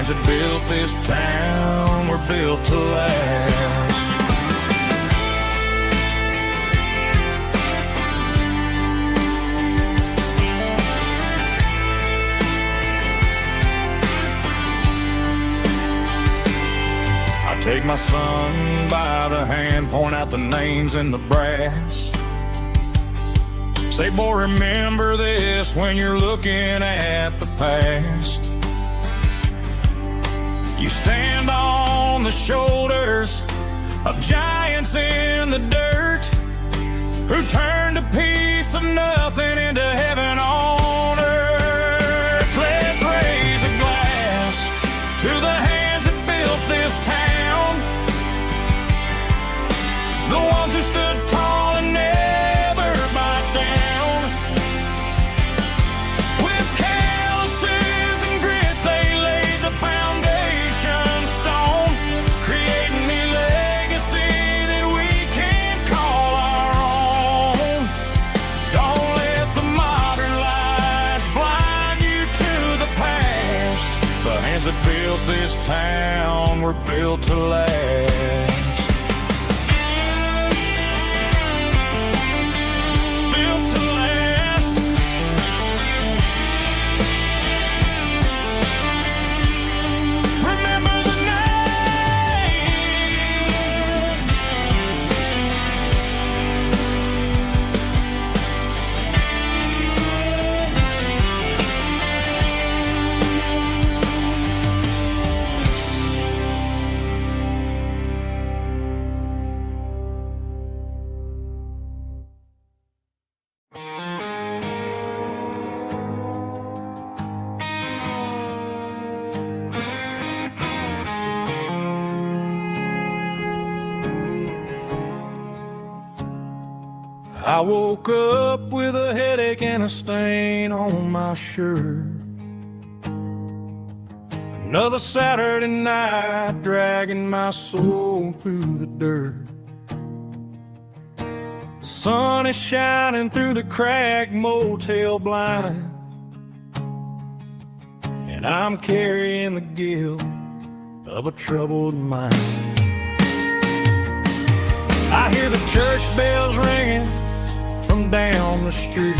that built this town were built to last. Take my son by the hand, point out the names in the brass. Say, boy, remember this when you're looking at the past. You stand on the shoulders of giants in the dirt, who turned a piece of nothing into heaven on earth. Let's raise a glass to the hands that built this town, the ones who stood tall and never backed down. With calluses and grit, they laid the foundation stone, creating a legacy that we can call our own. Don't let the modern lights blind you to the past. The hands that built this town were built to last. I woke up with a headache and a stain on my shirt. Another Saturday night dragging my soul through the dirt. The sun is shining through the cracked motel blind, and I'm carrying the guilt of a troubled mind. I hear the church bells ringing from down the street,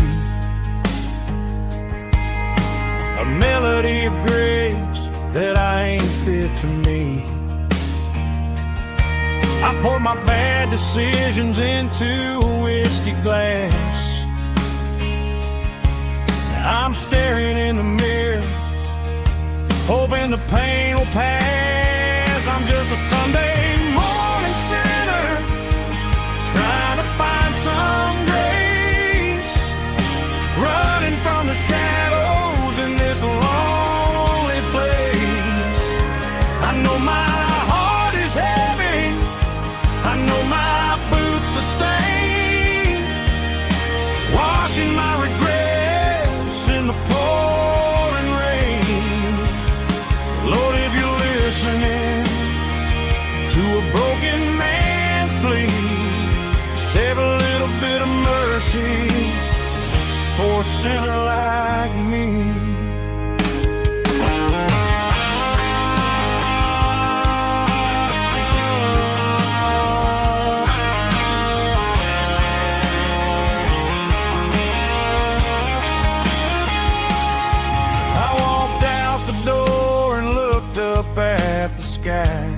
a melody of grace that I ain't fit to meet. I pour my bad decisions into a whiskey glass. I'm staring in the mirror, hoping the pain will pass. I'm just a Sunday morning sinner, trying to find some grace, running from the shadows in this lonely place. I know my heart is heavy, I know my boots are stained, washing my regrets in the pouring rain. Lord, if you're listening to a broken man's plea, save a little bit of mercy for a sinner like me. I walked out the door and looked up at the sky,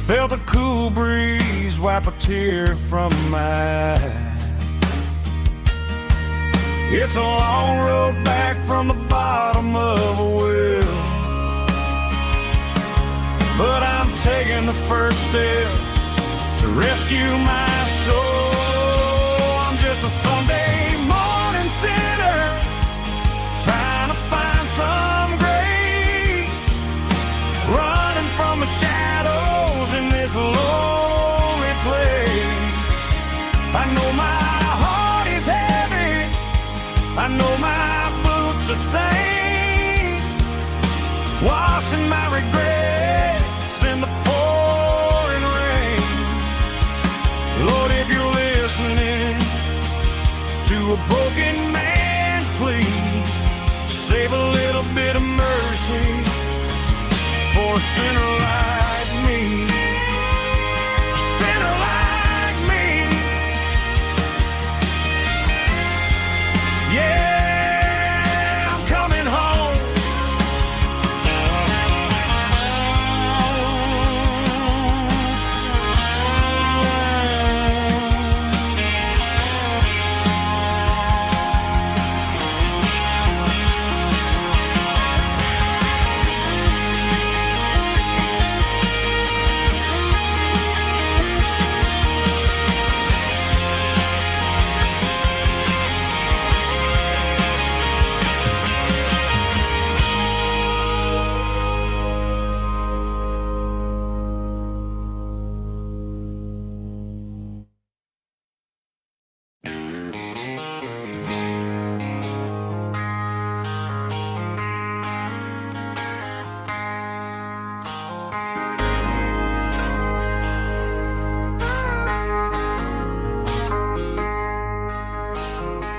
felt a cool breeze wipe a tear from my eye. It's a long road back from the bottom of a well, but I'm taking the first step to rescue my soul. I'm just a Sunday morning sinner, trying to find some grace, running from the shadows in this lonely place. I know my heart is heavy, I know my boots are stained, washing my regrets in the pouring rain. Lord, if you're listening to a broken man's plea, Save a little bit of mercy for a sinner like me. A sinner like me. Yeah, I'm coming home.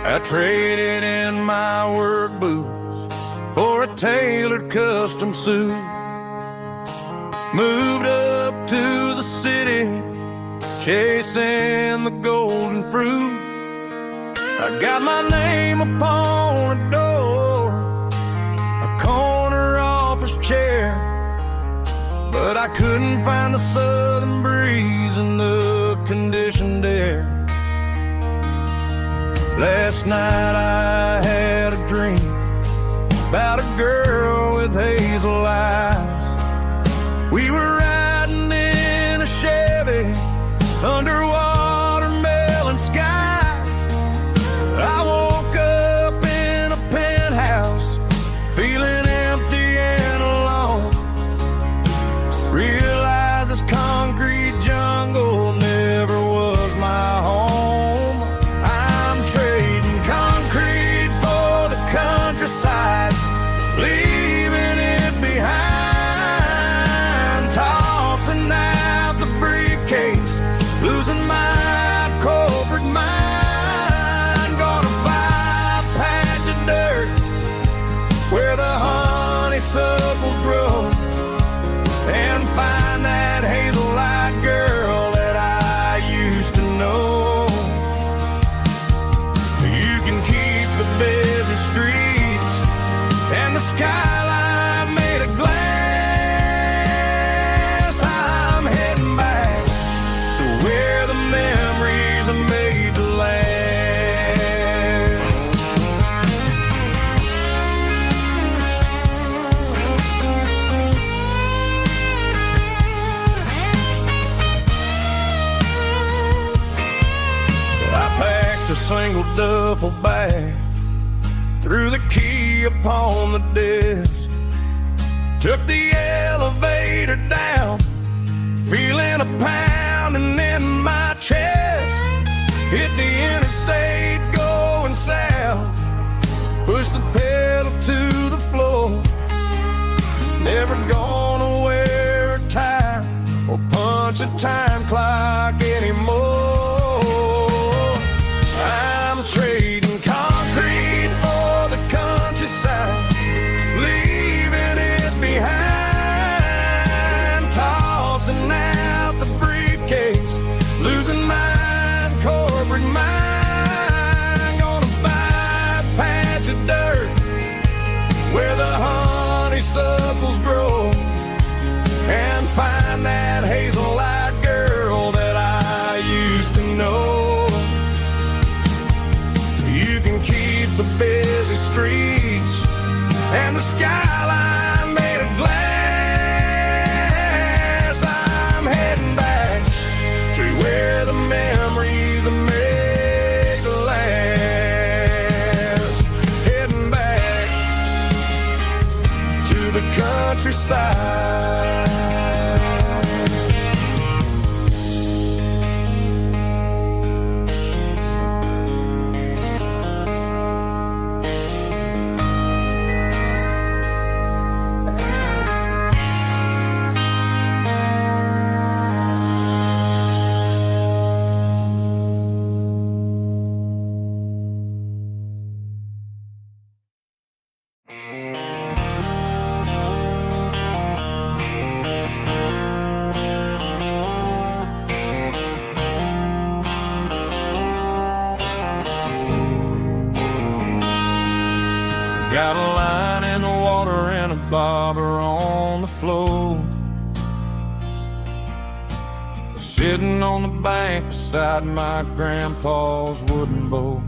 I traded in my work boots for a tailored custom suit. Moved up to the city, chasing the golden fruit. I got my name upon a door, a corner office chair, but I couldn't find the southern breeze in the conditioned air. Last night I had a dream about a girl with hazel eyes. We were riding in a Chevy under watermelon skies. I woke up in a penthouse feeling empty and alone. Realized this concrete jungle never was my home. Countryside, leaving it behind, tossing out the briefcase, losing my corporate mind. Gonna buy a patch of dirt where the honeysuckles grow and find that hazel-eyed girl that I used to know. You can keep the busy streets and the skyline made of glass. I'm heading back to where the memories are made to last. I packed a single duffel bag, threw the key upon the desk, took the elevator down, feeling a pounding in my chest. Hit the interstate going south, pushed the pedal to the floor. Never gonna wear a tie or punch a time clock anymore. I'm trading concrete for the countryside, leaving it behind, tossing out the briefcase, losing my corporate mind. Gonna buy a patch of dirt where the honeysuckles grow and find that hazel-eyed girl that I used to know. You can keep the busy streets and the skyline made of glass. I'm heading back to where the memories are made to last. Heading back to the countryside. Got a line in the water and a bobber on the floor, sitting on the bank beside my grandpa's wooden boat.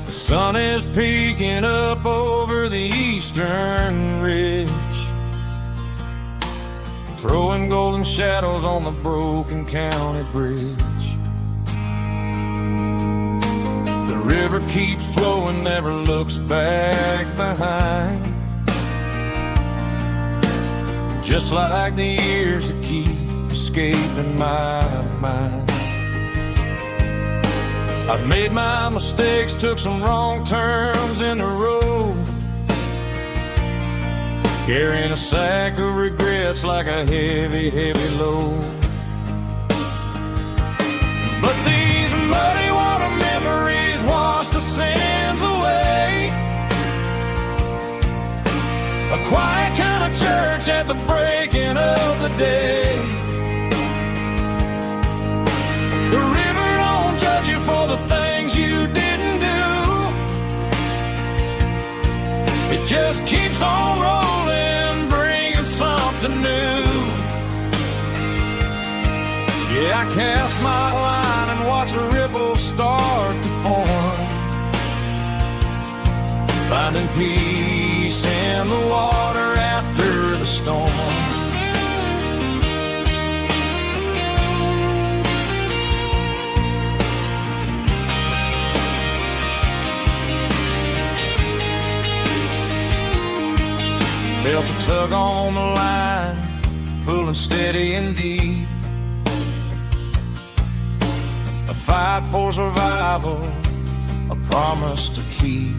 The sun is peeking up over the eastern ridge, throwing golden shadows on the broken county bridge. The river keeps flowing, never looks back behind, just like the years that keep escaping my mind. I've made my mistakes, took some wrong turns in the road, carrying a sack of regrets like a heavy, heavy load. But these muddy water memories wash the sins away. A quiet kind of church at the breaking of the day. The river don't judge you for the things you didn't do. It just keeps on rolling, bringing something new. Yeah, I cast my line and watch a ripple start to form, finding peace in the water after the storm. Felt a tug on the line, pulling steady and deep. A fight for survival, a promise to keep.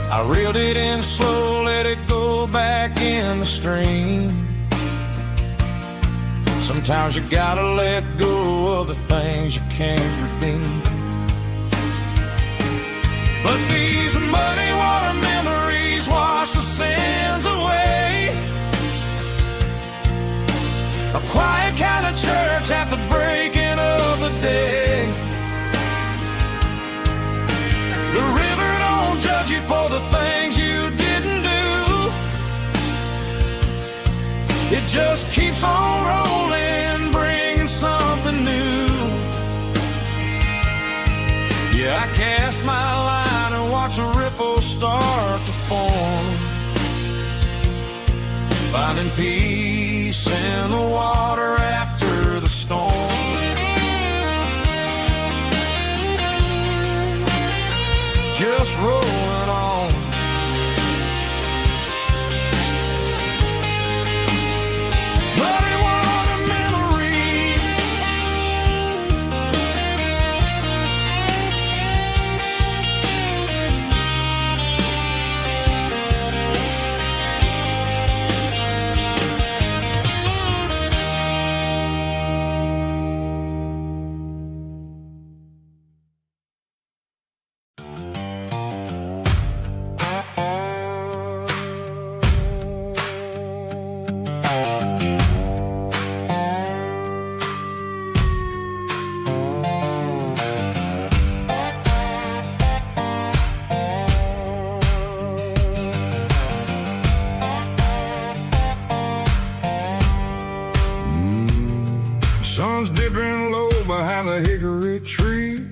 I reeled it in slow, let it go back in the stream. Sometimes you gotta let go of the things you can't redeem. But these muddy water memories wash the sins away. A quiet kind of church at the breaking of the day. The river don't judge you for the things you didn't do. It just keeps on rolling, bringing something new. Yeah, I cast my line and watch a ripple start to form, finding peace in the water after the storm. Just rolling on. Muddy water memory. Sun's dipping low behind the hickory tree.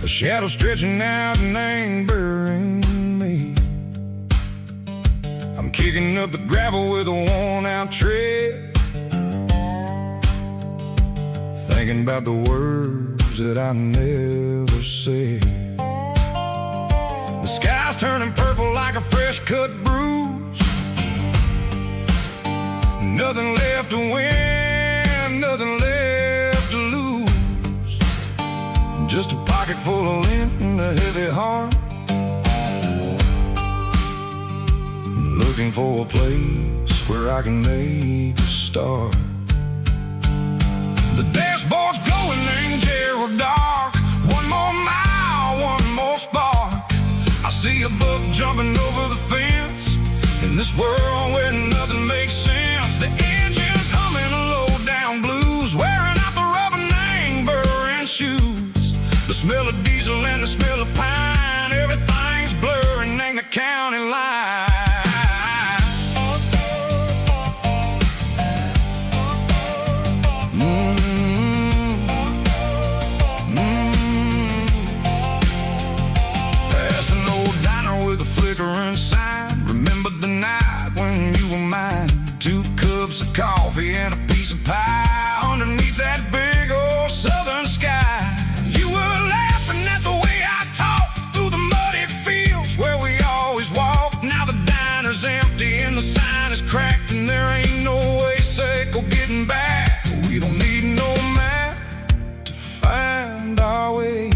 A shadow stretching out and ain't burying me. I'm kicking up the gravel with a worn-out tread, thinking about the words that I never said. The sky's turning purple like a fresh-cut bruise. Nothing left to win, nothing left to lose. Just a pocket full of lint and a heavy heart, looking for a place where I can make a start. The dashboard's glowing, angel dark. One more mile, one more spark. I see a buck jumping over the fence in this world where nothing makes sense. The engine's humming a low-down blues, wearing out the rubber name, burring shoes. The smell of diesel and the smell of pine, everything's blurring in the county line. Past an old diner with a flickering sign, remembered the night when you were mine. 2 cups of coffee and a piece of pie underneath that big old southern sky. You were laughing at the way I talked through the muddy fields where we always walked. Now the diner's empty and the sign is cracked, and there ain't no way safe or getting back. We don't need no map to find our way.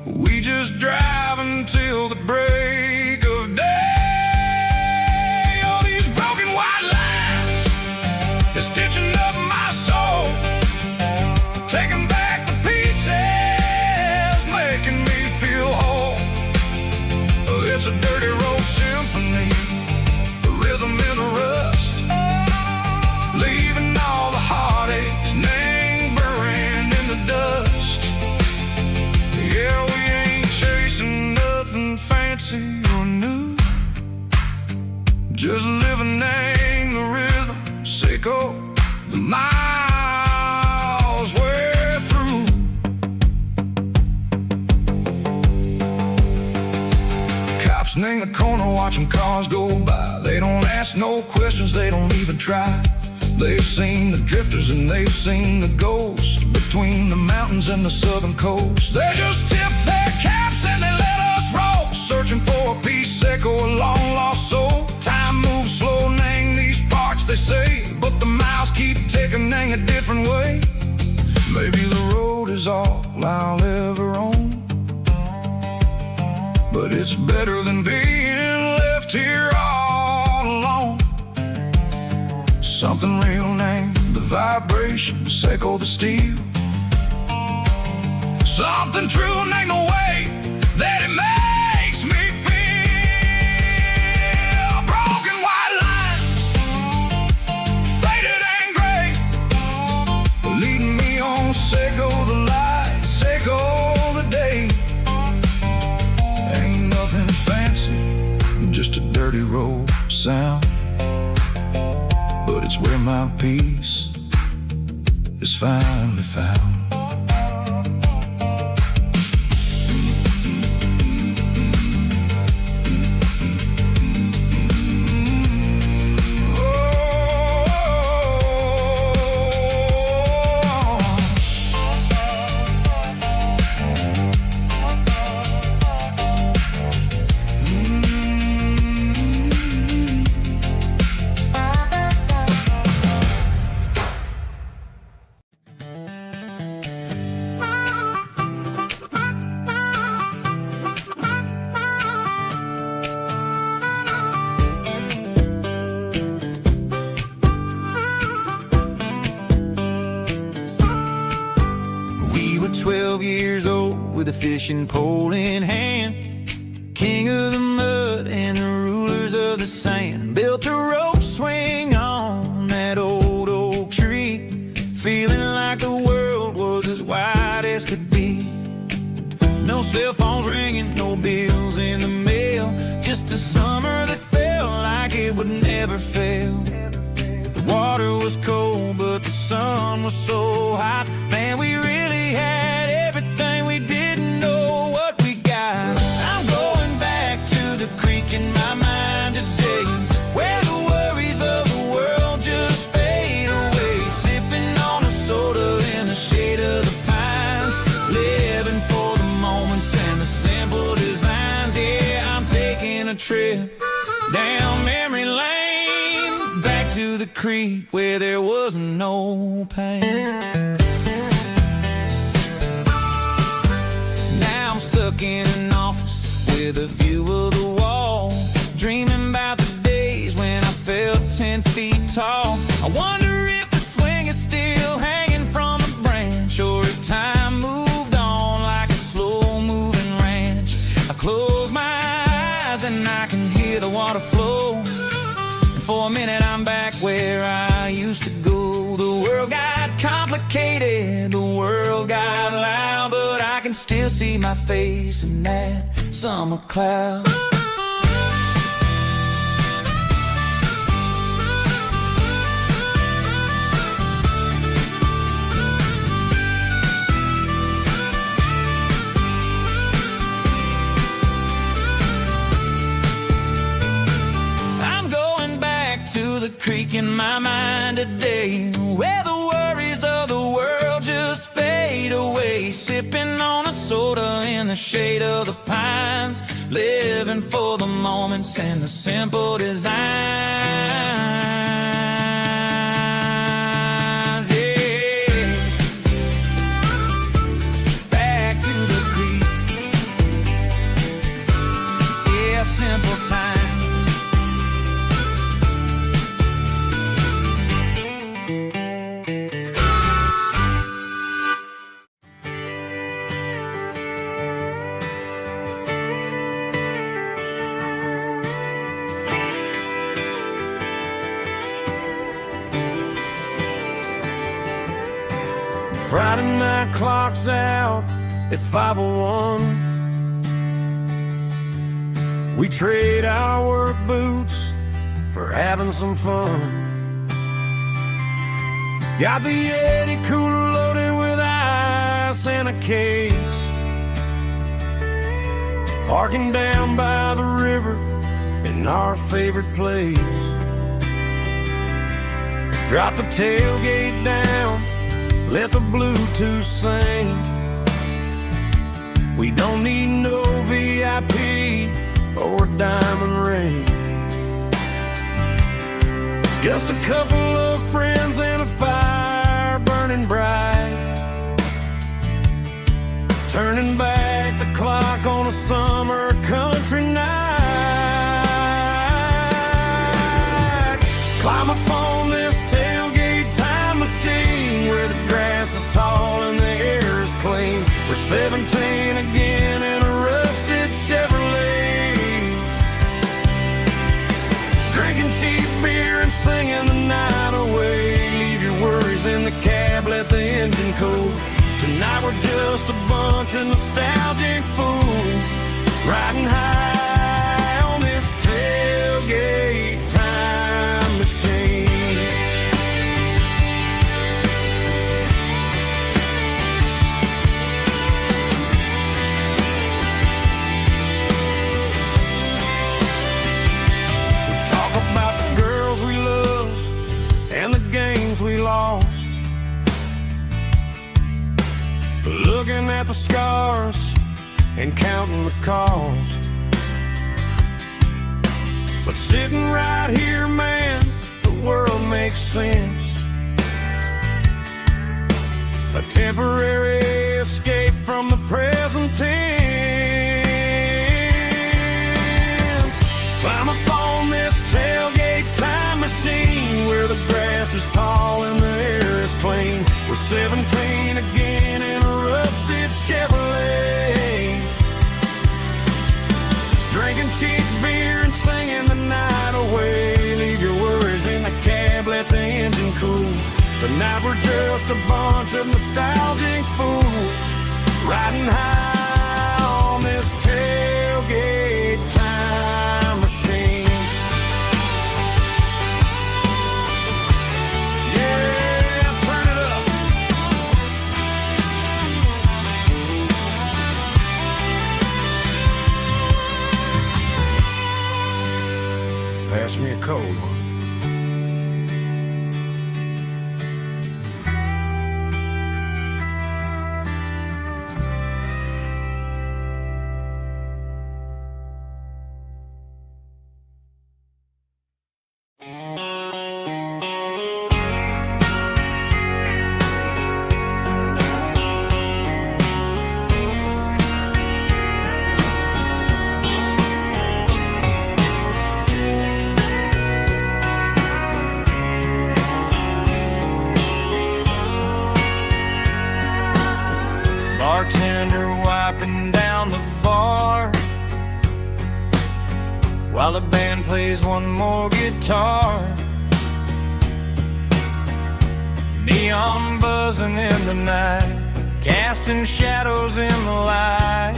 We just drive until the break of day. All these broken white lines is stitching up my soul, taking back the pieces, making me feel whole. It's a dirty road symphony, a rhythm in the rust, leaving all the heartaches lingering in the dust. Yeah, we ain't chasing nothing fancy or new, just living in the rhythm, sick of the miles we're through. Cops in the corner watching cars go by. They don't ask no questions, they don't even try. They've seen the drifters and they've seen the ghosts between the mountains and the southern coast. They just tip their caps and they let us roll, searching for a piece sick or a long lost soul. Time moves slow, nang these parts they say, but the miles keep ticking, nang a different way. Maybe the road is all I'll ever own, but it's better than being left here all alone. Something real named the vibration, echo the steel. Something true named the way that it makes me feel. Broken white lines, faded and gray, leading me on, echo the light, echo the day. Ain't nothing fancy, just a dirty road sound, but it's where my peace is finally found. We were 12 years old with a fishing pole in hand, king of the mud and the rulers of the sand. Built a rope swing on that old oak tree, feeling like the world was as wide as could be. No cell phones ringing, no bills in the mail, just a summer that felt like it would never fail. The water was cold, but the sun was so hot. Man, we really had everything, we didn't know what we got. I'm going back to the creek in my mind today, where the worries of the world just fade away. Sipping on a soda in the shade of the pines, living for the moments and the simple designs. Yeah, I'm taking a trip down memory lane, back to the creek where there was no pain. Now I'm stuck in an office with a view of the wall, dreaming about the days when I felt 10 feet tall. I wonder if the swing is still hanging from a branch, or if time moved on like a slow-moving ranch. I close my eyes and I can hear the water flow, and for a minute I'm back where I used to go. The world got complicated, the world got loud, see my face in that summer cloud. To the creek in my mind today, where the worries of the world just fade away, sipping on a soda in the shade of the pines, living for the moments and the simple designs. Yeah, back to the creek. Yeah, simple times. Friday night clock's out at 5:01. We trade our work boots for having some fun. Got the Yeti cooler loaded with ice and a case, parking down by the river in our favorite place. Drop the tailgate down, let the Bluetooth sing. We don't need no VIP or diamond ring. Just a couple of friends and a fire burning bright, turning back the clock on a summer country night. Climb up on this tailgate time machine where the grass is tall and the air is clean. We're 17 again in a rusted Chevrolet, drinking cheap beer and singing the night away. Leave your worries in the cab, let the engine cool. Tonight we're just a bunch of nostalgic fools, riding high on this tailgate time machine. We lost, looking at the scars and counting the cost. But sitting right here, man, the world makes sense. A temporary escape from the present tense. Climb up on this tailgate time machine where the grass is tall and the air is clean. We're 17 again in a rusted Chevrolet, drinking cheap beer and singing the night away. Leave your worries in the cab, let the engine cool. Tonight we're just a bunch of nostalgic fools, riding high on this tailgate time machine. Pass me a cold one. Bartender wiping down the bar while the band plays one more guitar. Neon buzzing in the night, casting shadows in the light.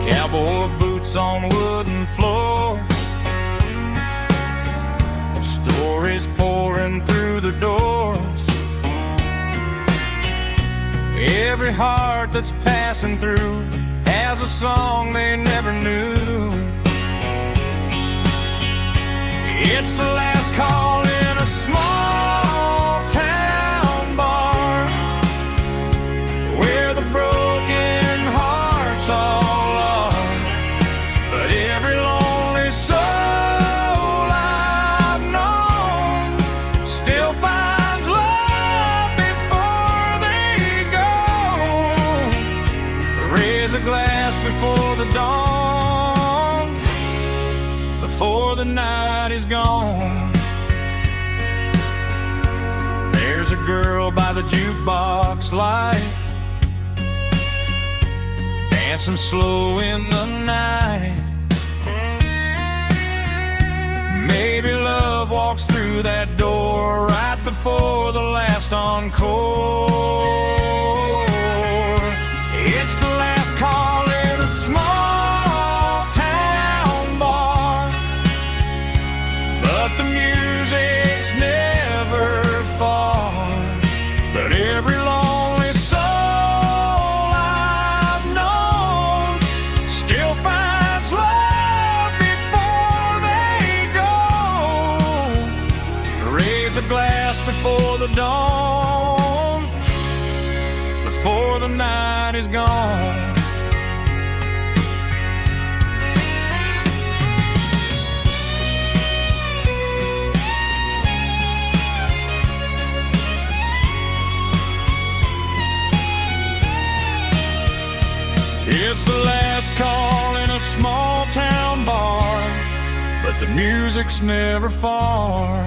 Cowboy boots on wooden floors, stories pouring through the doors. Every heart that's passing through has a song they never knew. It's the last call in a small town bar, where the broken hearts all are. But every lonely soul I've known still finds love before they go. Raise a glass before the dawn, before the night is gone. There's a girl by the jukebox light, dancing slow in the night. Maybe love walks through that door right before the last encore. It's the last call in a small town bar, but the music's never far. But every lonely soul I've known still finds love before they go. Raise a glass before the dawn, before the night is gone. It's the last call in a small town bar, but the music's never far.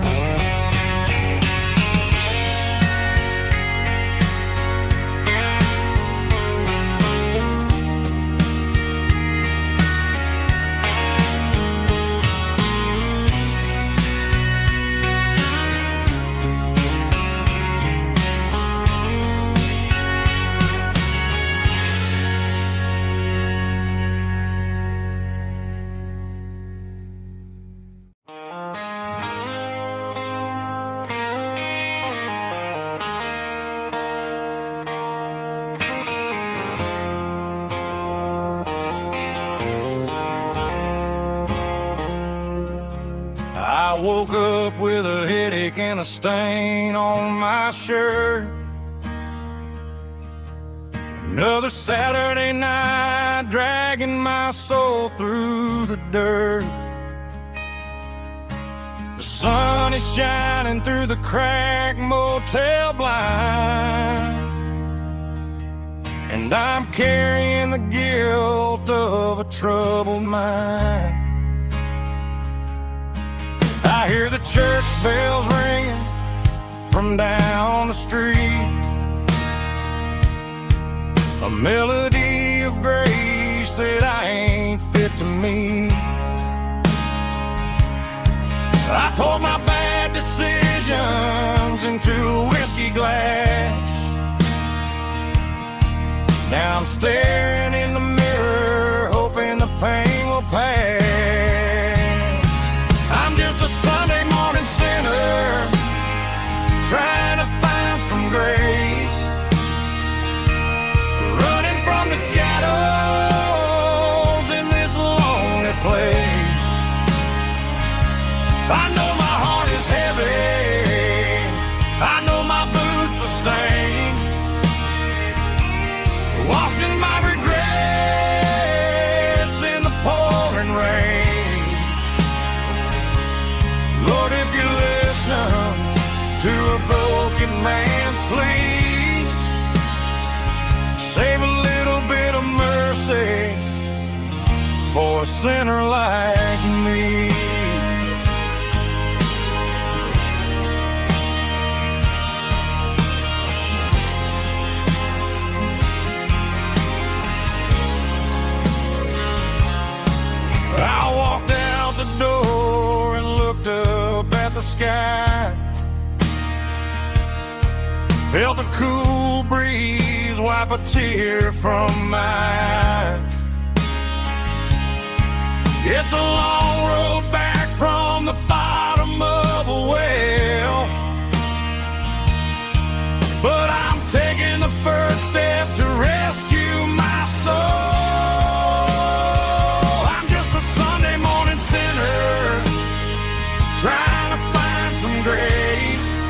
I woke up with a headache and a stain on my shirt. Another Saturday night dragging my soul through the dirt. The sun is shining through the cracked motel blind, and I'm carrying the guilt of a troubled mind. I hear the church bells ringing from down the street, a melody of grace that I ain't fit to meet. I poured my bad decisions into a whiskey glass. Now I'm staring in the mirror, hoping the pain will pass. I'm just a Sunday morning sinner, trying to find some grace, running from the shadows in this lonely place. I know my heart is heavy, I know my boots are stained, washing my regrets in the pouring rain. Lord, if you're listening to a broken man's plea, save a little bit of mercy for a sinner like me. I walked out the door and looked up at the sky, Felt the cool breeze wipe a tear from my eye. It's a long road back from the bottom of a well, but I'm taking the first step to rescue my soul. I'm just a Sunday morning sinner trying to find some grace,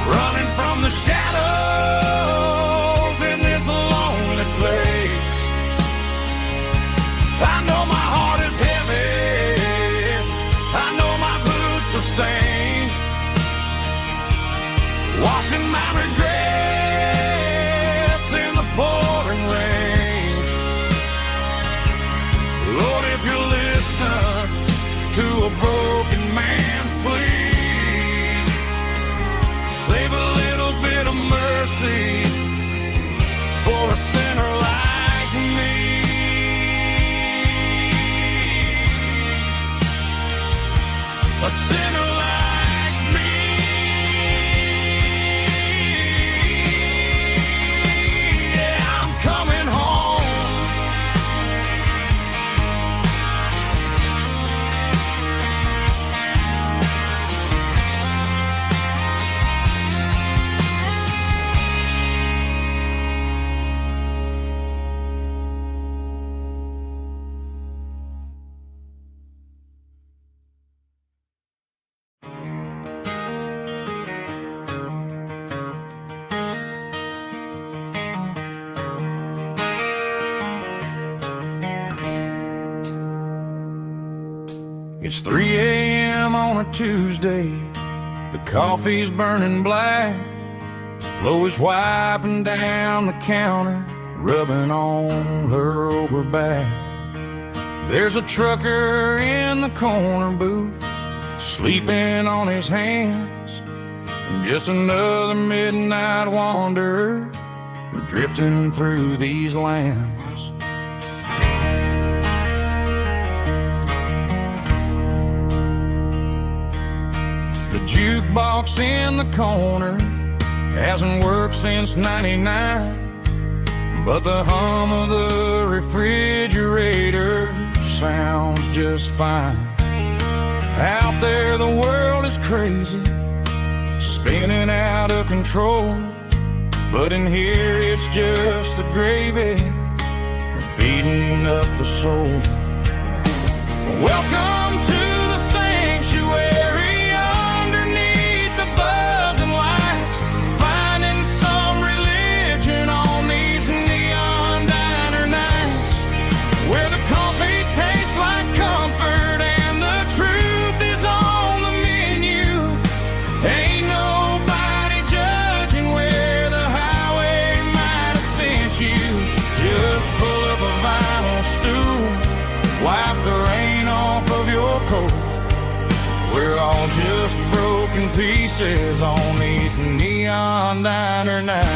running from the shadows in this lonely place. I know my heart is heavy, I know my boots are stained, washing my regrets in the pouring rain. Lord, if you listen to a broken man's plea, save a little bit of mercy for a sinner like me. A sinner like me. Yeah, I'm coming home. It's 3 a.m. on a Tuesday. The coffee's burning black. Flo is wiping down the counter, rubbing on her over back. There's a trucker in the corner booth, sleeping on his hands. Just another midnight wanderer, drifting through these lands. The jukebox in the corner hasn't worked since '99, but the hum of the refrigerator sounds just fine. Out there the world is crazy, spinning out of control, but in here it's just the gravy feeding up the soul. Welcome to the sanctuary underneath the buzzing lights, finding some religion on these neon diner nights, where the coffee tastes like comfort and the truth is on the menu. Ain't nobody judging where the highway might have sent you. Just pull up a vinyl stool, wipe the rain off of your coat. We're all just broken pieces on these neon diner nights.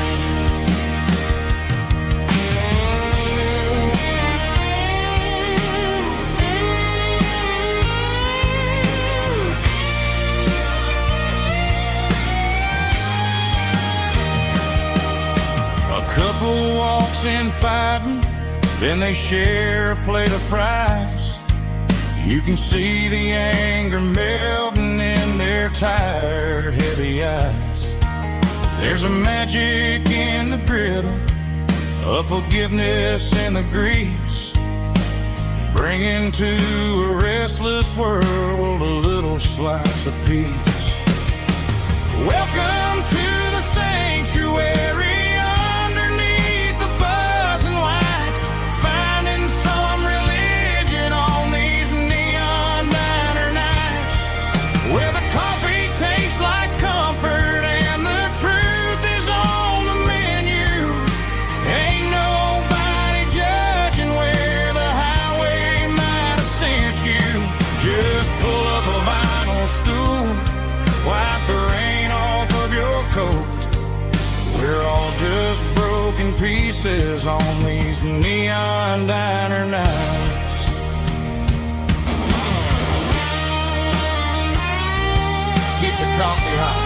A couple walks in fighting, then they share a plate of fries. You can see the anger melting in their tired, heavy eyes. There's a magic in the griddle, a forgiveness in the grease, bringing to a restless world a little slice of peace. Welcome to the sanctuary underneath the buzzing lights, finding some religion on these neon diner nights, where the coffee tastes like comfort and the truth is on the menu. Ain't nobody judging where the highway might have sent you. Just pull up a vinyl stool, wipe the rain off of your coat. We're all just broken pieces on these neon diner nights. Keep the coffee hot.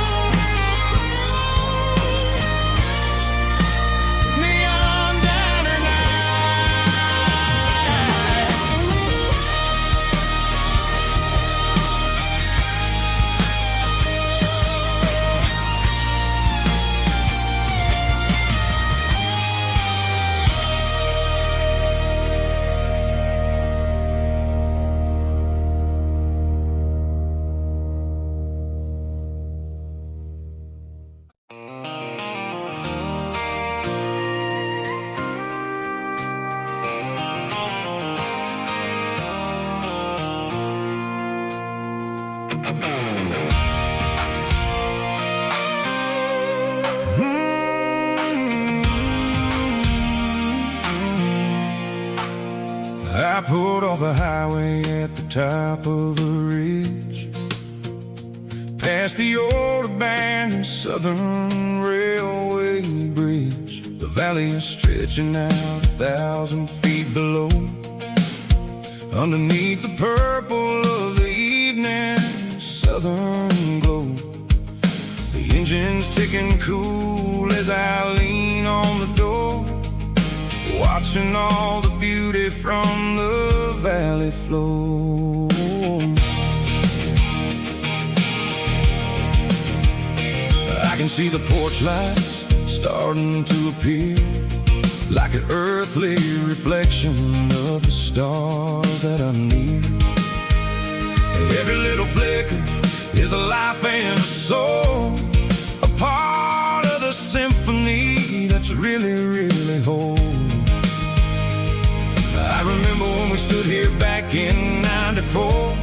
pulled off the highway at the top of a ridge, past the old abandoned Southern Railway bridge. The valley is stretching out 1,000 feet below, underneath the purple of the evening southern glow. The engine's ticking cool as I lean on the door, watching all the beauty from the valley flow. I can see the porch lights starting to appear, like an earthly reflection of the stars that are near. Every little flicker is a life and a soul, a part of the symphony that's really, really whole. I remember when we stood here back in '94,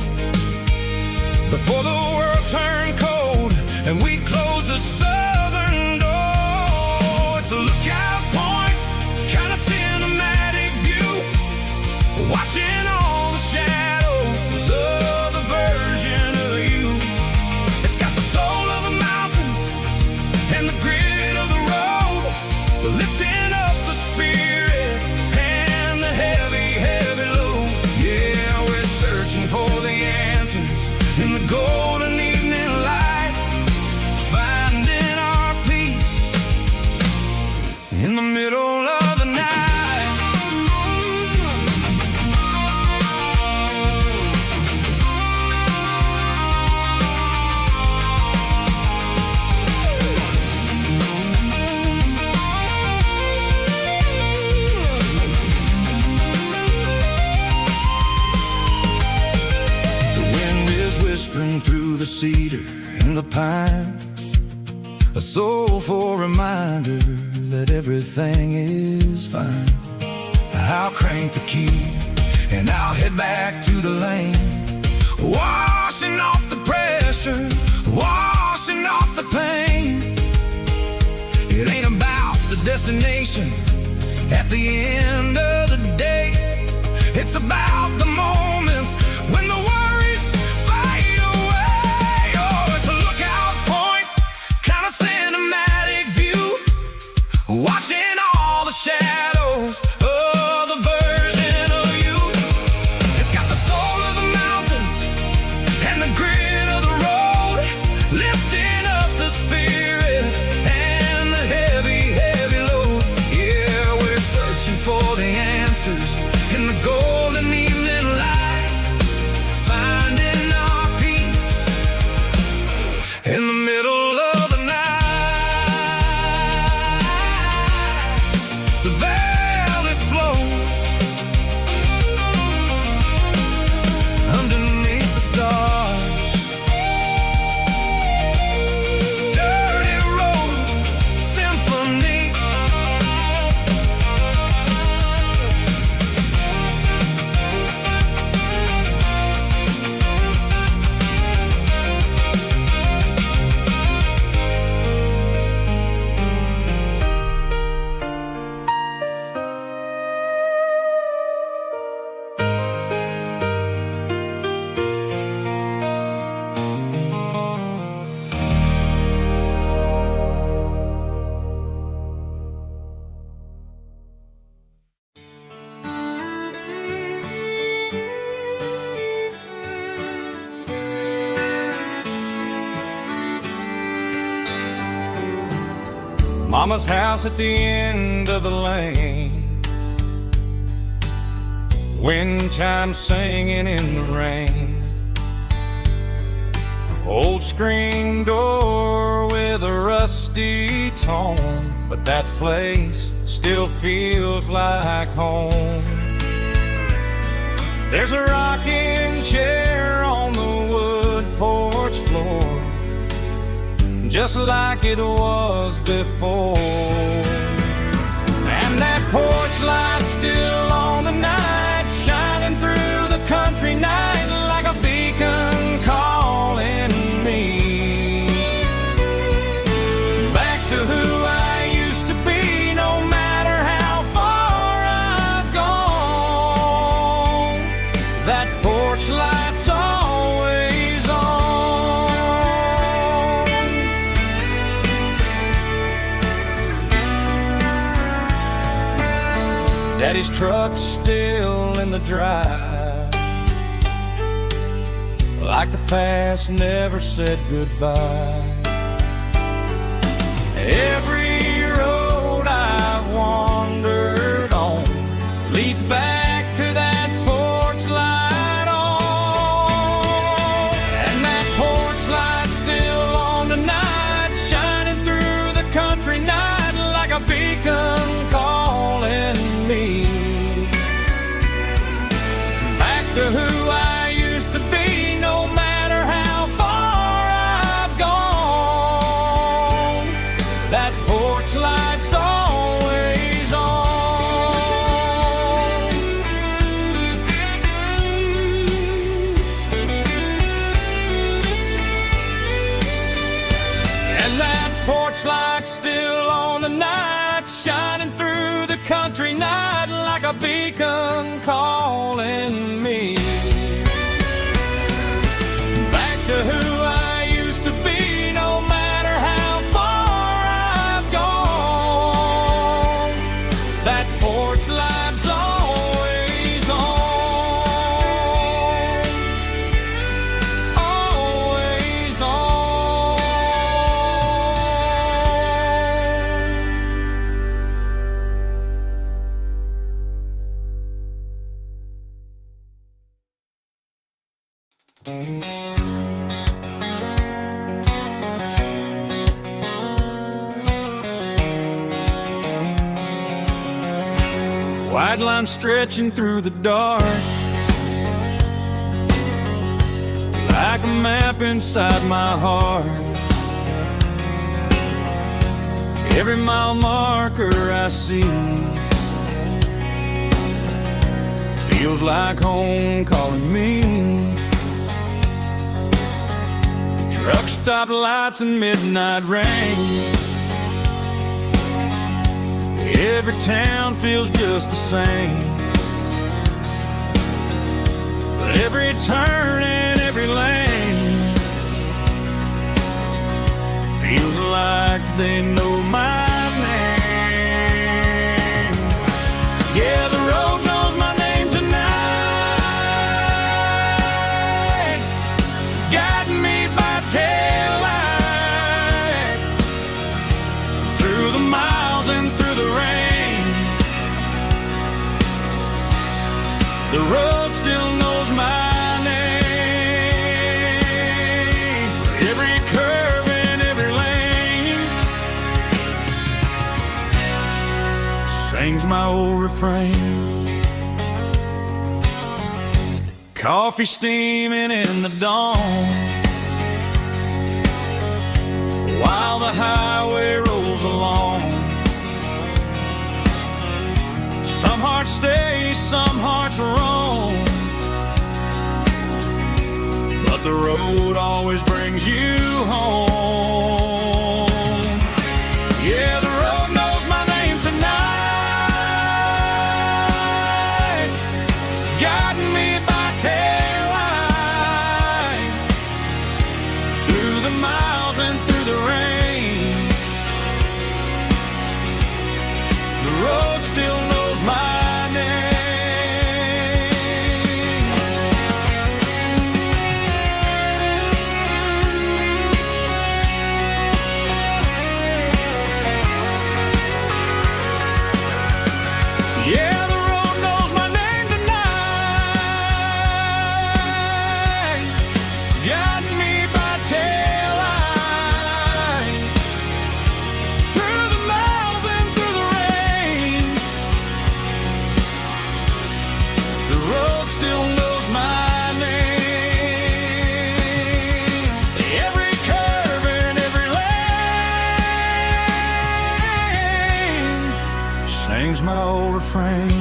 before the world turned cold and we closed the southern door. It's a lookout point, kind of cinematic view, watching all the shadows of the version of you. It's got the soul of the mountains and the grit of the road, lifting up the spirit and the heavy, heavy load. Yeah, we're searching for the answers in the golden evening light, finding our peace in the middle of the night. Whispering through the cedar and the pine, a soulful reminder that everything is fine. I'll crank the key and I'll head back to the lane, washing off the pressure, washing off the pain. It ain't about the destination at the end of the day, it's about the moments when the worries fade away. Oh, it's a lookout point, kind of cinematic view, watching all the shadows of the version of you. It's got the soul of the mountains and the grit of the road, lifting up the spirit and the heavy, heavy load. Yeah, we're searching for the answers in the golden evening light, finding our peace in the middle of the night. The valley flow underneath the stars, dirty road symphony. Mama's house at the end of the lane, wind chimes singing in the rain. Old screen door with a rusty tone, but that place still feels like home. There's a rocking chair on the wood porch floor, just like it was before. And that porch light still on the night, shining through the country night like a beacon calling me back to who I used to be, no matter how far I've gone. Daddy's truck's still in the drive, like the past never said goodbye. Every road I've wandered on leads back to that porch light on. And that porch light's still on tonight, shining through the country night like a beacon calling me back to who I used to be, no matter how far I've gone. That porch light's always on. And that porch light's still on tonight, shining through the country night like a beacon calling me back to who I used to be, no matter how far I've gone. That porch light's always on, always on. White line stretching through the dark, like a map inside my heart. Every mile marker I see feels like home calling me. Truck stop lights and midnight rain, every town feels just the same. But every turn and every lane feels like they know my name. Yeah, the road knows my name tonight, guiding me by taillight through the miles and through the rain. The road still knows my name. Every curve and every lane sings my old refrain. Coffee steaming in the dawn, while the highway rolls along. Some hearts stay, some hearts roam, but the road always brings you home. Yeah, the road knows my name tonight, guiding me by taillight through the miles and through the rain. The road still knows my name. Yeah, the road knows my name tonight, guiding me by taillight through the miles and through the rain. The road still knows my name. Every curve and every lane sings my old refrain.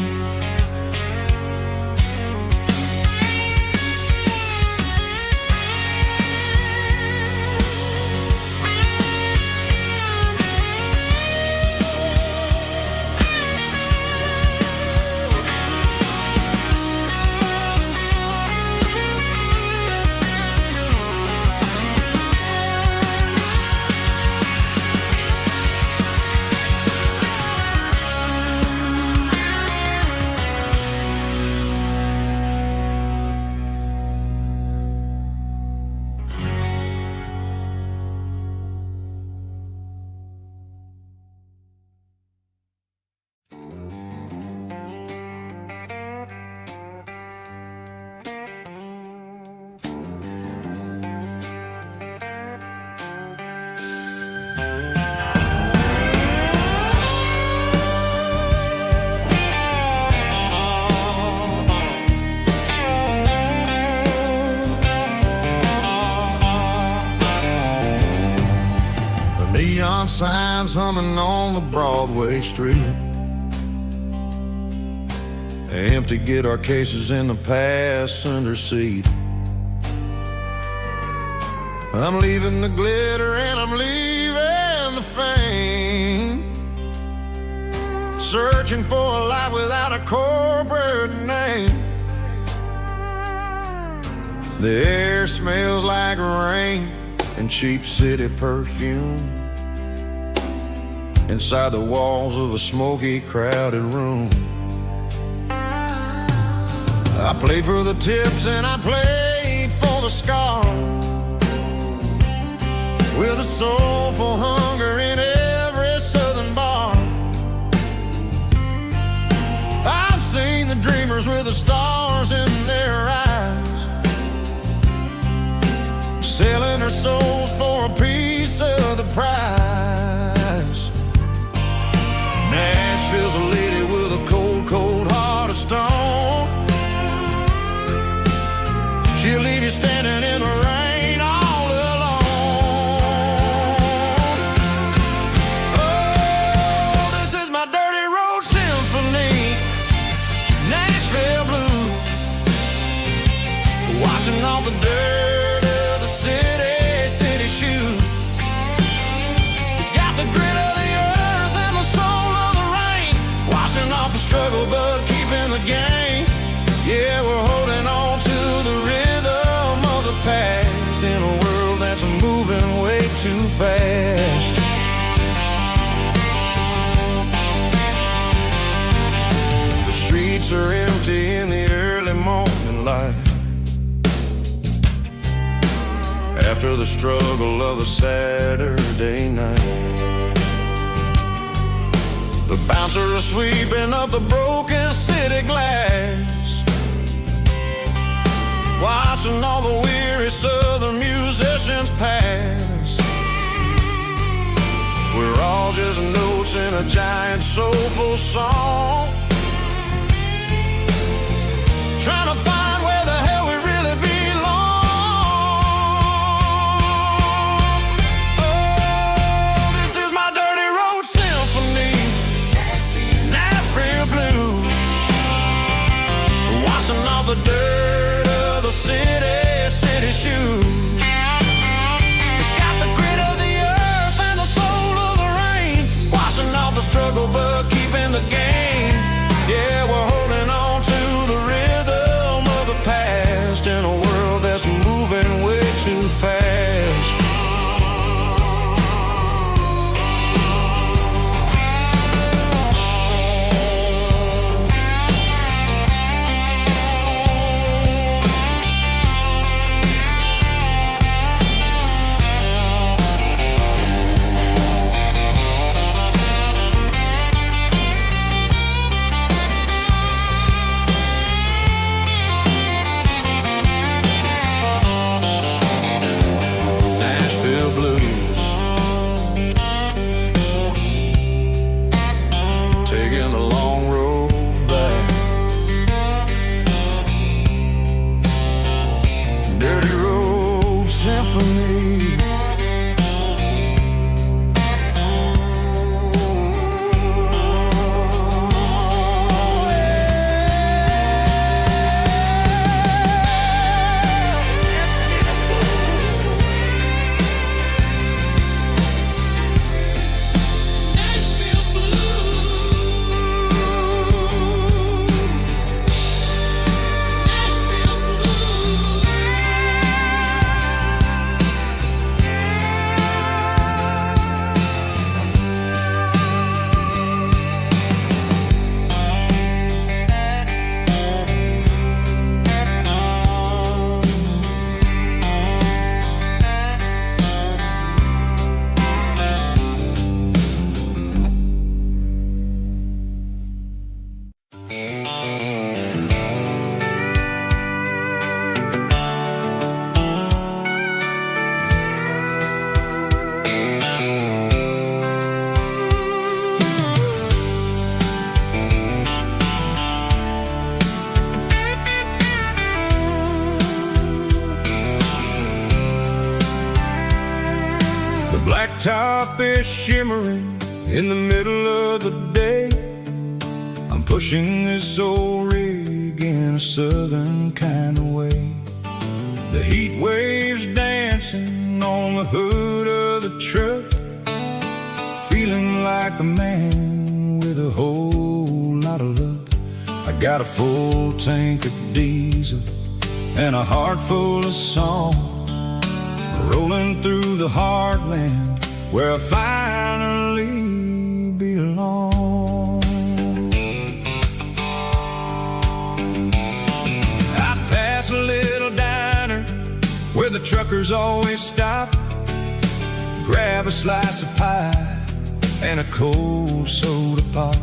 neon signs humming on the Broadway street. Empty guitar cases in the passenger seat. I'm leaving the glitter and I'm leaving the fame, searching for a life without a corporate name. The air smells like rain and cheap city perfume inside the walls of a smoky, crowded room. I played for the tips and I played for the scars, with a soulful hunger in every southern bar. I've seen the dreamers with the stars in their eyes, selling their souls for a piece of the prize. Nashville's a lady with a cold, cold heart of stone. She'll leave you standing in the rain all alone. Oh, this is my dirty road symphony, Nashville blues, washing off the dirt of the city shoes. It's got the grit of the earth and the soul of the rain, washing off the struggle but keeping the game. Yeah, we're holding on to the rhythm of the past in a world that's moving way too fast. The streets are empty in the early morning light, after the struggle of the Saturday night. The bouncer is sweeping up the broken city glass, watching all the weary southern musicians pass. We're all just notes in a giant soulful song, trying to find where the hell we really belong. Oh, this is my dirty road symphony, Nashville blues, washing off the dirt of the city shoes. It's got the grit of the earth and the soul of the rain, washing off the struggle but keeping the game. Yeah, we're holding on to the rhythm of top is shimmering in the middle of the day. I'm pushing this old rig in a southern kind of way. The heat waves dancing on the hood of the truck, feeling like a man with a whole lot of luck. I got a full tank of diesel and a heart full of song, rolling through the heartland where I finally belong. I pass a little diner where the truckers always stop, grab a slice of pie and a cold soda pop.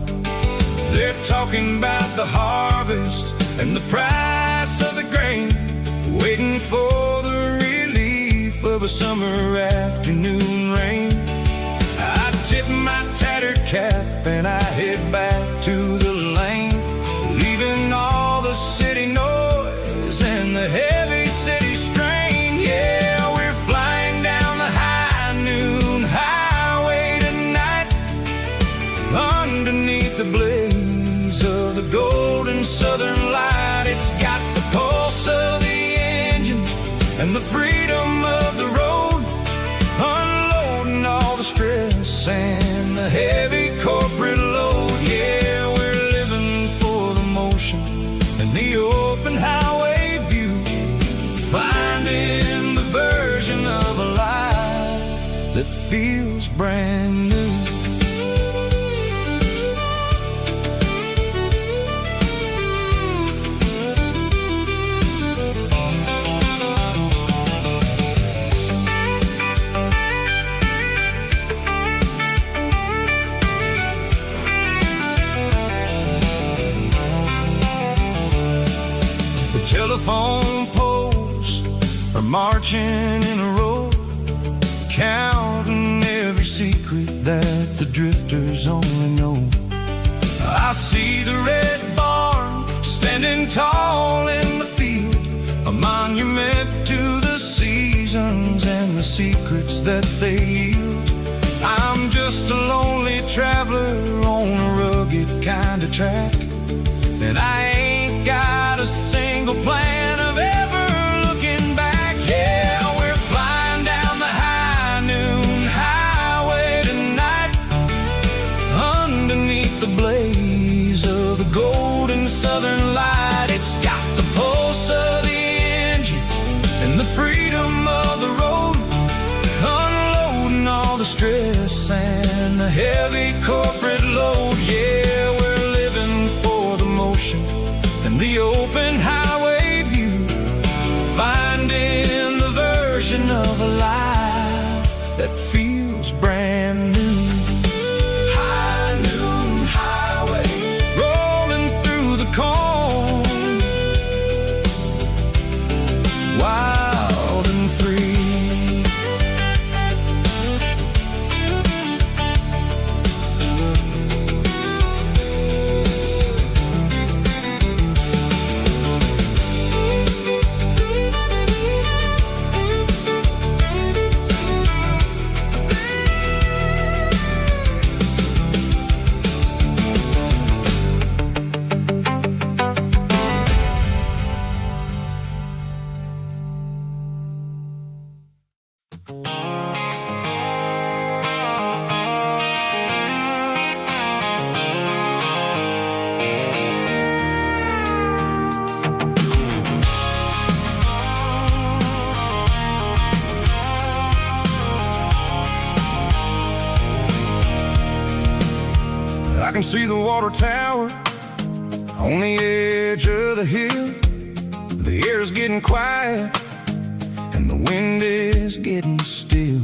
They're talking about the harvest and the price of the grain, waiting for the relief of a summer afternoon rain. I tip my tattered cap and I head back to the lane, leaving all the city noise and the heavy city strain. Yeah, we're flying down the high noon highway tonight, underneath the blaze of the golden southern light. It's got the pulse of the engine and the freedom of the road, unloading all the stress and the heavy corporate load. Yeah, we're living for the motion and the open highway view, finding the version of a life that feels brand new. Telephone poles are marching in a row, counting every secret that the drifters only know. I see the red barn standing tall in the field, a monument to the seasons and the secrets that they yield. I'm just a lonely traveler on a rugged kind of track, and I ain't got a single plan of ever looking back. Yeah, we're flying down the high noon highway tonight, underneath the blaze of the golden southern light. It's got the pulse of the engine and the freedom of the road, unloading all the stress and the heavy corporate load. Yeah, we're living for the motion and the open highway view, finding the version of a life that feels brand new. High noon highway, rolling through the corn, wild and free. I can see the water tower on the edge of the hill. The air's getting quiet and the wind is getting still.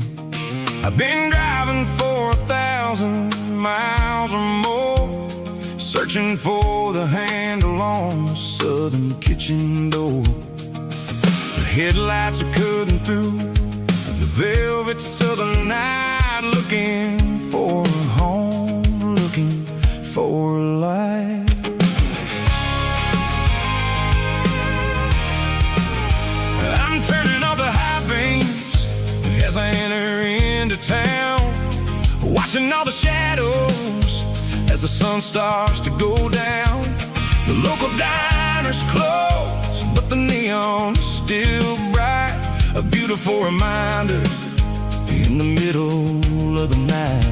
I've been driving for 1,000 miles or more, searching for the handle on the southern kitchen door. The headlights are cutting through the velvet southern night, looking for a home, looking for life. I'm turning off the high beams as I enter into town. casting all the shadows as the sun starts to go down. The local diners close, but the neon's still bright. A beautiful reminder in the middle of the night.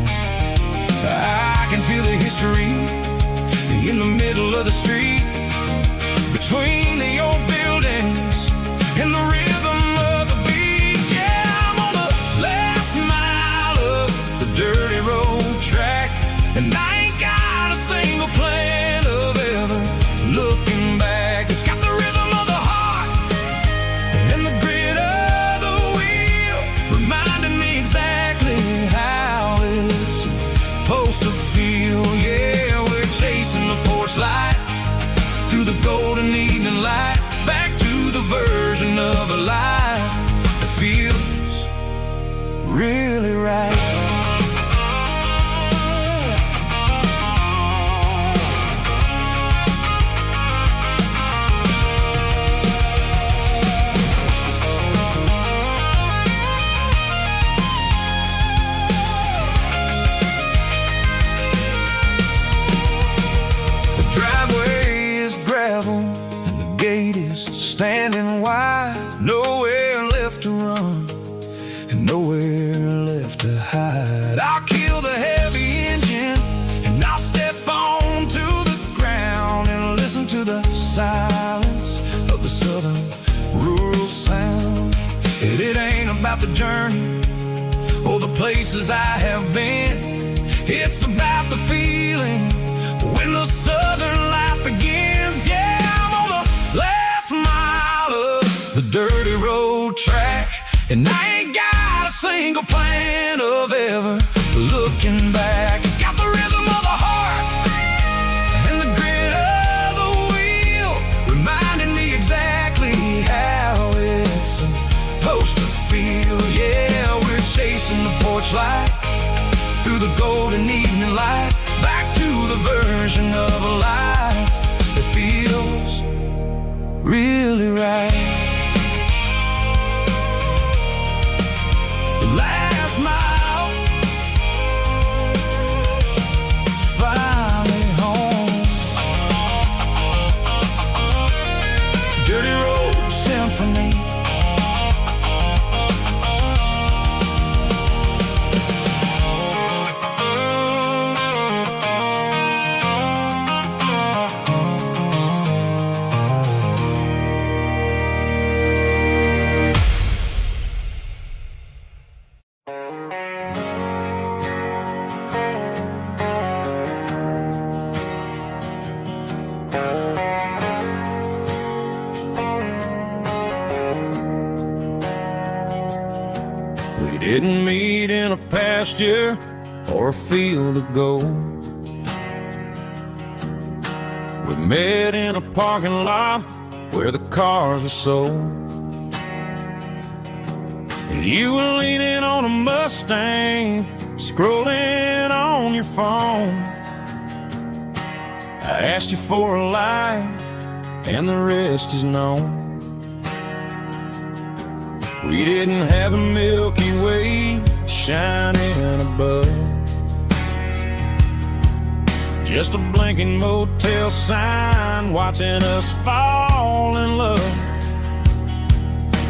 I can feel the history in the middle of the street, between the old buildings and the rhythm of the beats. Yeah, I'm on the last mile of the dirty road track, and I ain't got a single plan of ever looking back. It's got the rhythm of the heart and the grit of the wheel, reminding me exactly how it's supposed to feel. Yeah, we're chasing the porch light through the golden evening light, back to the version of a life that feels really right. Standing wide, nowhere left to run and nowhere left to hide. I'll kill the heavy engine and I'll step onto the ground and listen to the silence of the southern rural sound. And it ain't about the journey or the places I have been. It's about the feeling when the southern life begins. Yeah, I'm on the last mile of the dirty road track, and I ain't got a single plan of ever looking back. It's got the rhythm of the heart and the grit of the wheel, reminding me exactly how it's supposed to feel. Yeah, we're chasing the porch light through the golden evening light, back to the version of a life that feels really right. The last mile, finally home. Dirty Road Symphony. We didn't meet in a pasture or a field of gold. We met in a parking lot where the cars are sold. You were leaning on a Mustang, scrolling on your phone. I asked you for a light, and the rest is known. We didn't have a Milky Way shining above, just a blinking motel sign watching us fall in love.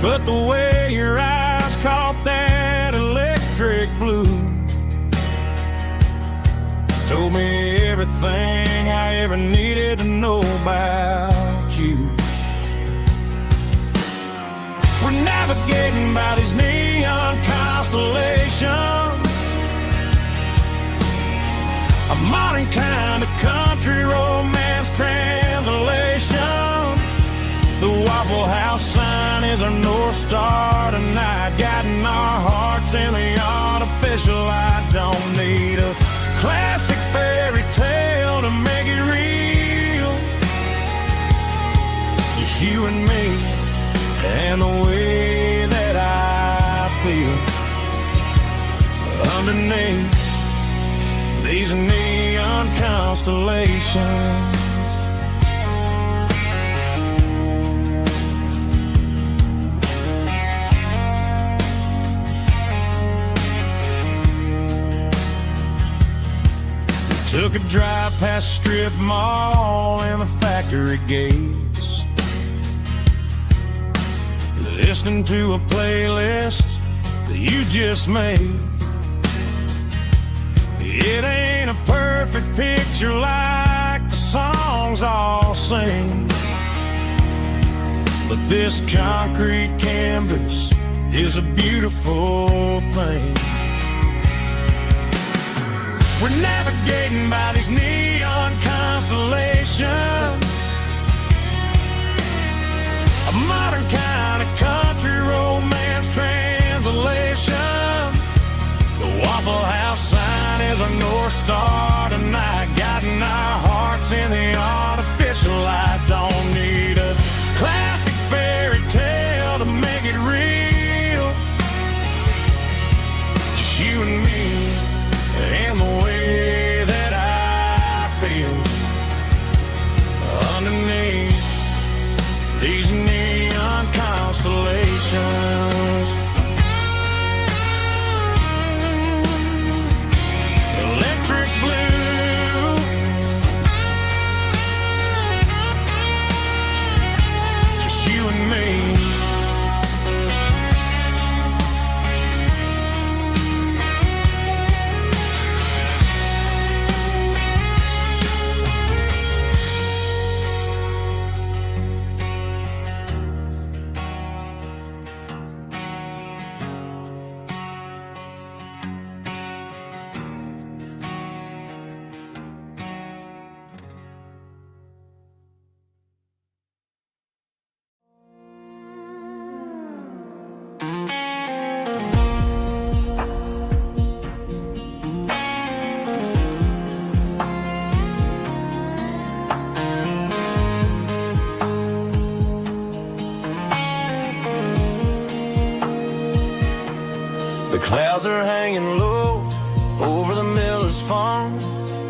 But the way your eyes caught that electric blue told me everything I ever needed to know about you. We're navigating by these neon constellations, a modern kind of country romance translation. The Waffle House sign is our North Star tonight, guiding our hearts in the artificial light. Don't need a classic fairy tale to make it real, just you and me and the way that I feel underneath these neon constellations. Took a drive past strip mall and the factory gates, listening to a playlist that you just made. It ain't a perfect picture like the songs all sing, but this concrete canvas is a beautiful thing. We're navigating by these neon constellations, a modern kind of country romance translation. The Waffle House sign is a North Star tonight, guiding our hearts in the artificial light. Don't need a classic fairy tale to make it real, just you and me and the way that I feel underneath these neon constellations. Electric blue, just you and me. The clouds are hanging low over the miller's farm,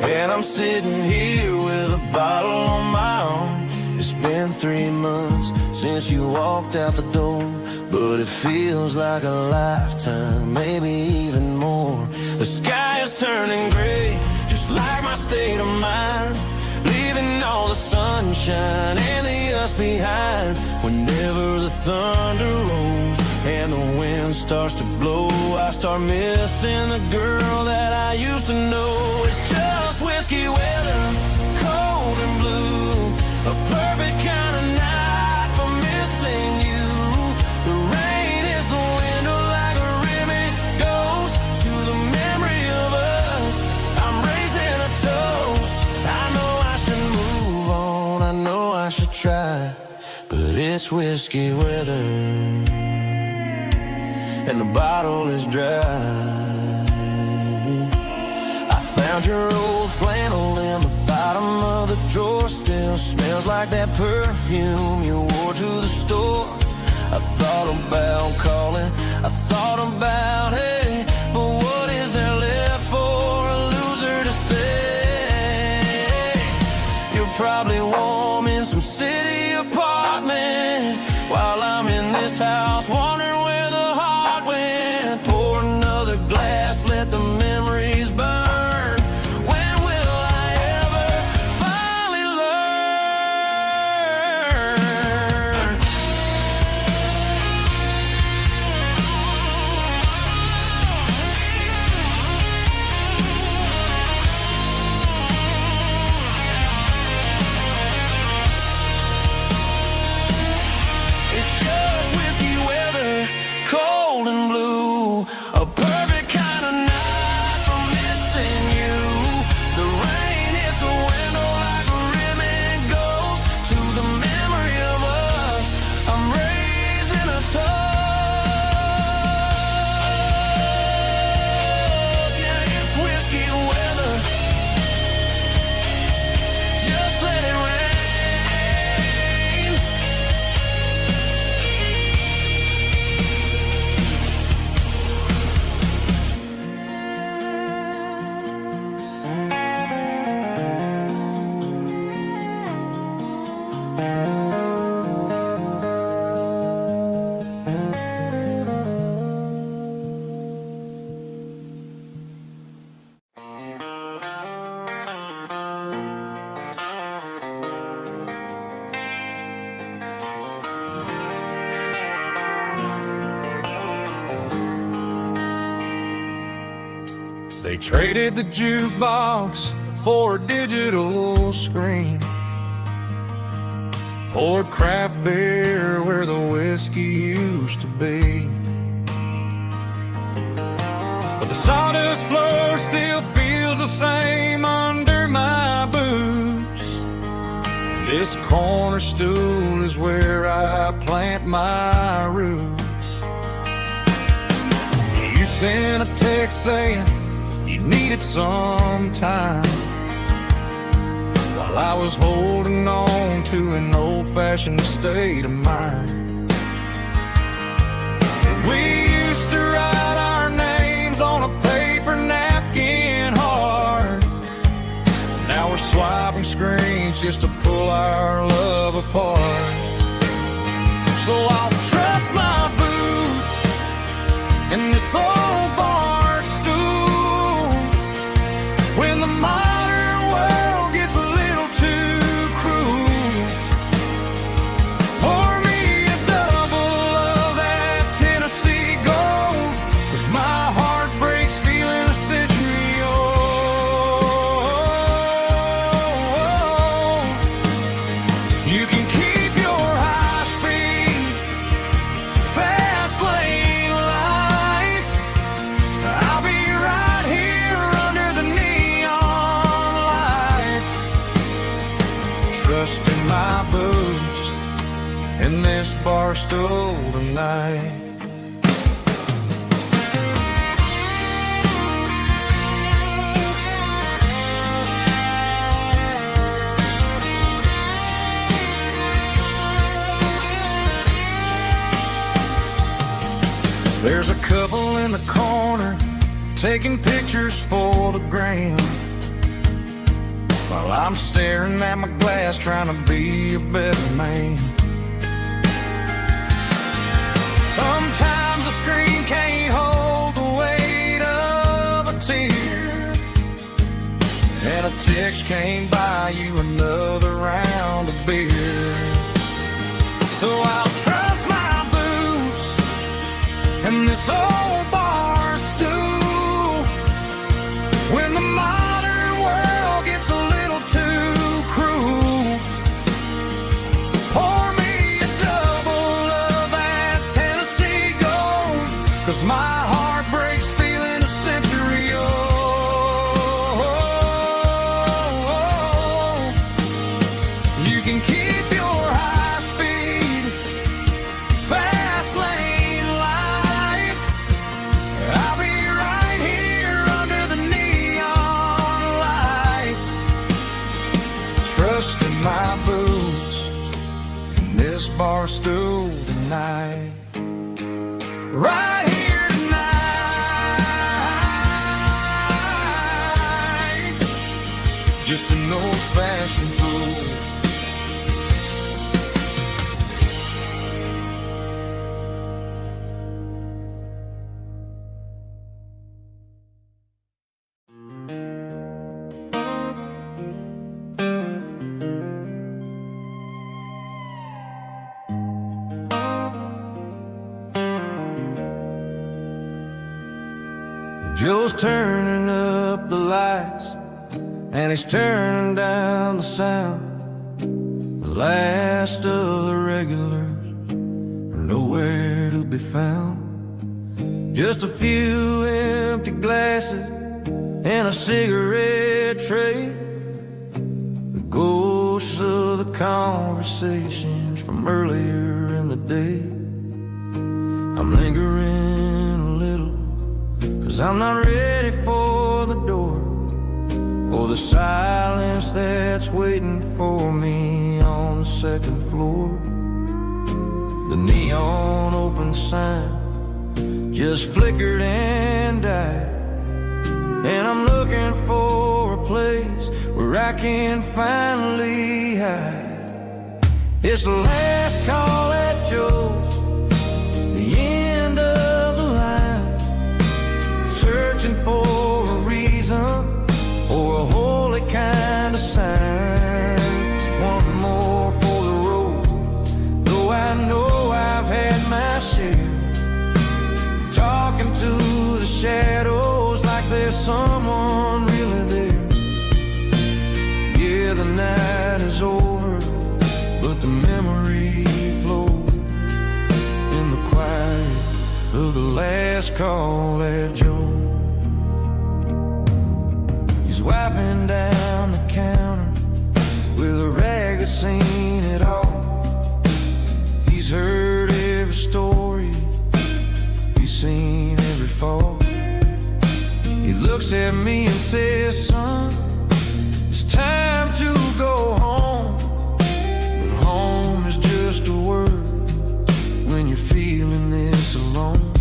and I'm sitting here with a bottle on my arm. It's been 3 months since you walked out the door, but it feels like a lifetime, maybe even more. The sky is turning gray, just like my state of mind, leaving all the sunshine and the us behind. Whenever the thunder rolls and the wind starts to blow, I start missing the girl that I used to know. It's just whiskey weather, cold and blue, a perfect kind of night for missing you. The rain is the window like a ribbon goes to the memory of us. I'm raising a toast. I know I should move on, I know I should try, but it's whiskey weather and the bottle is dry. I found your old flannel in the bottom of the drawer, still smells like that perfume you wore to the store. I thought about calling, I thought about, hey, but what is there left for a loser to say? You're probably warm in some city apartment while I'm in this house wondering where the heart went. Pour another glass, let the memories burn. When will I ever finally learn? They traded the jukebox for a digital screen, poured craft beer where the whiskey used to be. But the sawdust floor still feels the same under my boots. This corner stool is where I plant my roots. You sent a text saying you needed some time, while I was holding on to an old-fashioned state of mind. We used to write our names on a paper napkin hard. Now we're swiping screens just to pull our love apart. So I'll trust my boots in this old bar stool when the modern world gets a little too cruel. Pour me a double of that Tennessee Gold, 'cause my heart breaks feeling a century old. You can keep your high-speed, fast lane life. I'll be right here under the neon light, trusting my boots in this bar stool tonight. There's a couple in the corner taking pictures for the gram, while I'm staring at my glass trying to be a better man. Sometimes the screen can't hold the weight of a tear, and a text can't buy you another round of beer. So I'll trust my boots and this old bar stool when the modern world gets a little too cruel. Pour me a double of that Tennessee Gold, 'cause my heart breaks feeling a century old. You can keep your high-speed, fast lane life. I'll be right here under the neon light, trusting my boots in this bar stool tonight. Right here tonight, just an old-fashioned fool. Joe's turning up the lights and he's turning down the sound. The last of the regulars are nowhere to be found. Just a few empty glasses and a cigarette tray, the ghosts of the conversations from earlier in the day. I'm lingering a little, 'cause I'm not ready for the door, or the silence that's waiting for me on the second floor. The neon open sign just flickered and died, and I'm looking for a place where I can finally hide. It's the last call at Joe's, the end of the line, searching for a reason or a holy kind of sign. One more for the road, though I know I've had my share, talking to the shadows like there's someone last call at Joe. He's wiping down the counter with a rag that's seen it all. He's heard every story, he's seen every fall. He looks at me and says, son, it's time to go home. But home is just a word when you're feeling this alone.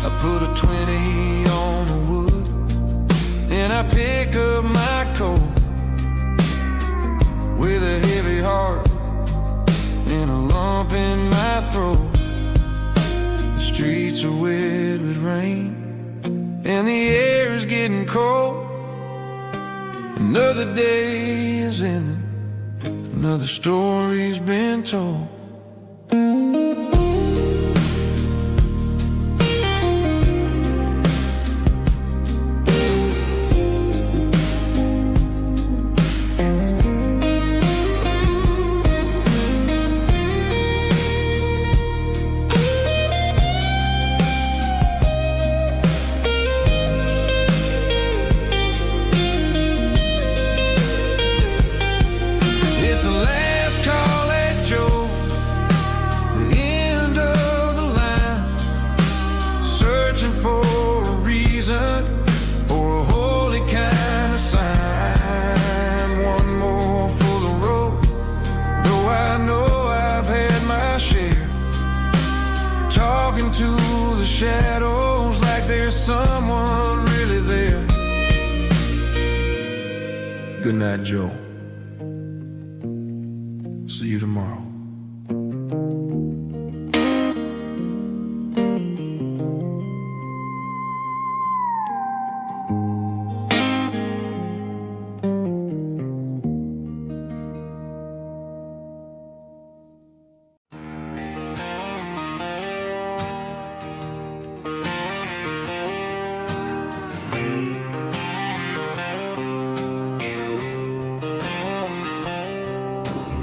I put a 20 on the wood, and I pick up my coat with a heavy heart and a lump in my throat. The streets are wet with rain and the air is getting cold. Another day is ending, another story's been told. Talking to the shadows like there's someone really there. Good night, Joe. See you tomorrow.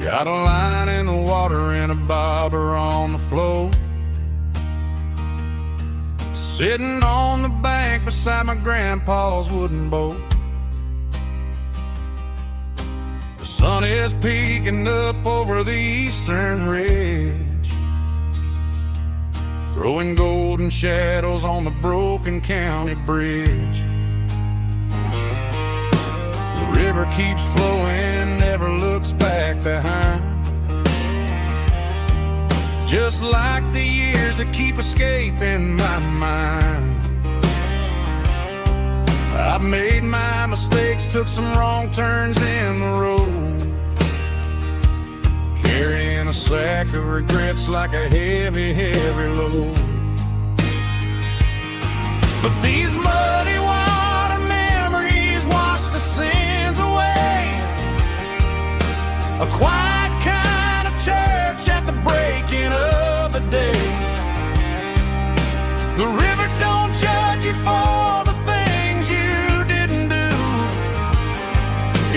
Got a line in the water and a bobber on the floor, sitting on the bank beside my grandpa's wooden boat. The sun is peeking up over the eastern ridge, throwing golden shadows on the broken county bridge. The river keeps flowing, never looks back behind, just like the years that keep escaping my mind. I've made my mistakes, took some wrong turns in the road, carrying a sack of regrets like a heavy, heavy load. But these muddy water memories wash the sins away. A quiet kind of church at the breaking of the day. The river don't judge you for the things you didn't do.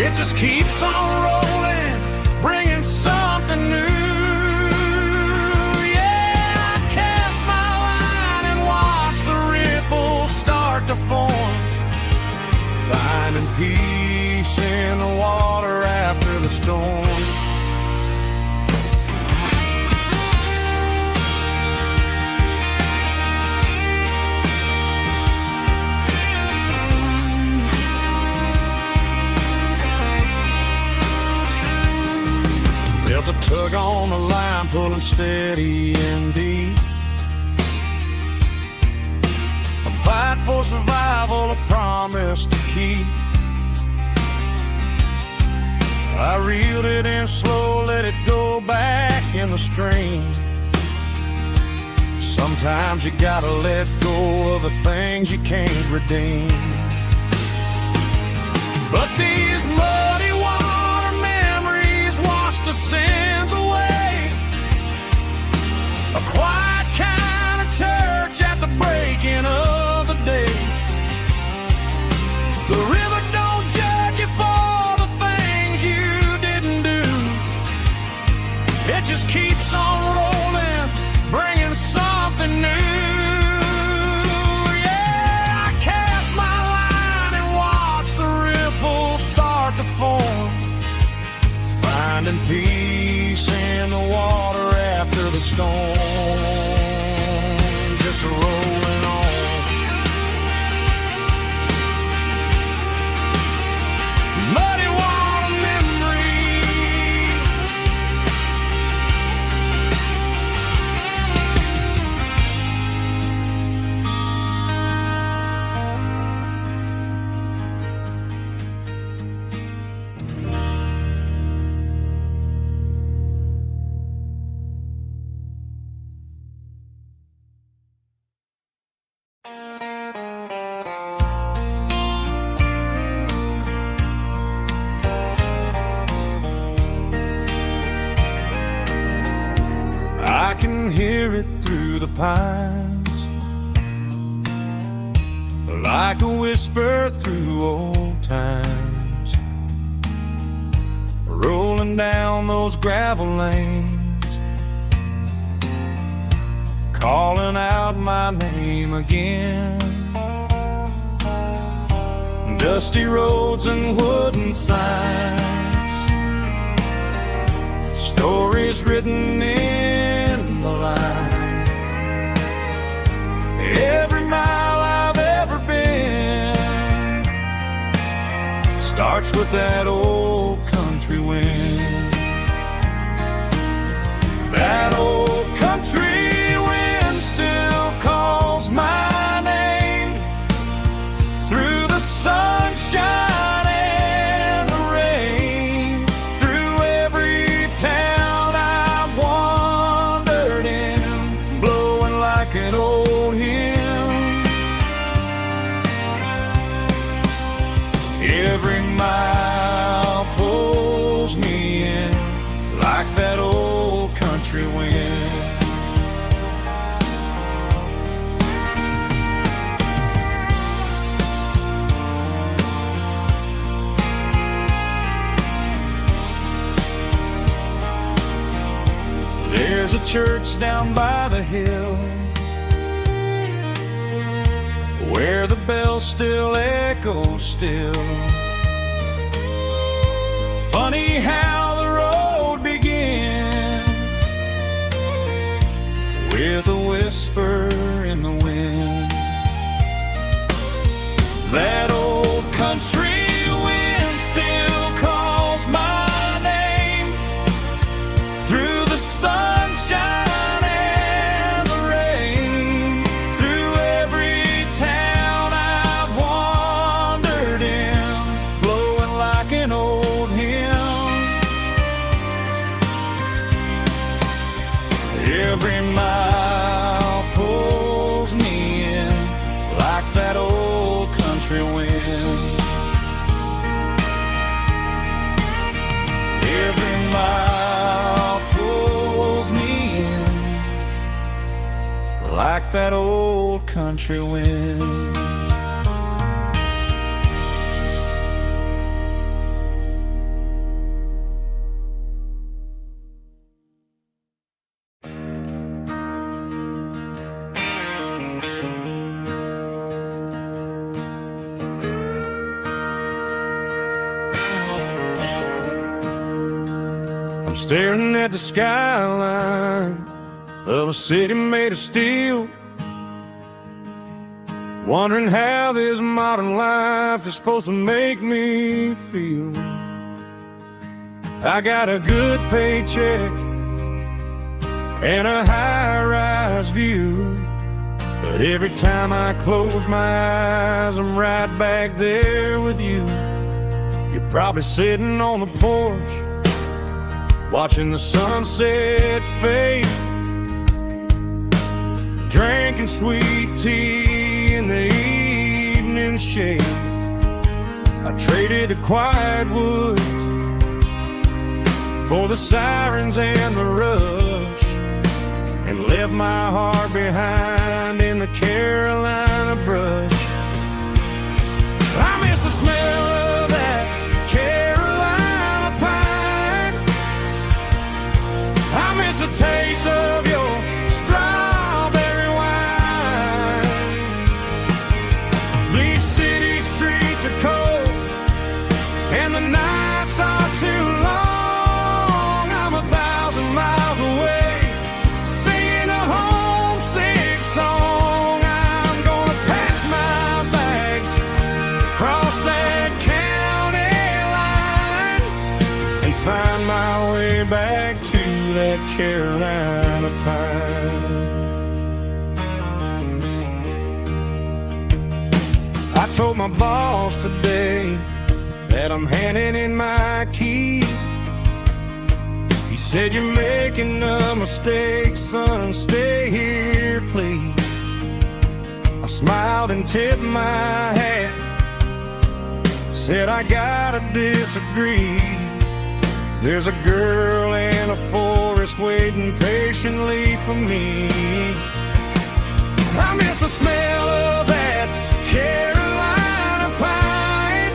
It just keeps on rolling, bringing something new. Yeah, I cast my line and watch the ripples start to form, finding peace in the water after the storm. Felt a tug on the line, pulling steady and deep. A fight for survival, a promise to keep. I reeled it in slow, let it go back in the stream. Sometimes you gotta let go of the things you can't redeem. But these muddy water memories wash the sins away. A quiet kind of church at the breaking of the day. The river don't judge you for the things you didn't do. It just keeps on rolling, bringing something new. finding peace in the water after the storm, just rolling on. Muddy water memory, I can hear it through the pines, like a whisper through old times, rolling down those gravel lanes, calling out my name again. Dusty roads and wooden signs, stories written in the lines. Every mile I've ever been starts with that old country wind. That old country wind still calls my name through the sunshine and the rain, through every town I've wandered in, blowing like an old hymn. Every mile pulls me in like that old country wind. There's a church down by the hill where the bells still echo still. Funny how the road begins with a whisper in the wind. That old country wind still calls my name through the sunshine and the rain, through every town I've wandered in, blowing like an old hymn. Every mile pulls me in like that old country wind. Every mile pulls me in like that old country wind. I'm staring at the skyline of a city made of steel, wondering how this modern life is supposed to make me feel. I got a good paycheck and a high-rise view, but every time I close my eyes, I'm right back there with you. You're probably sitting on the porch, watching the sunset fade, drinking sweet tea in the evening shade. I traded the quiet woods for the sirens and the rush, and left my heart behind in the Carolina brush. I miss the smell of that Carolina pine. I miss the taste of your strawberry wine. These city streets are cold and the nights are too long. way back to that Carolina pine. I told my boss today that I'm handing in my keys. He said, "You're making a mistake, son, stay here, please." I smiled and tipped my hat, said, "I gotta disagree. There's a girl in a forest waiting patiently for me. I miss the smell of that Carolina pine.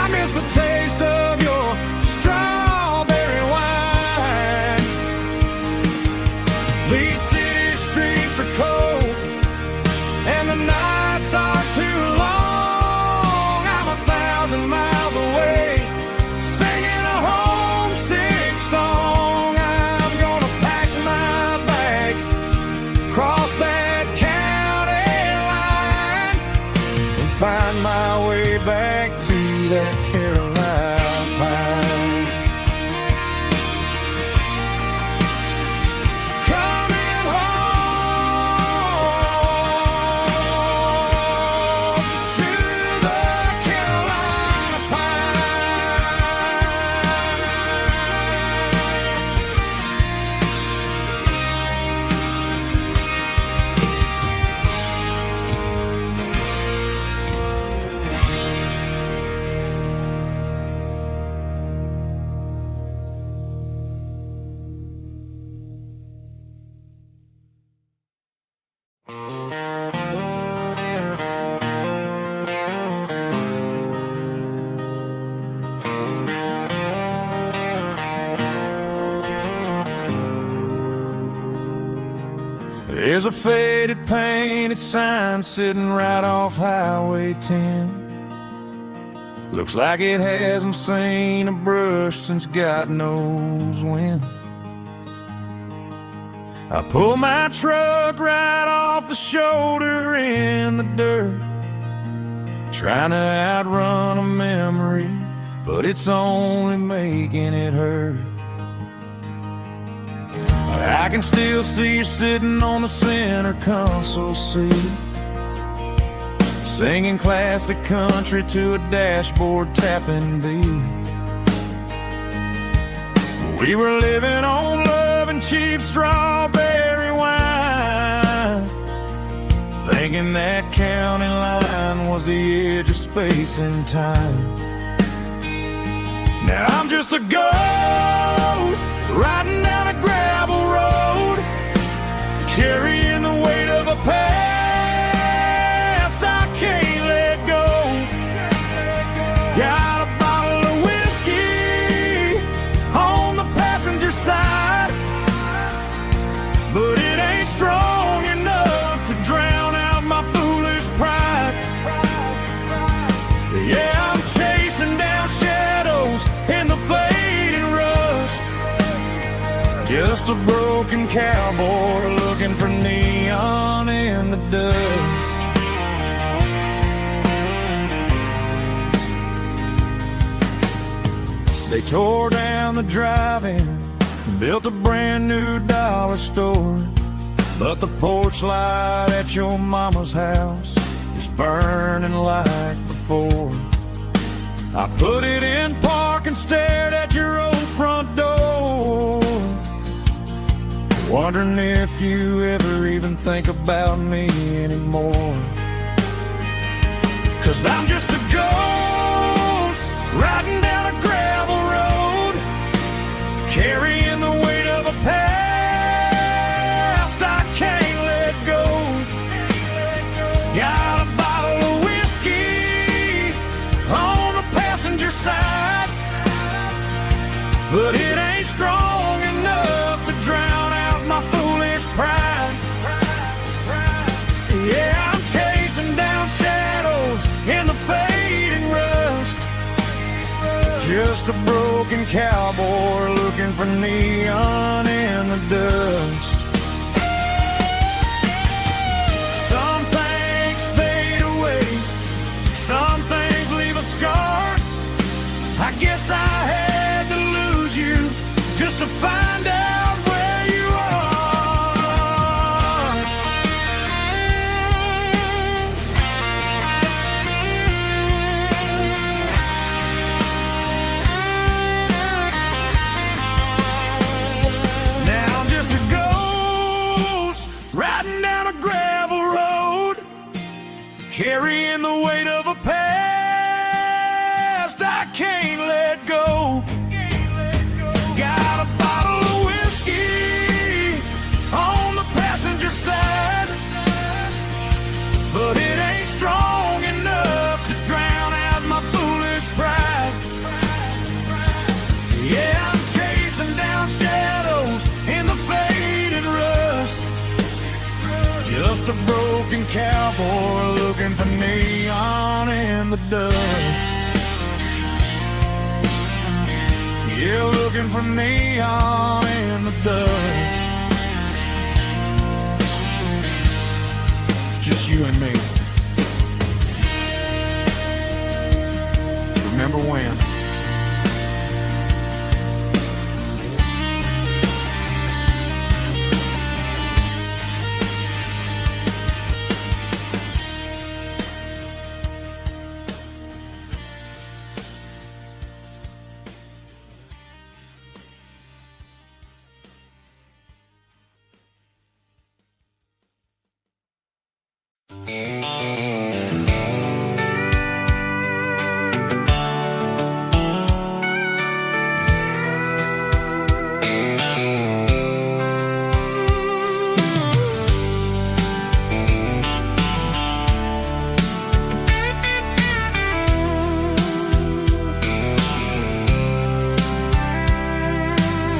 I miss the taste of your strawberry wine. These city streets are cold and the nights are too long. I'm 1,000 miles away, singing a homesick song. I'm gonna pack my bags, cross that county line, and find my way back to that Carolina pine. Coming home to the Carolina There's a faded painted sign sitting right off Highway 10. Looks like it hasn't seen a brush since God knows when. I pull my truck right off the shoulder in the dirt, trying to outrun a memory, but it's only making it hurt. I can still see you sitting on the center console seat, singing classic country to a dashboard tapping beat. We were living on love and cheap strawberry wine, thinking that county line was the edge of space and time. Now I'm just a ghost riding down a gravel road, carrying the weight of a past I can't let go. Got a bottle of whiskey on the passenger side, but it ain't strong enough to drown out my foolish pride. Yeah, I'm chasing down shadows in the fading rust, just a broken cowboy looking for neon in the dust. They tore down the drive-in, built a brand new dollar store, but the porch light at your mama's house is burning like before. I put it in park and stared at your old front door, wondering if you ever even think about me anymore. 'Cause I'm just a ghost riding down a gravel road, carrying the weight of a past I can't let go. Got a bottle of whiskey on the passenger side, but it ain't strong enough to drown out my foolish pride. Yeah, I'm chasing down shadows in the fading rust, just a broken cowboy looking for neon in the dust. Some things fade away, some things leave a scar. I guess I had to lose I can't let go. Got a bottle of whiskey on the passenger side, but it ain't strong enough to drown out my foolish pride. Yeah, I'm chasing down shadows in the faded rust, just a broken cowboy looking for neon in the dust. Yeah, looking for neon in the dust. Just you and me. Remember when?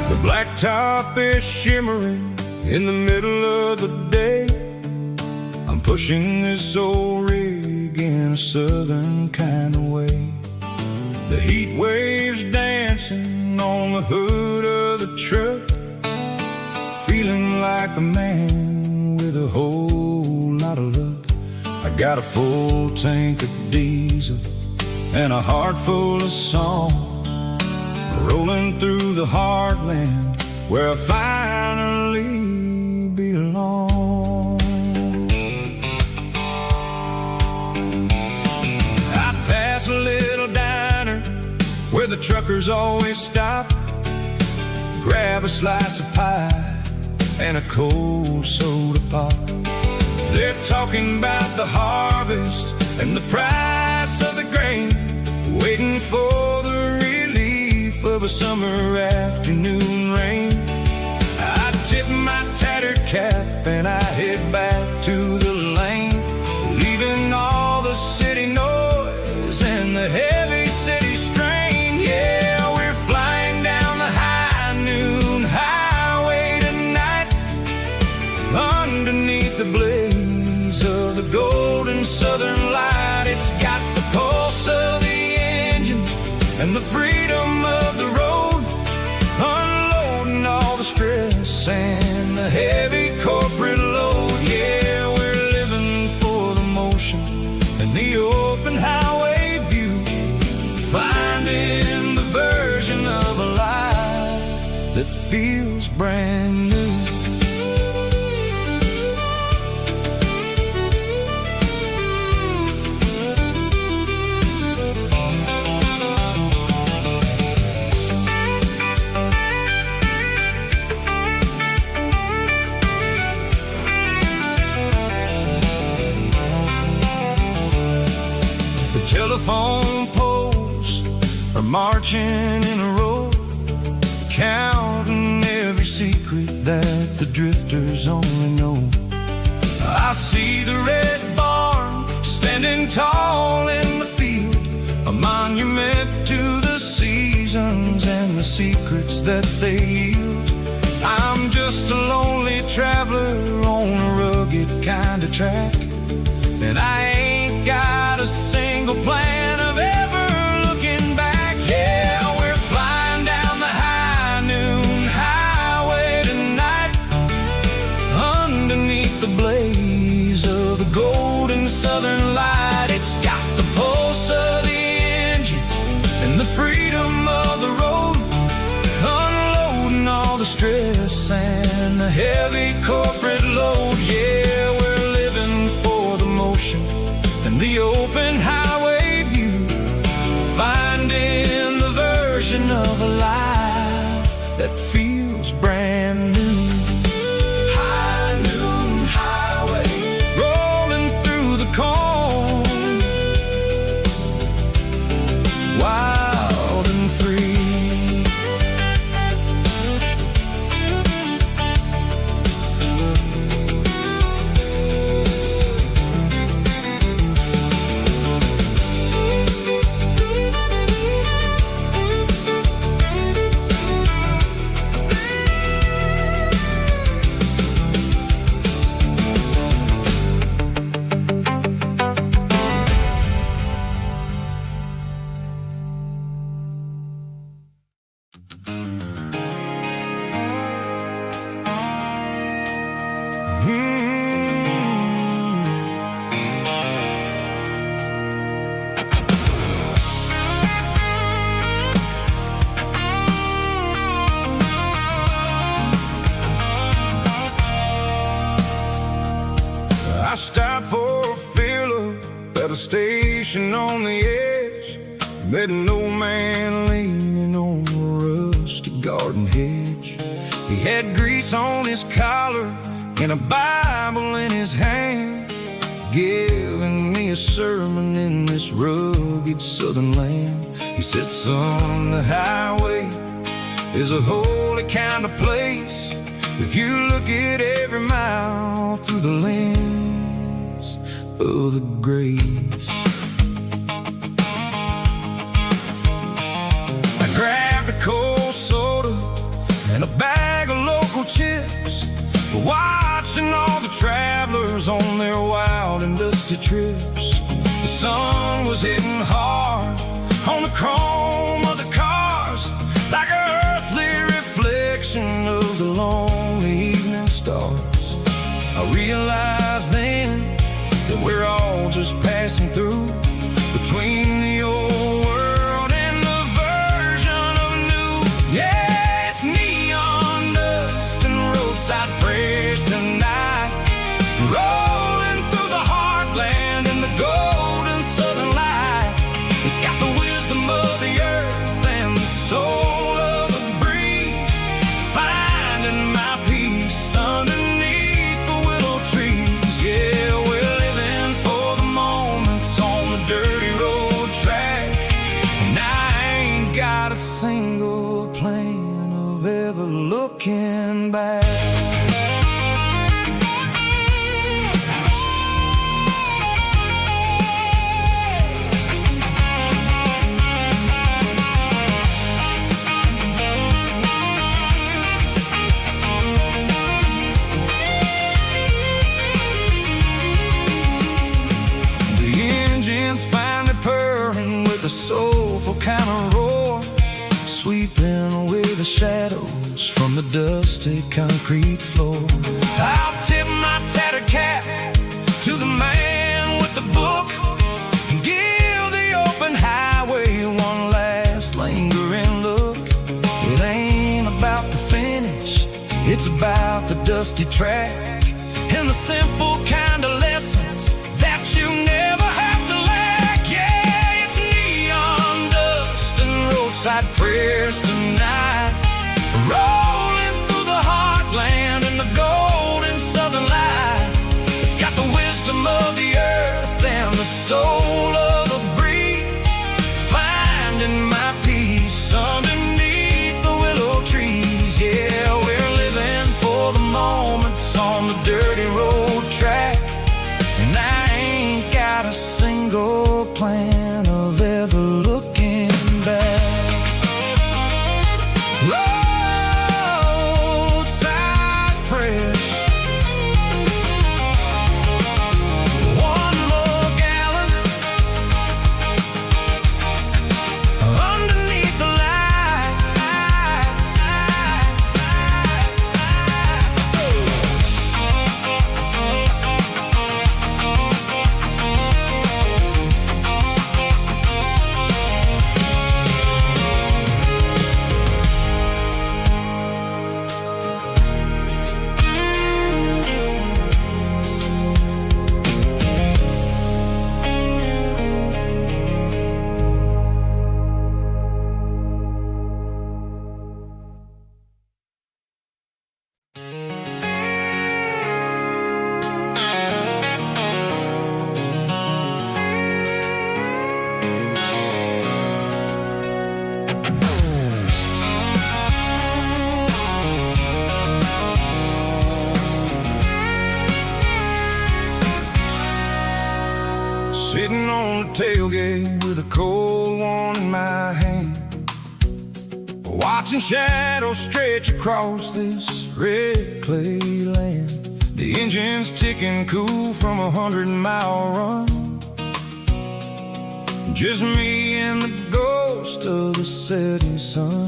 The blacktop is shimmering in the middle of the day. I'm pushing this old rig in a southern kind of way. The heat waves dancing on the hood of the truck, feeling like a man with a whole lot of luck. I got a full tank of diesel and a heart full of song, rolling through the heartland where I finally belong. I pass a little diner where the truckers always stop, grab a slice of pie and a cold soda pop. They're talking about the harvest and the price of the grain, waiting for the relief of a summer afternoon rain. I tip my tattered cap and I head back to the lane, leaving all the city noise and the heavy city strain. Yeah, we're flying down the high noon highway tonight, underneath the blaze of the golden southern light. It's got the pulse of the engine and the freedom of the road, unloading all the stress and the heavy corporate load. Yeah, we're living for the motion and the open highway view, finding the version of a life that feels brand new. Telephone poles are marching in a row, counting every secret that the drifters only know. I see the red barn standing tall in the field, a monument to the seasons and the secrets that they yield. I'm just a lonely traveler on a rugged kind of track, and I ain't got a single plan of ever looking back. Yeah, we're flying down the high noon highway tonight, underneath the blaze of the golden southern light. It's got the pulse of the engine and the freedom of the road, unloading all the stress and the heavy corporate load. Yeah, we're living for the motion and the open highway view, finding the version of a life that feels brand new. High noon highway, rolling through the corn, wild station on the edge, met an old man leaning on a rusty garden hedge. He had grease on his collar and a Bible in his hand, giving me a sermon in this rugged southern land. He said, son, the highway is a holy kind of place if you look at every mile through the lens of the grace. I grabbed a cold soda and a bag of local chips, watching all the travelers on their wild and dusty trips. The sun was hitting hard on the chrome of the cars, like an earthly reflection of the lonely evening stars. I realized then that we're all just passing through between the old world and the version of new. Yeah, it's neon dust and roadside prayers tonight, rolling through the heartland in the golden southern light. It's got the wisdom of the earth and the soul of the breeze, finding my peace underneath the willow trees. Yeah, we're living for the moments on the dirty road track, and I ain't got a single plan of ever looking back. A soulful kind of roar, sweeping away the shadows from the dusty concrete floor. I'll tip my tattered cap to the man with the book and give the open highway one last lingering look. It ain't about the finish, it's about the dusty track and the simple kind of lessons that you never have to lack. Yeah, it's neon dust and roadside prayers tonight, rolling through the heartland in the golden southern light. It's got the wisdom of the earth and the soul of the breeze, finding my peace underneath the willow trees. Yeah, we're living for the moments on the dirty road track, and I ain't got a single plan of ever looking back. Roadside prayers, one more gallon underneath the light. Sitting on the tailgate with a cold one in my hand, watching shadows stretch across this red clay land. The engine's ticking cool from a 100-mile run, just me and the ghost of the setting sun.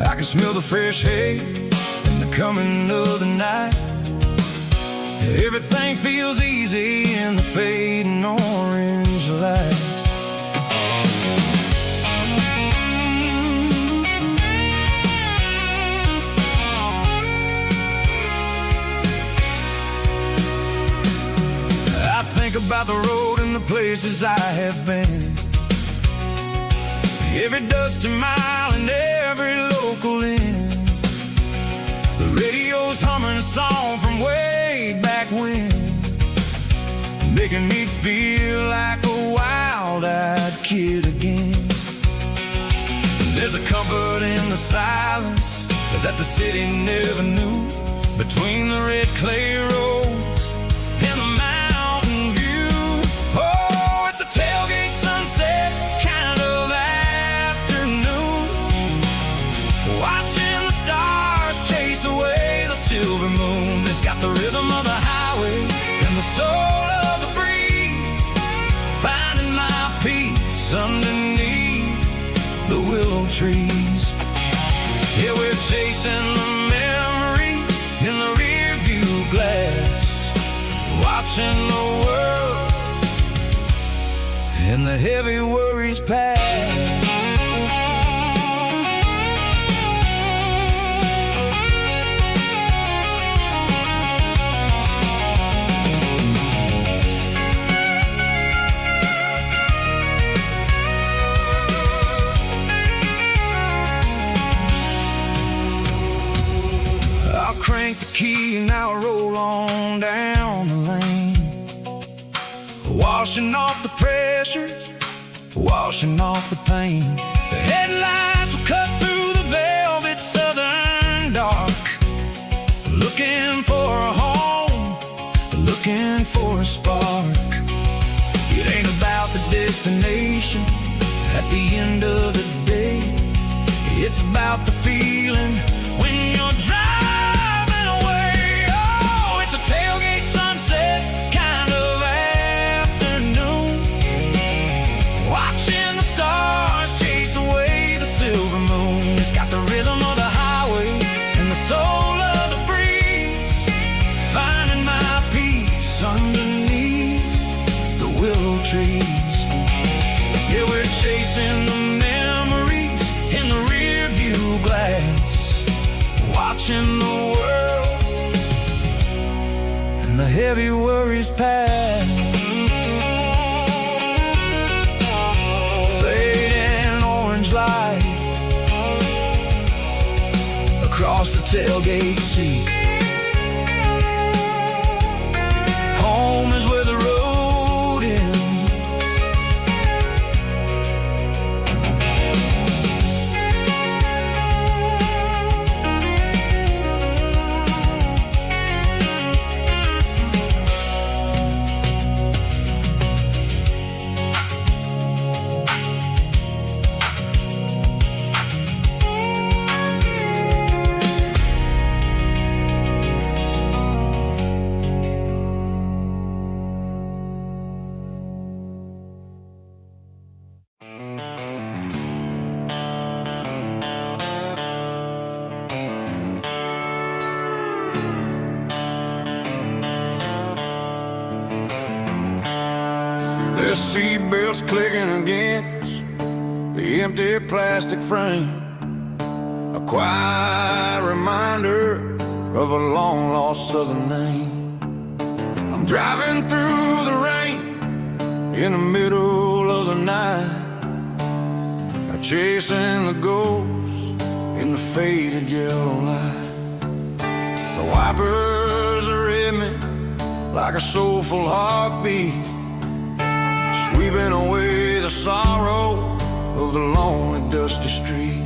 I can smell the fresh hay and the coming of the night. Everything feels easy in the fading orange light. I think about the road and the place places I have been, every dusty mile and every local inn. The radio's humming a song from way back when, making me feel like a wild-eyed kid again. There's a comfort in the silence that the city never knew, between the red clay roads and the mountain view. Oh, it's a tailgate sunset kind of afternoon, watching the stars chase away the silver moon. It's got the rhythm of the highway and the soul of the breeze, finding my peace underneath the willow trees. Yeah, we're chasing the memories in the rear view glass, watching the world and the heavy worries pass. Crank the key and I'll roll on down the lane, washing off the pressures, washing off the pain. The headlights will cut through the velvet southern dark, looking for a home, looking for a spark. It ain't about the destination at the end of the day, it's about the feeling when you're driving away. Oh, it's a tailgate sunset kind of afternoon, watching the stars chase away the silver moon. It's got the rhythm of the highway and the soul of the breeze, finding my peace underneath the willow trees. Yeah, we're chasing the memories in the rear view glass, watching the world and the heavy worries pass. Fading orange light across the tailgate seat. Home is where the road ends. There's seatbelts clicking against the empty plastic frame, a quiet reminder of a long-lost southern name. I'm driving through the rain in the middle of the night, chasing the ghosts in the faded yellow light. The wipers are in me like a soulful heartbeat, sweeping away the sorrow of the lonely dusty street.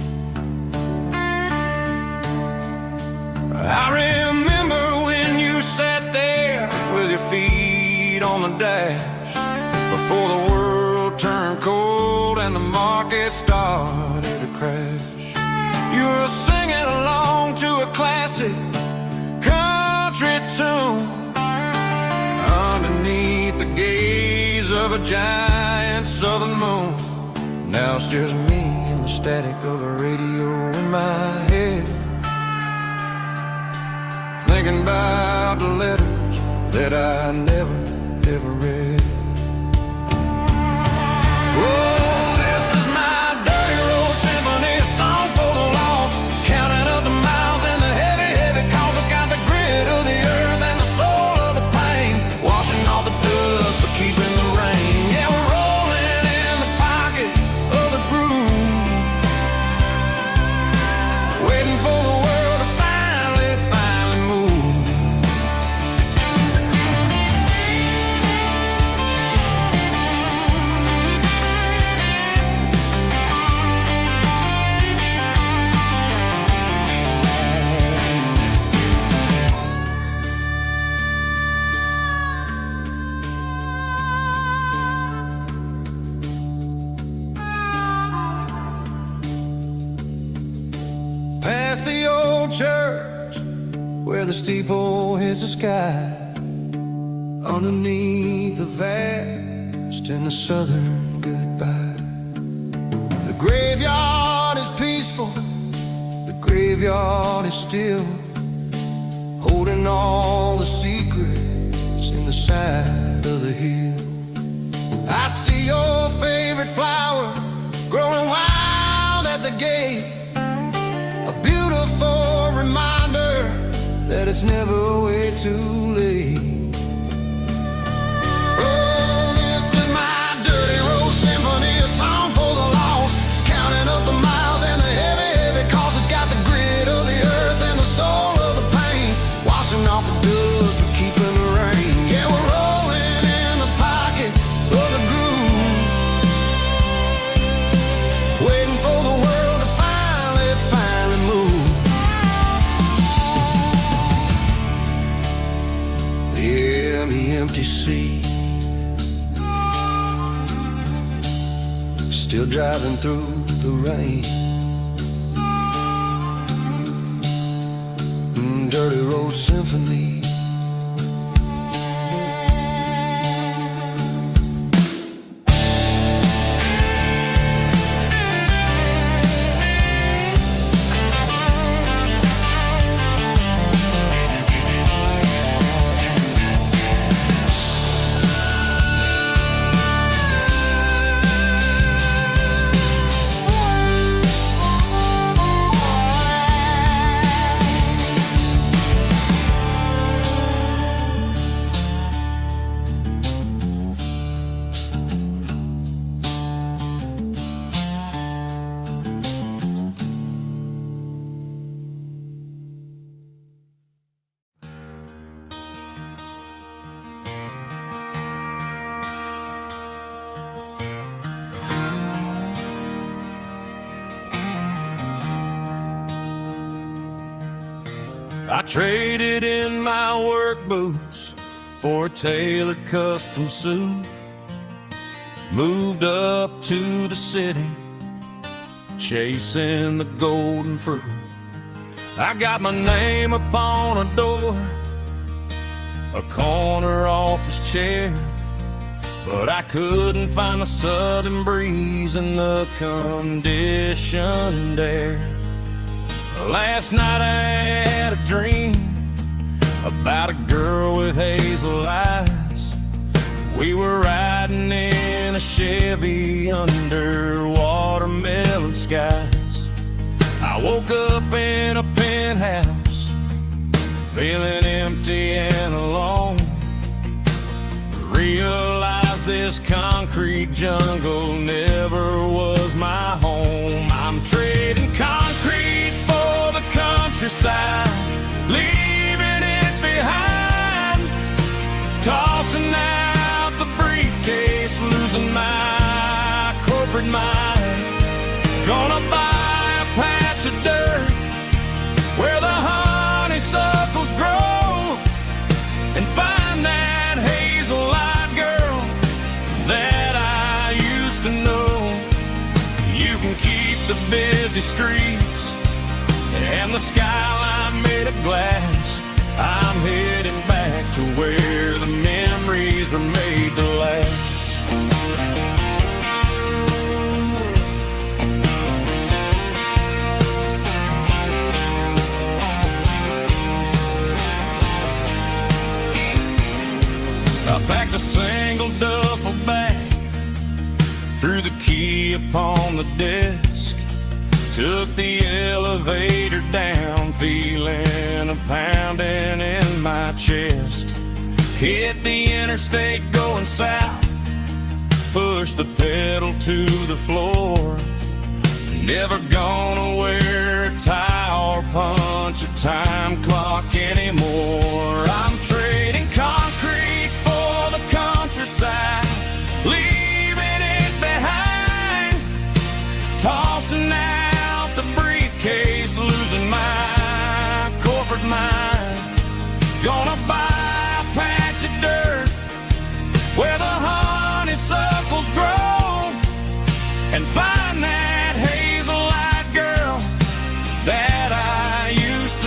I remember when you sat there with your feet on the dash, before the world turned cold and the market started to crash. You were singing along to a classic country tune underneath the gaze of a giant southern moon. Now it's just me and the static of the radio in my head, thinking about the letters that I never, ever read. Oh, this is my dirty road symphony, a song for the lost, counting up the miles and the heavy, heavy calls. It's got the grit of the earth and the soul of the pain, washing off the dust but keeping the rain. Yeah, we're old church where the steeple hits the sky, underneath the vast and the southern goodbye. The graveyard is peaceful, the graveyard is still, holding all the secrets in the side of the hill. I see your favorite flower growing wild at the gate, a beautiful reminder that it's never way too late. Oh, this is my dirty road symphony, a song for the lost, counting up the miles and the heavy, heavy cost. It's got the grit of the earth and the soul of the pain, washing off the dust but keeping the rain. Yeah, we're rolling in the pocket of the groove, waiting for the world to finally move. Yeah, the empty sea, still driving through the rain. Dirty road symphony. I traded in my work boots for a tailored custom suit, moved up to the city, chasing the golden fruit. I got my name upon a door, a corner office chair, but I couldn't find the southern breeze in the conditioned air. Last night I had a dream about a girl with hazel eyes. We were riding in a Chevy under watermelon skies. I woke up in a penthouse, feeling empty and alone. Realized this concrete jungle never was my home. I'm trading concrete for the countryside, leaving it behind, tossing out the briefcase, losing my corporate mind. Gonna buy a patch of dirt where the honeysuckles grow and find that hazel-eyed girl that I used to know. You can keep the busy streets and the skyline made of glass. I'm heading back to where the memories are made to last. I packed a single duffel bag, threw the key upon the desk, took the elevator down, feeling a pounding in my chest. Hit the interstate going south, pushed the pedal to the floor. Never gonna wear a tie or punch a time clock anymore. I'm trading concrete for the countryside, leaving it behind, tossing out the briefcase, losing my corporate mind. Gonna buy a patch of dirt where the honeysuckles grow and find that hazel-eyed girl that I used to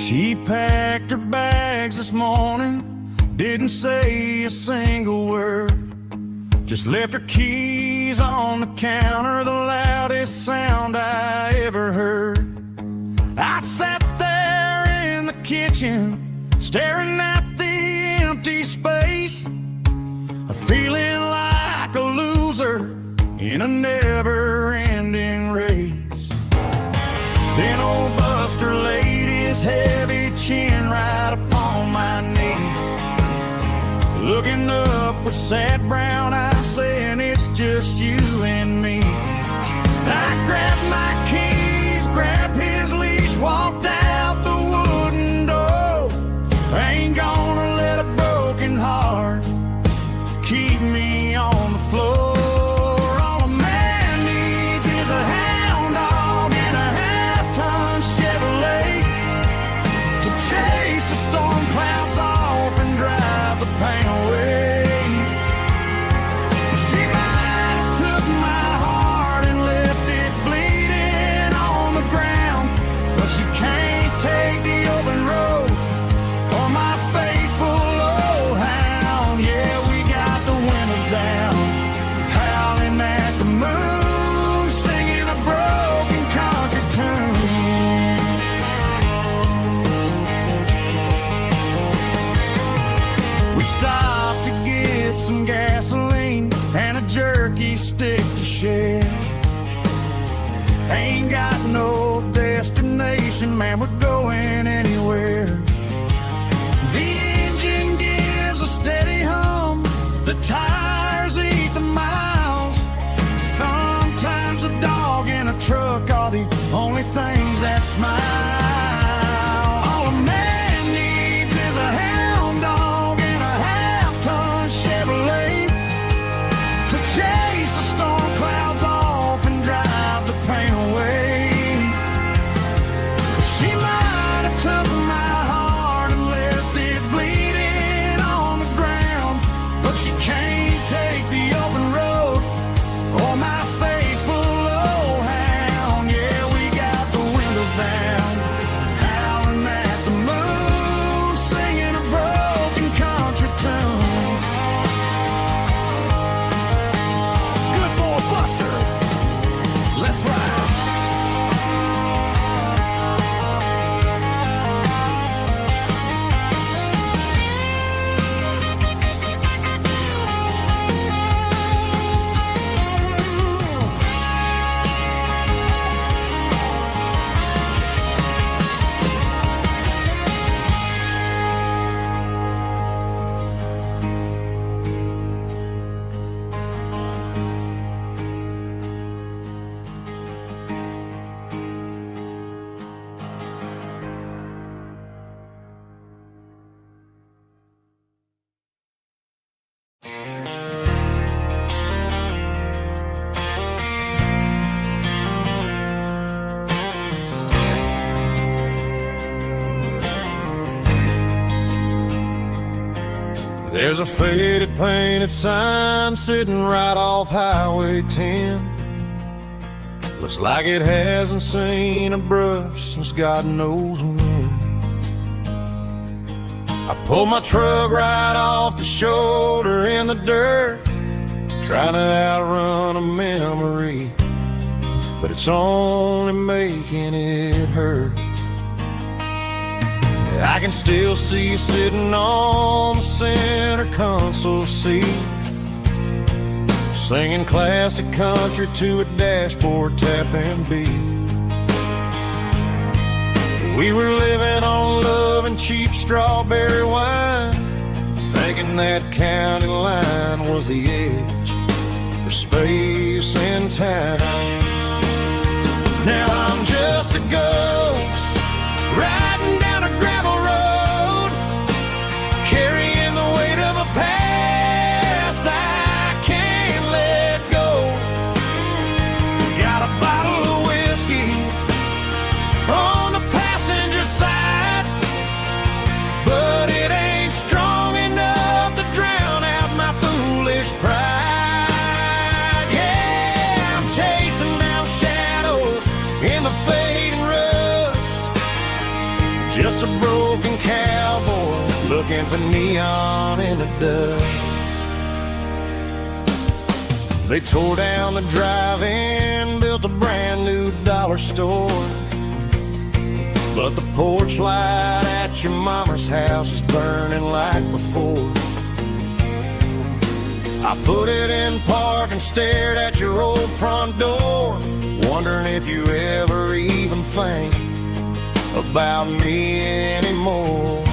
She packed her bags this morning, didn't say a single word, just left her keys on the counter, the loudest sound I ever heard. I sat there in the kitchen, staring at the empty space, feeling like a loser in a never-ending race. Then old Buster laid his heavy chin right upon my knee, looking up with sad brown eyes, saying it's just you and me. I grabbed my keys, grabbed his leash, walked out the wooden door. I ain't gonna let a broken heart keep me on the floor. All a man needs is a hound dog and a half-ton Chevrolet to chase the storm clouds off and drive the pain away. She might have took my heart and left it bleeding on the ground, but she can't take the open road or my faithful old hound. Yeah, we got the windows down, howling at the moon, singing a broken country tune. We stopped to get some gasoline and a jerky stick to share. Ain't got no destination, man, we're going anywhere. The engine gives a steady hum, the tires eat the miles. Sometimes a dog and a truck are the only things that smile. All a man needs is a hound dog and a half-ton Chevrolet to chase the storm clouds off and drive the pain away. She might have took my heart and left it bleeding on the ground, but she can't take the open road or my faithful old hound. Yeah, we got the windows down, howling at the moon, singing a broken country tune. Good boy, Buster, let's ride. There's a faded painted sign sitting right off Highway 10. Looks like it hasn't seen a brush since God knows when. I pulled my truck right off the shoulder in the dirt, trying to outrun a memory, but it's only making it hurt. I can still see you sitting on the center console seat, singing classic country to a dashboard tapping beat. We were living on love and cheap strawberry wine, thinking that county line was the edge for space and time. Now I'm just a ghost riding down a gravel road, carrying the weight of a past I can't let go. Got a bottle of whiskey on the passenger side, but it ain't strong enough to drown out my foolish pride. Yeah, I'm chasing down shadows in the fading road, Just a broken cowboy looking for neon in the dust. They tore down the drive-in, built a brand new dollar store. But the porch light at your mama's house is burning like before. I put it in park and stared at your old front door, wondering if you ever even think about me anymore.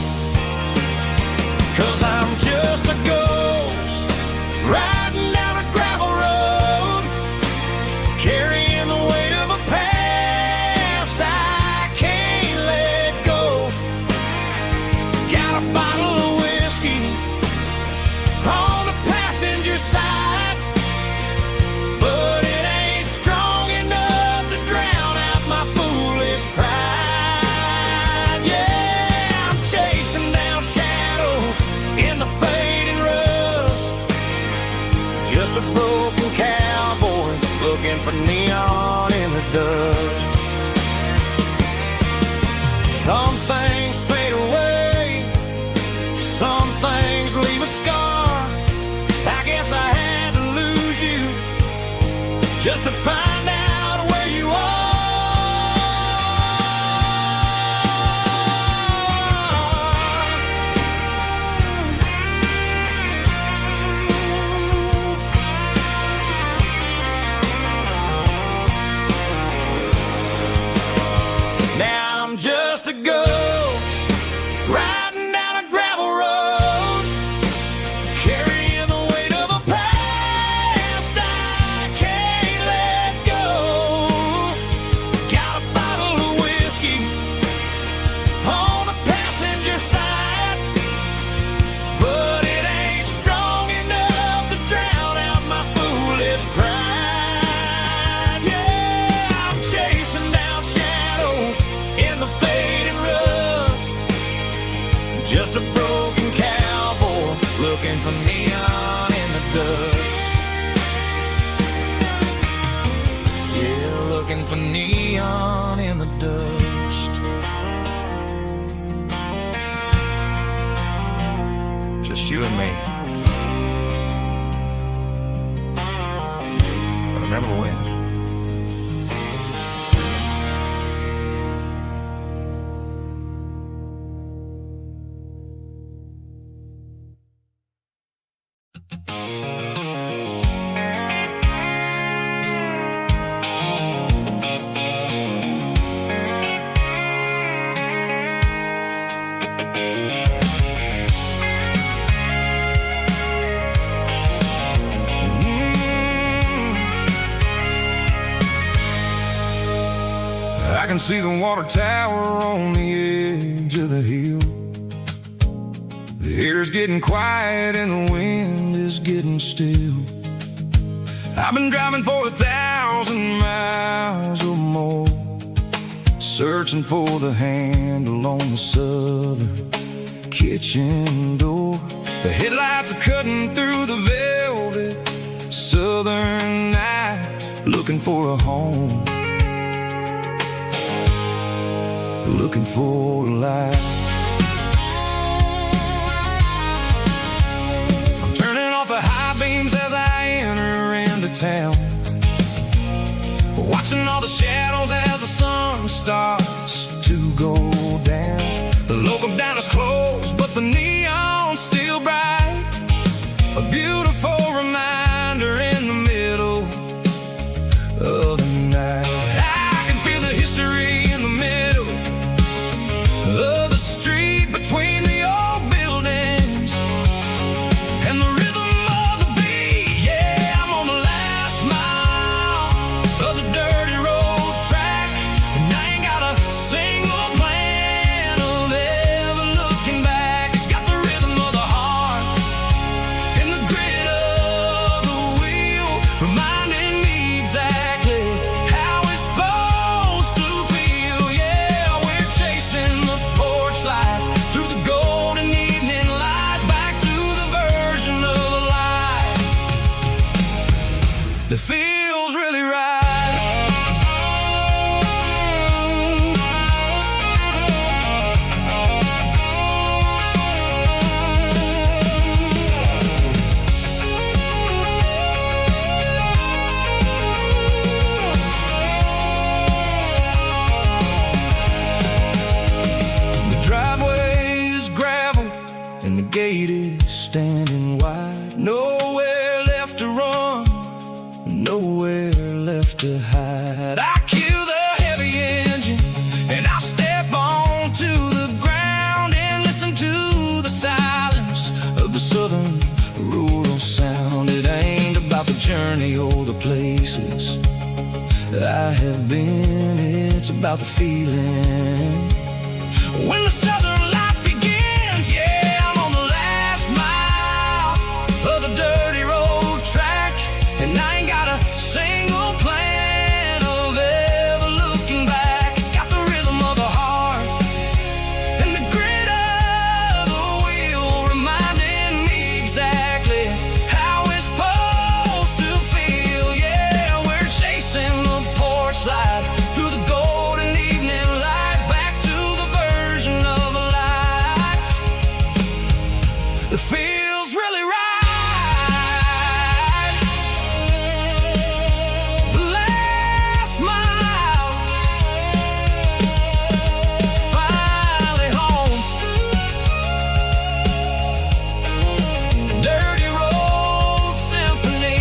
'Cause I'm just a ghost riding down a gravel road, carrying the weight of a past I can't let go. Got a bottle of whiskey on the passenger side, but it ain't strong enough to drown out my foolish pride. Yeah, I'm chasing down shadows in the fading rust. Just a broken cowboy looking for neon in the dust. Some things fade away, some things leave a scar. I guess I had to lose you just to find out where you are. Now I'm just a ghost riding down a gravel road, carrying the weight of a past I can't let go. Got a bottle of whiskey on the passenger side, but it ain't strong enough to drown out my foolish pride. Yeah, I'm chasing down shadows in the fading rust. Just a broken cowboy looking for neon in the dust. Yeah, looking for neon in the dust. Just you and me. But remember when? I can see the water tower on the edge of the hill. The air's getting quiet and the wind is getting still. I've been driving for 1,000 miles or more, searching for the handle on the southern kitchen door. The headlights are cutting through the velvet southern night, looking for a home, looking for a life. I'm turning off the high beams as I enter into town, watching all the shadows as the sun starts to go down. The local diner's closed, but the neon's still bright, a beautiful reminder in the middle of the night. I can feel the history in the middle of the street. gate is standing wide. Nowhere left to run, nowhere left to hide. I kill the heavy engine and I step onto the ground and listen to the silence of the southern rural sound. It ain't about the journey or the places I have been, it's about the feeling when the southern life begins. Yeah, I'm on the last mile of the dirty road track, and I ain't got a single plan of ever looking back. It's got the rhythm of the heart and the grit of the wheel, reminding me exactly how it's supposed to feel. Yeah, we're chasing the porch light through the golden evening light, back to the version of a life that feels really right. The last mile, finally home. Dirty road symphony.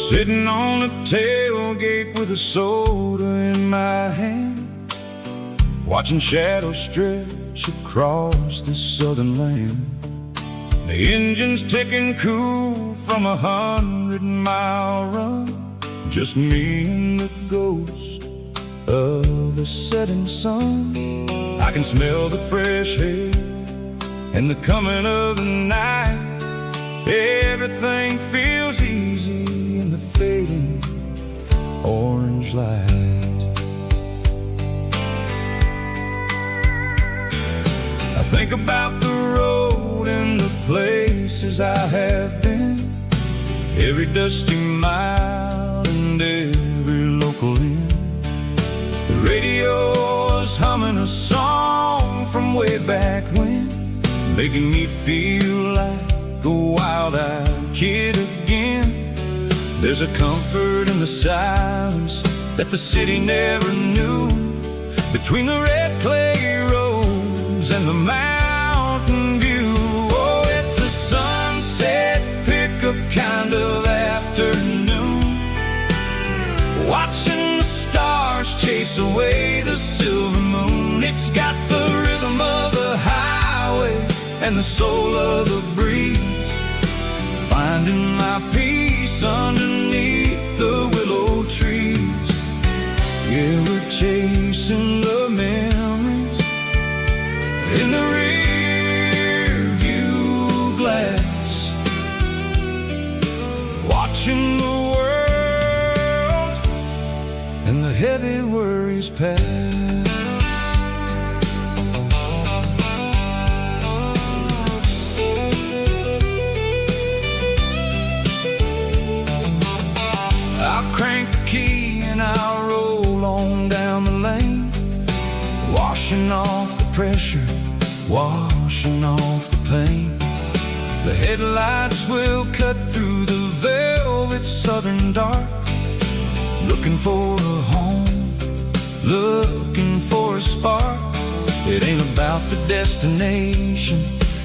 Sitting on the tailgate with a soda in my hand, watching shadows stretch across this southern land. The engine's ticking cool from 100-mile run, just me and the ghost of the setting sun. I can smell the fresh air and the coming of the night. Everything feels easy in the fading orange light. I think about the road and the places I have been, every dusty mile and every local inn. The radio is humming a song from way back when, making me feel like a wild-eyed kid again. There's a comfort in the silence that the city never knew, between the red clay roads and the mountain view. Oh, it's a sunset pickup kind of afternoon, watching the stars chase away the silver moon. It's got the rhythm of the highway and the soul of the breeze, finding my peace underneath the willow trees. Yeah, we're chasing the memories in the rear view glass, watching the world and the heavy worries pass. I'll crank the key and I'll roll on down the lane, washing off the pressure, washing off the pain. The headlights will cut through the velvet southern dark, looking for a home, looking for a spark. It ain't about the destination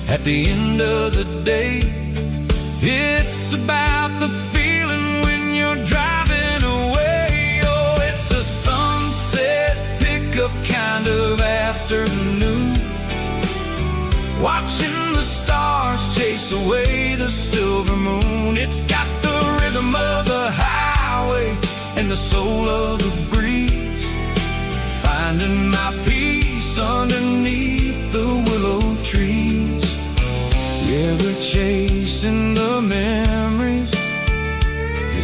at the end of the day, it's about the feeling when you're driving away. Oh, it's a sunset pickup kind of afternoon, watching the stars chase away the silver moon. It's got the rhythm of the highway and the soul of the breeze, finding my peace underneath the willow trees. Yeah, we're chasing the memories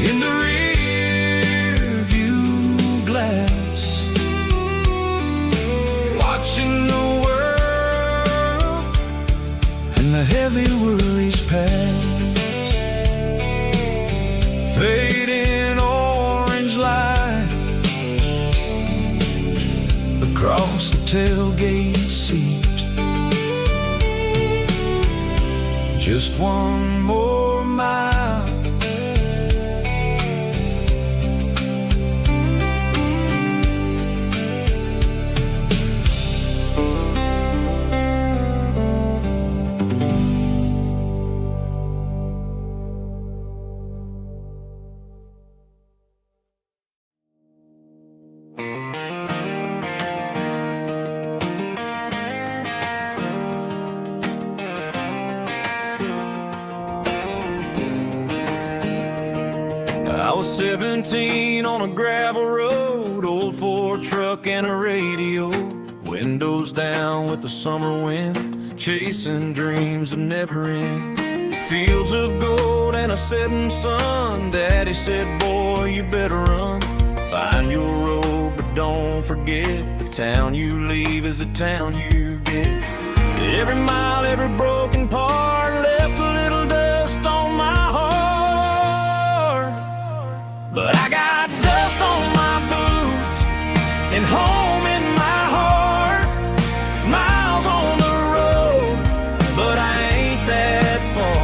in the rear view glass, watching the world tailgate seat. Just one more mile. I was 17 on a gravel road, old Ford truck and a radio, windows down with the summer wind, chasing dreams that never end. Fields of gold and a setting sun. Daddy said, boy, you better run. Find your road, but don't forget, the town you leave is the town you get. Every mile, every broken part left a little dust on my heart. But I got dust on my boots and home in my heart. Miles on the road, but I ain't that far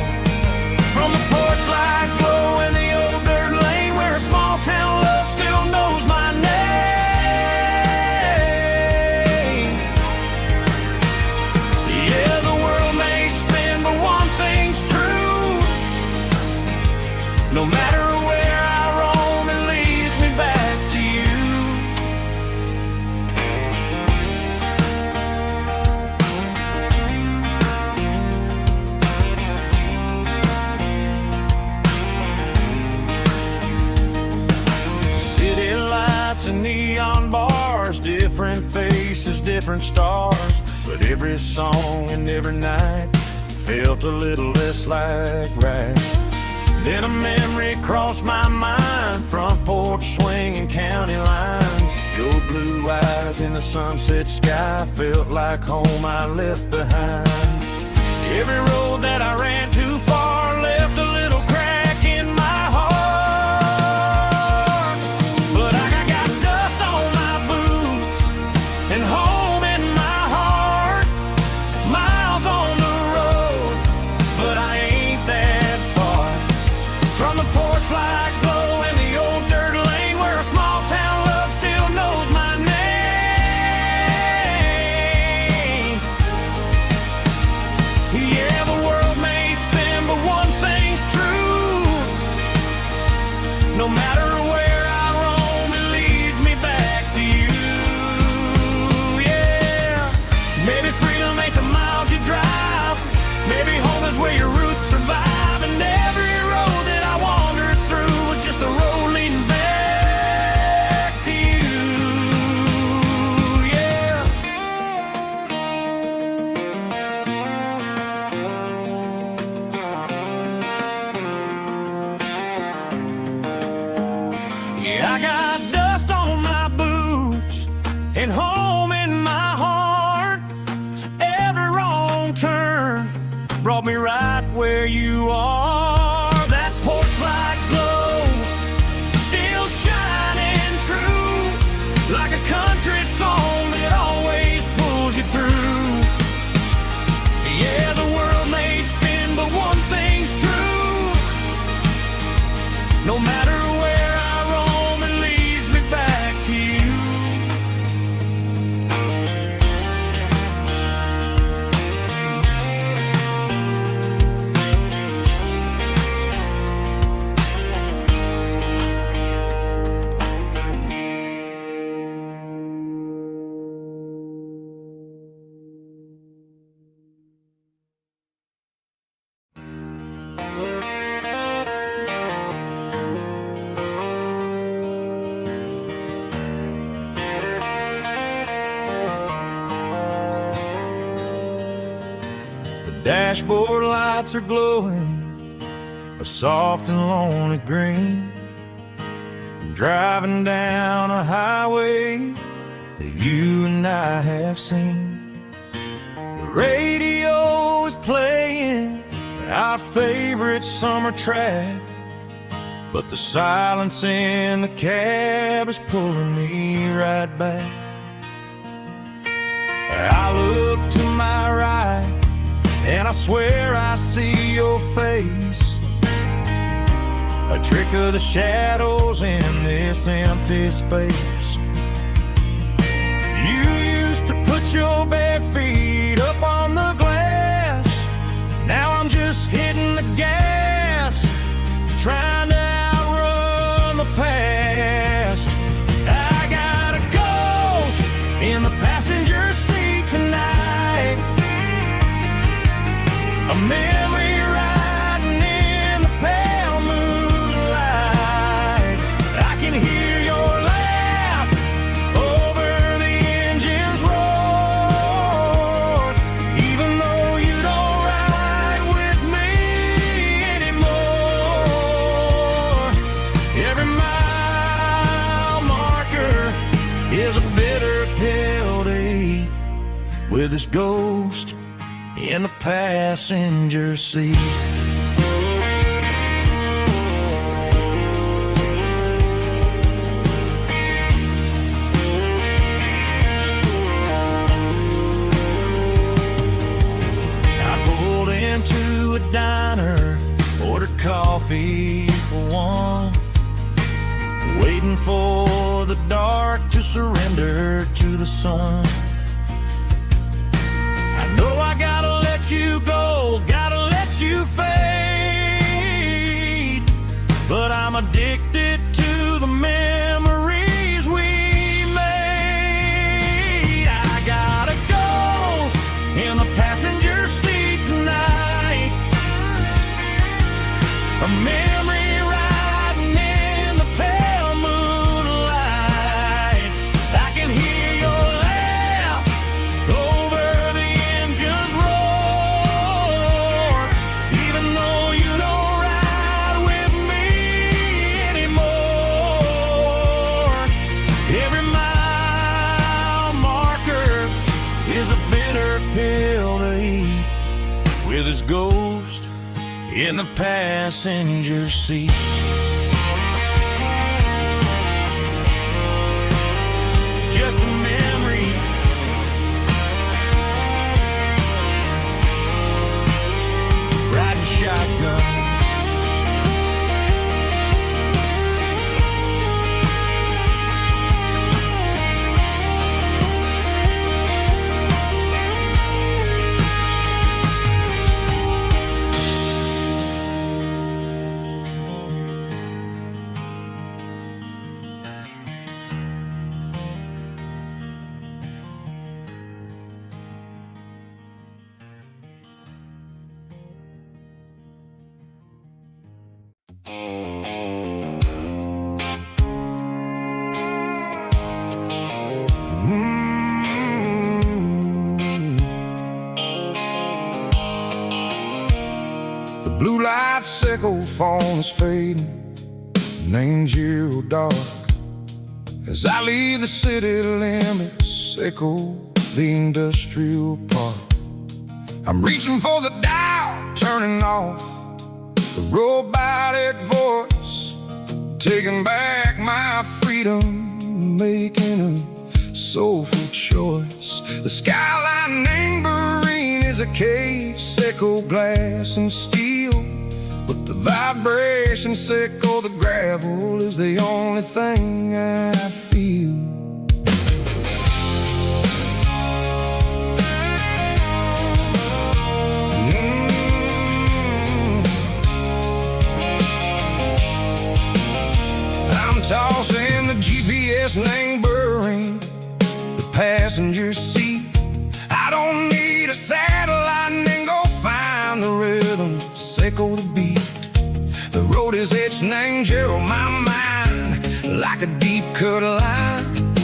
from the porch light glow in the old dirt lane where a small town love still knows my name. Yeah, the world may spin, but one thing's true. No matter where I roam, it leads me back to you. City lights and neon bars, different faces, different stars, but every song and every night felt a little less like right. Then a memory crossed my mind, front porch swinging county lines. Your blue eyes in the sunset sky felt like home I left behind. Every road that I ran too far left a little crack in my heart. But I got dust on my boots and home in my heart. Miles on the road, but I ain't that far from the porch light glow in the old dirt lane where a small town love still knows my name. Yeah, the world may spin, but one thing's true. No matter where I roam, it leads me back to you. Yeah, maybe freedom ain't the miles you drive. Maybe home is where your roots survive. And every road that I wandered through was just a road leading back to you. Yeah. Yeah, I got dust on my boots and home in my heart. Every wrong turn brought me right where you are. That porch light glow still shining true, like a country song that always pulls you through. Yeah, the world may spin, but one thing's true. No matter where I roam, it leads me back to you. Dashboard lights are glowing a soft and lonely green. Driving down a highway that you and I have seen. The radio is playing our favorite summer track, but the silence in the cab is pulling me right back. and I swear I see your face. A trick of the shadows in this empty space. You used to put your bare feet up on the glass. Now I'm just hitting the gas, trying to outrun the past. I got a ghost in the passenger seat tonight, a memory riding in the pale moonlight. I can hear your laugh over the engine's roar, even though you don't ride with me anymore. Every mile marker is a bitter pill to eat, with this ghost in the passenger seat. I pulled into a diner, ordered coffee for one, waiting for the dark to surrender to the sun. I know I gotta let you go, gotta let you fade, but I'm addicted to the memories we made. I got a ghost in the passenger seat tonight, a memory riding in the pale moonlight. I can hear your laugh over the engine's roar, even though you don't ride with me anymore. Every mile marker is a bitter pill to eat, with his ghost in the passenger seat. Just a memory, riding shotgun. The blue light sickle phone is fading, named zero dark. As I leave the city limits, sickle the industrial park. I'm reaching for the dial, turning off the robotic voice, taking back my freedom, making a soulful choice. The skyline named Marine is a case, sickle glass and steel, but the vibration sickle the gravel is the only thing I feel. I'm tossing the GPS named Burring, the passenger seat. I don't need a satellite and go find the rhythm, sickle the beat. The road is etched named Gerald, my mind, like a deep cut line.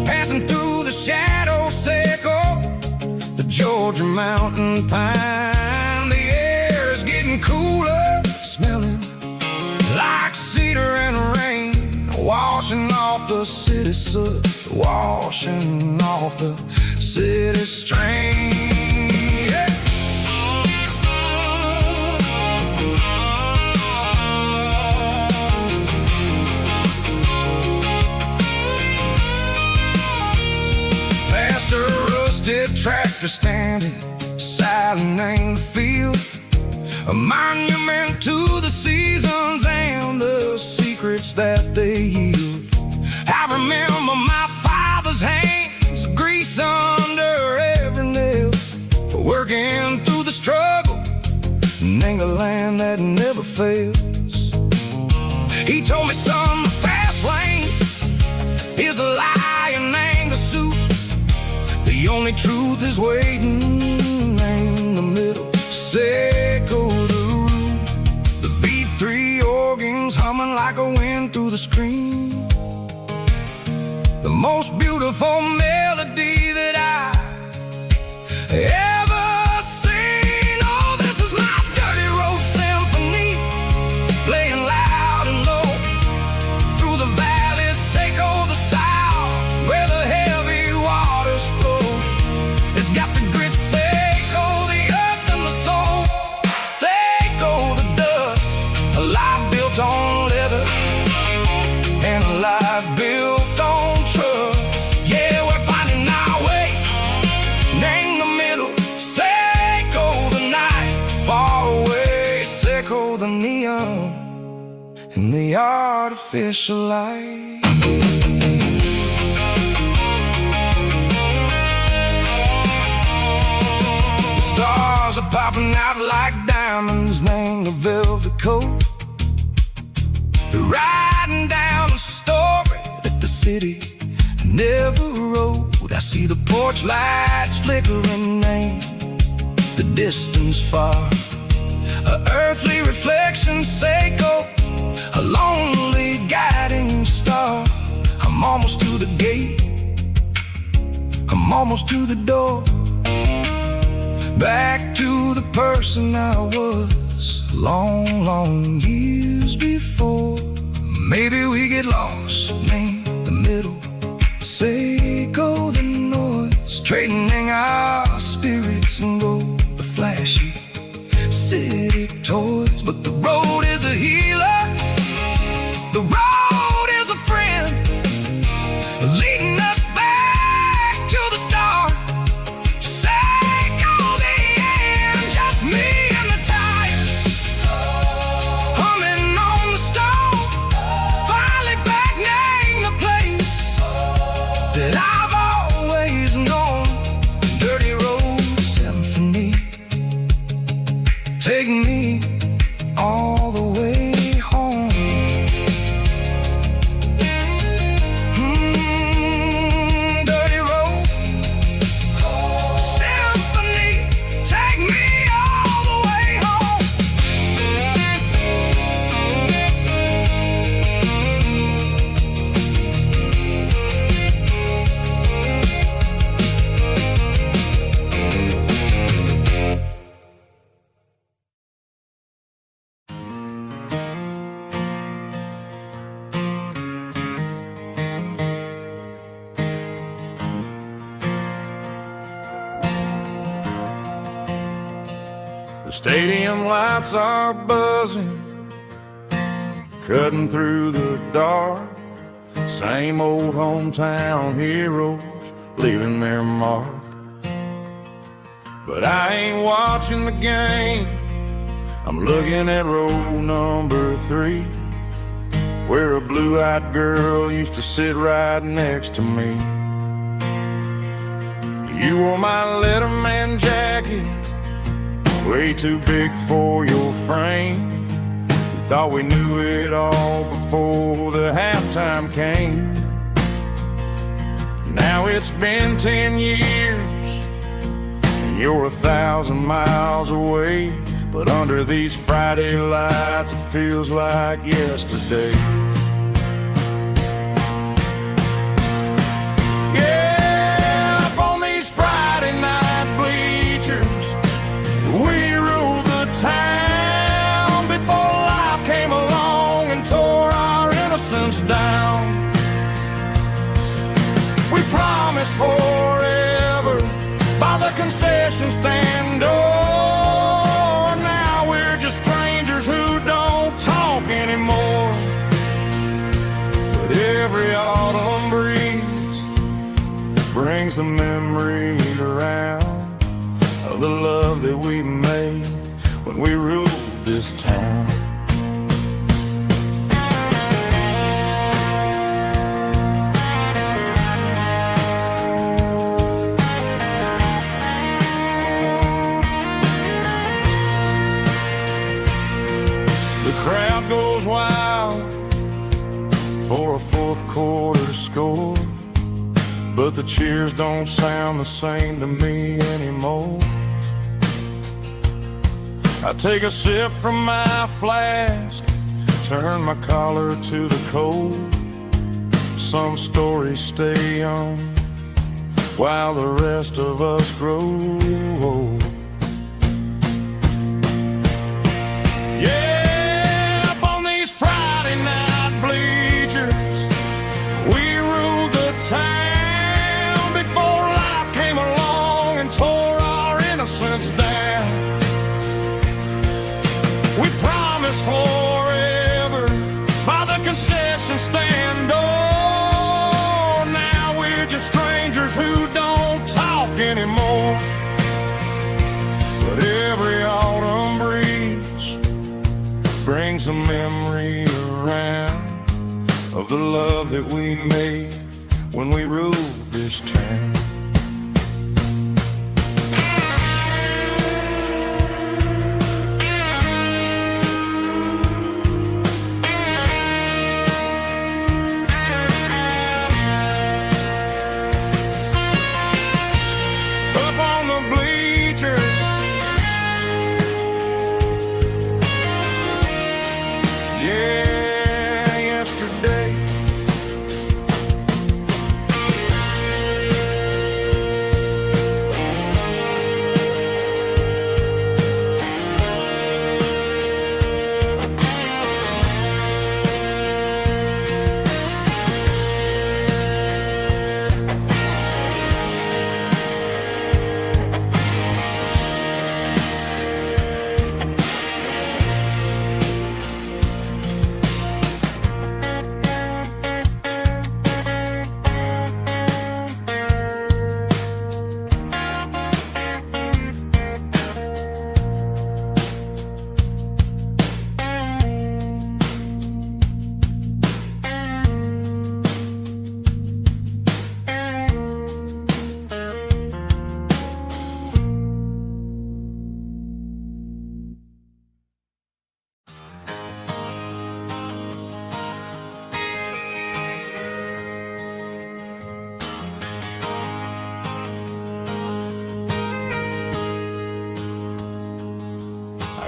Passing through the shadow sickle, the Georgia mountain pine. The air is getting cooler, smelling like cedar and rain, washing off the city soot, washing off the city strain. Yeah. Past a rusted tractor standing side valley named the field, a monument to the seasons and the secrets that they yield. I remember my father's hands, grease under every nail, working through the struggle, named the land that never fails. He told me, son, the fast lane is a lie and ain't the suit. The only truth is waiting in the middle. Seco the root, the B3 organs humming like a wind through the screen. The most beautiful melody that I ever seen. Oh, this is my dirty road symphony, playing loud and low through the valleys, Seco the south, where the heavy waters flow. It's got the grit, Seco the earth and the soul, Seco the dust, a life built on leather and a life built on trust. Yeah, we're finding our way, name the middle, Seco the night, far away, Seco the neon and the artificial light. The stars are popping out like diamonds, name the velvet coat. They're riding down a story that the city never wrote. I see the porch lights flickering, name the distance far, a earthly reflection, Seco, a lonely guiding star. I'm almost to the gate, I'm almost to the door, back to the person I was long, long years before. Maybe we get lost, name the middle, Seco the noise, trading our spirits and go the flashy city toys. But the road is a healer, the road is a friend, leading us back to the start. Seco the end, just me and the tires, humming on the stove, finally back, name the place that I've always known. Dirty road symphony, take me all the way home. Dirty road symphony, take me all the way home. The stadium lights are buzzing, cutting through the dark. Same old hometown heroes leaving their mark. But I ain't watching the game, I'm looking at row number 3, where a blue-eyed girl used to sit right next to me. You wore my Letterman jacket, way too big for your frame. We thought we knew it all before the halftime came. Now it's been 10 years and you're 1,000 miles away, but under these Friday lights it feels like yesterday. Yeah, up on these Friday night bleachers, we rule the town before life came along and tore our innocence down. We promised forever by the concession stand door. Now we're just strangers who don't talk anymore. But every autumn breeze brings the memories around of the love that we made when we ruled this town. The crowd goes wild for a fourth quarter score, but the cheers don't sound the same to me anymore. I take a sip from my flask, turn my collar to the cold. Some stories stay young while the rest of us grow old. Yeah, up on these Friday night bleachers, we ruled the town before life came along and tore our innocence down. We promised forever by the concession stand door. Now we're just strangers who don't talk anymore. But every autumn breeze brings a memory around of the love that we made when we ruled this town.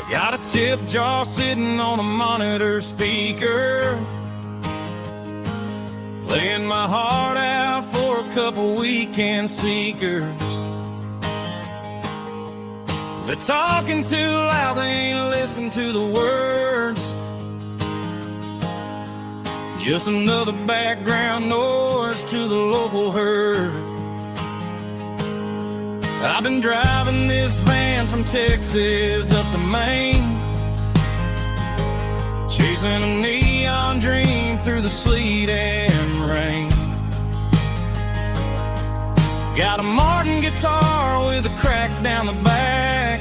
Got a tip jar sitting on a monitor speaker, playing my heart out for a couple weekend seekers. They're talking too loud, they ain't listen to the words. Just another background noise to the local herd. I've been driving this van from Texas up to Maine, chasing a neon dream through the sleet and rain. Got a Martin guitar with a crack down the back,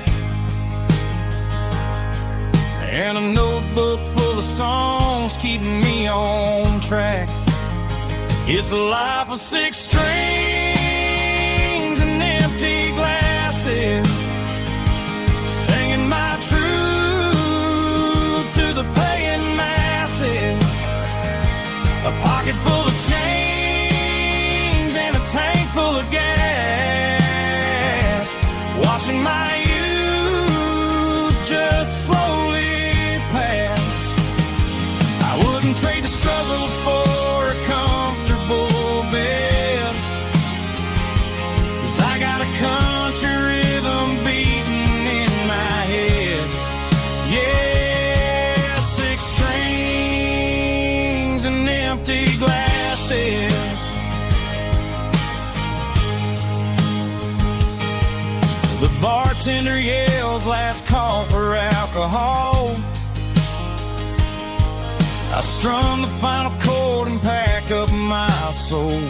and a notebook full of songs keeping me on track. It's a life of 6 strings and empty glasses, singing my truth to the paying masses. A pocket full of change and a tank full of gas, watching my youth just slowly pass. I wouldn't trade the struggle for a comfortable bed, 'cause I got a country rhythm beating in my head. Yeah, 6 strings and empty glasses. The bartender yells last call for alcohol. I strum the final chord and pack up my soul.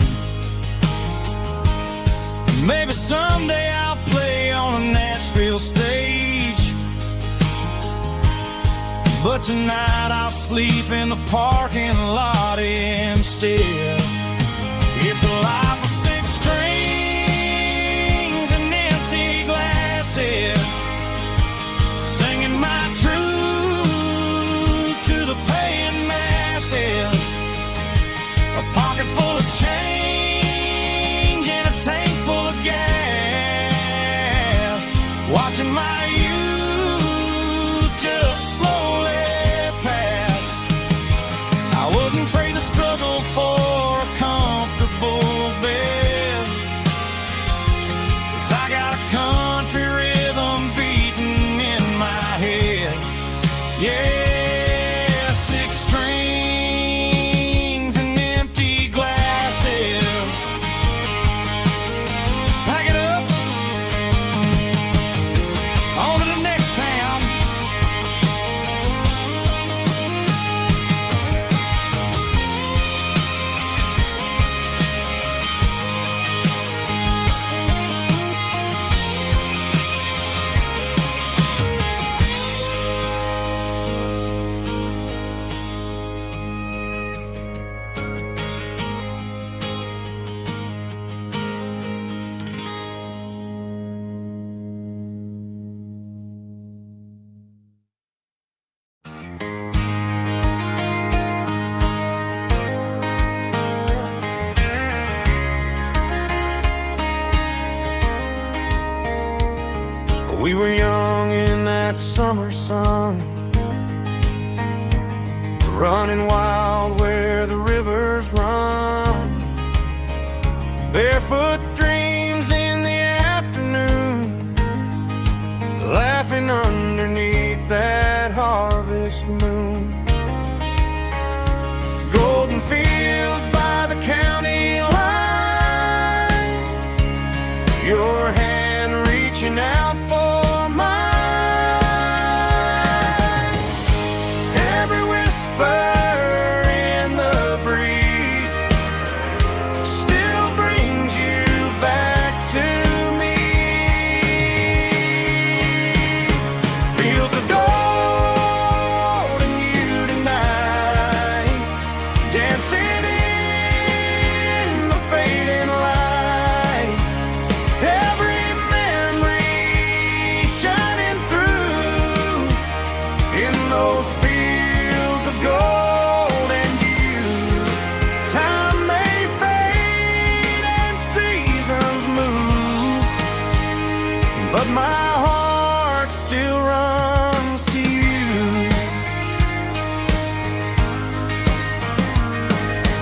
Maybe someday I'll play on a national vaudeville stage. But tonight I'll sleep in the parking lot instead. It's a life of six strings and empty glasses, singing my truth to the paying masses. A pocket full of change and a tank full of gas, watching my youth just slowly pass. I wouldn't trade the struggle for a comfortable bed, 'cause I got a country rhythm beating in my head. Yeah, six strings and empty glasses. Pack it up, on to the next town. We were young in that summer sun, running wild where the rivers run. Barefoot dreams in the afternoon, laughing underneath that harvest moon. Golden fields by the county line, your hand reaching out for mine. Every whisper in the breeze still brings you back to me. Fields of gold and you tonight, dancing in the fading light. Every memory shining through in those fields of gold and you. Time may fade and seasons move, but my heart still runs to you.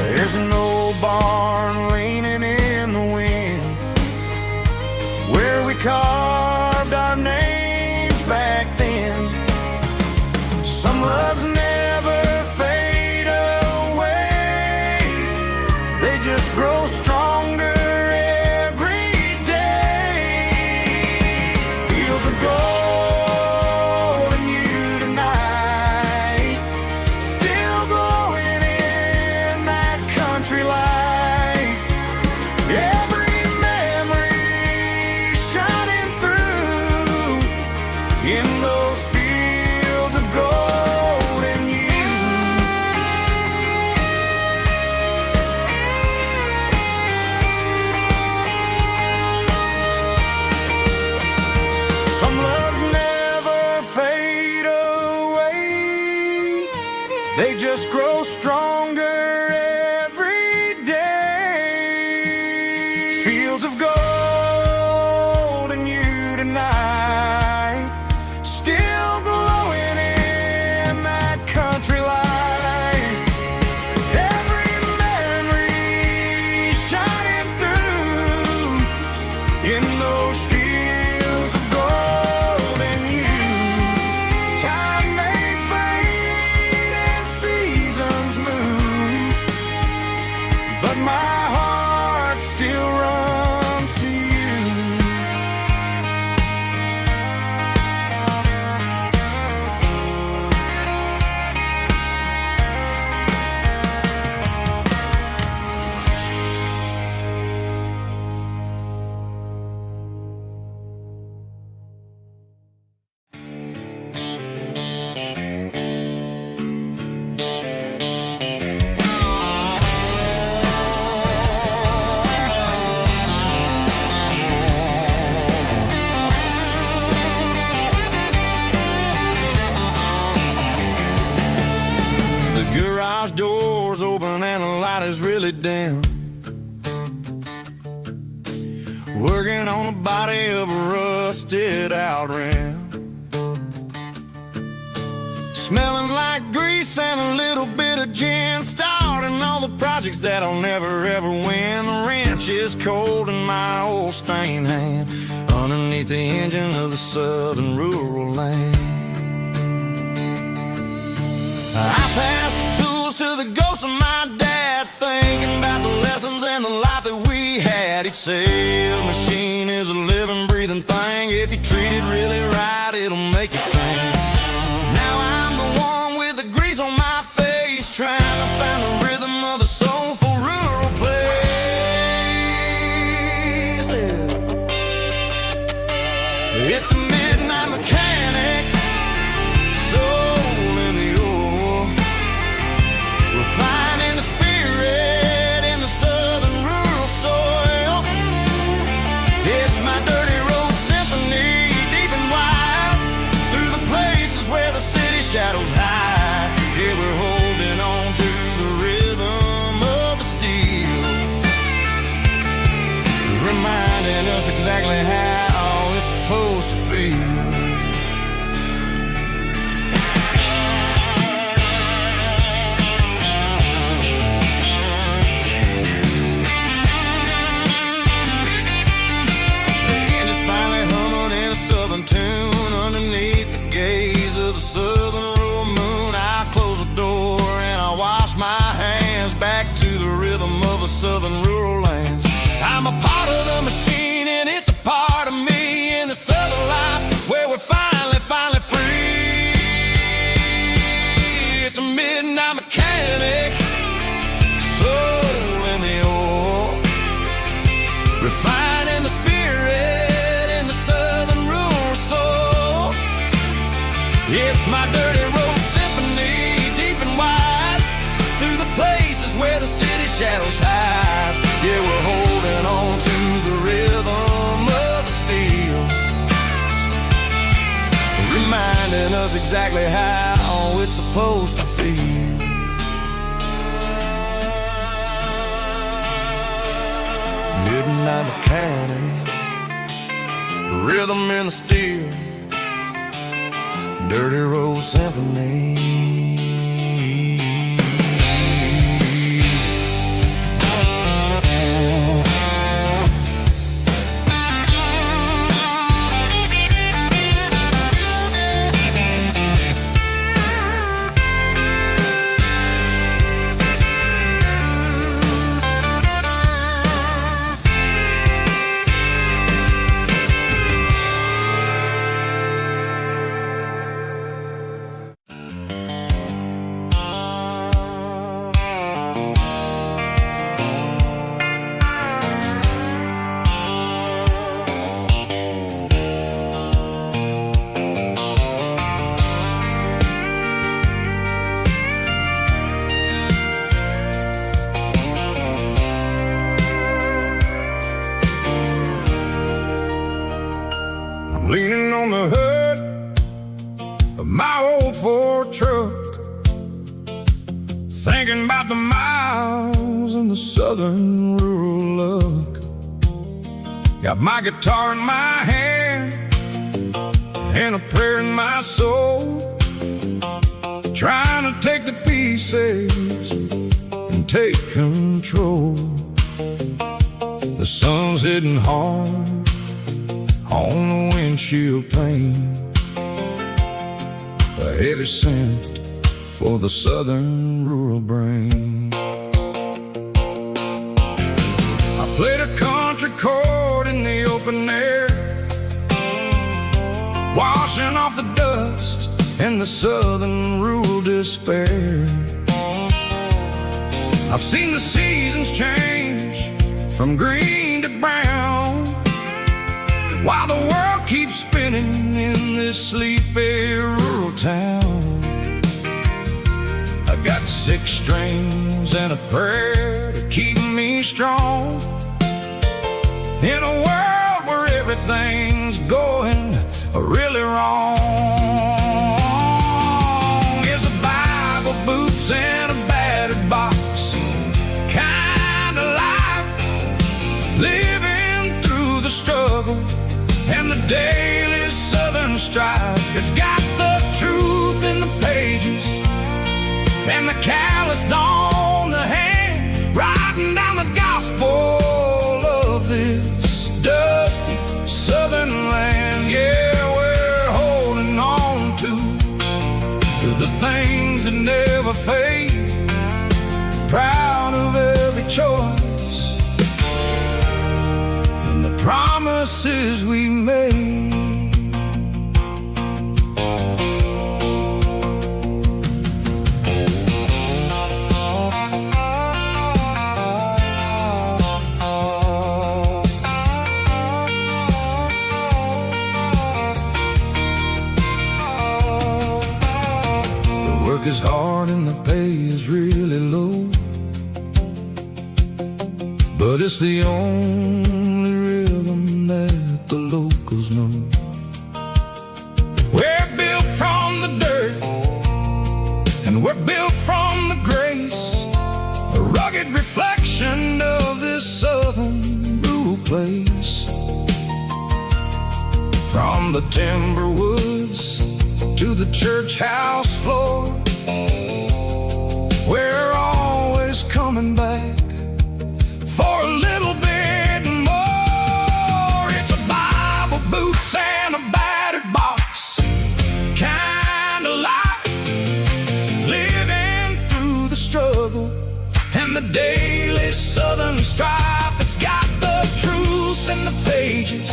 There's an old barn leaning in the wind, where we carved our names back then. Some loves never fade away, they just grow stronger every day. Fields of gold and you tonight, still glowing in that country light. Every memory shining through in those fields of gold and you. Some loves never fade away, they just grow stronger every day. Fields of gold and you tonight, still glowing in that country light. Every memory shining through in those fields of gold and you. Time may fade and seasons move, but my heart still runs to you. light is really dim, working on the body of a rusted out rim, smelling like grease and a little bit of gin, starting all the projects that I'll never ever win. The wrench is cold in my old stained hand, underneath the engine of the southern rural land. I pass the tools to the ghost of my dad, thinking about the lessons and the life that we had. He'd say a machine is a living, breathing thing. If you treat it really right, it'll make you sing. Now I'm the one with the grease on my face, trying to find the rhythm of a soulful rural place. It's a midnight mechanic, soul in the ore, refining the spirit in the southern rural soil. It's my dirty road symphony, deep and wide, through the places where the city shadows hide. Yeah, we're holding on to the rhythm of the steel, reminding us exactly how it's supposed to feel. Tune underneath the gaze of the southern rural moon. I close the door and I wash my hands, back to the rhythm of the southern rural lands. I'm a part of the machine and it's a part of me, in the southern life where we're finally free. It's a midnight mechanic, soul in the ore, refining the spirit in the southern rural soul. It's my dirty road symphony, deep and wide, through the places where the city shadows hide. Yeah, we're holding on to the rhythm of the steel, reminding us exactly how it's supposed to feel. Midnight mechanic, rhythm in the steel, dirty road symphony. Leaning on the hood of my old Ford truck, thinking about the miles and the southern rural look. Got my guitar in my hand and a prayer in my soul, trying to take the pieces and take control. The sun's hitting hard on the windshield pane, a heavy scent for the southern rural brain. I played a country chord in the open air, washing off the dust and the southern rural despair. I've seen the seasons change from green to brown, while the world keeps spinning in this sleepy rural town. I got 6 strings and a prayer to keep me strong, in a world where everything's going really wrong. Here's a Bible, boots, and a battered box, living through the struggle and the daily southern strife. It's got the truth in the pages and the calloused on the hand, writing down the gospel of this dusty southern land. Yeah, we're holding on to the things that never fade, proud of every choice and the promises we made. Work is hard and the pay is really low, but it's the only rhythm that the locals know. We're built from the dirt and we're built from the grace, a rugged reflection of this southern rural place. From the timber woods to the church house floor, we're always coming back for a little bit more. It's a Bible, boots, and a battered box kind of life, living through the struggle and the daily southern strife. It's got the truth in the pages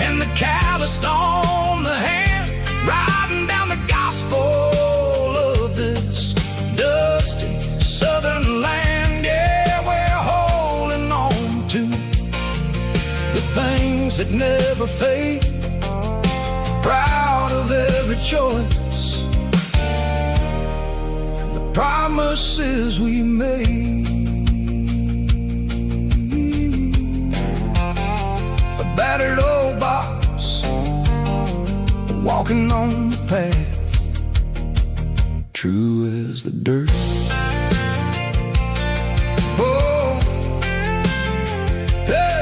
and the calloused on the hand, writing down the gospel of this dusty southern land. Yeah, we're holding on to the things that never fade, proud of every choice and the promises we made. A battered old box, walking on the path, true as the dirt. Oh, hey.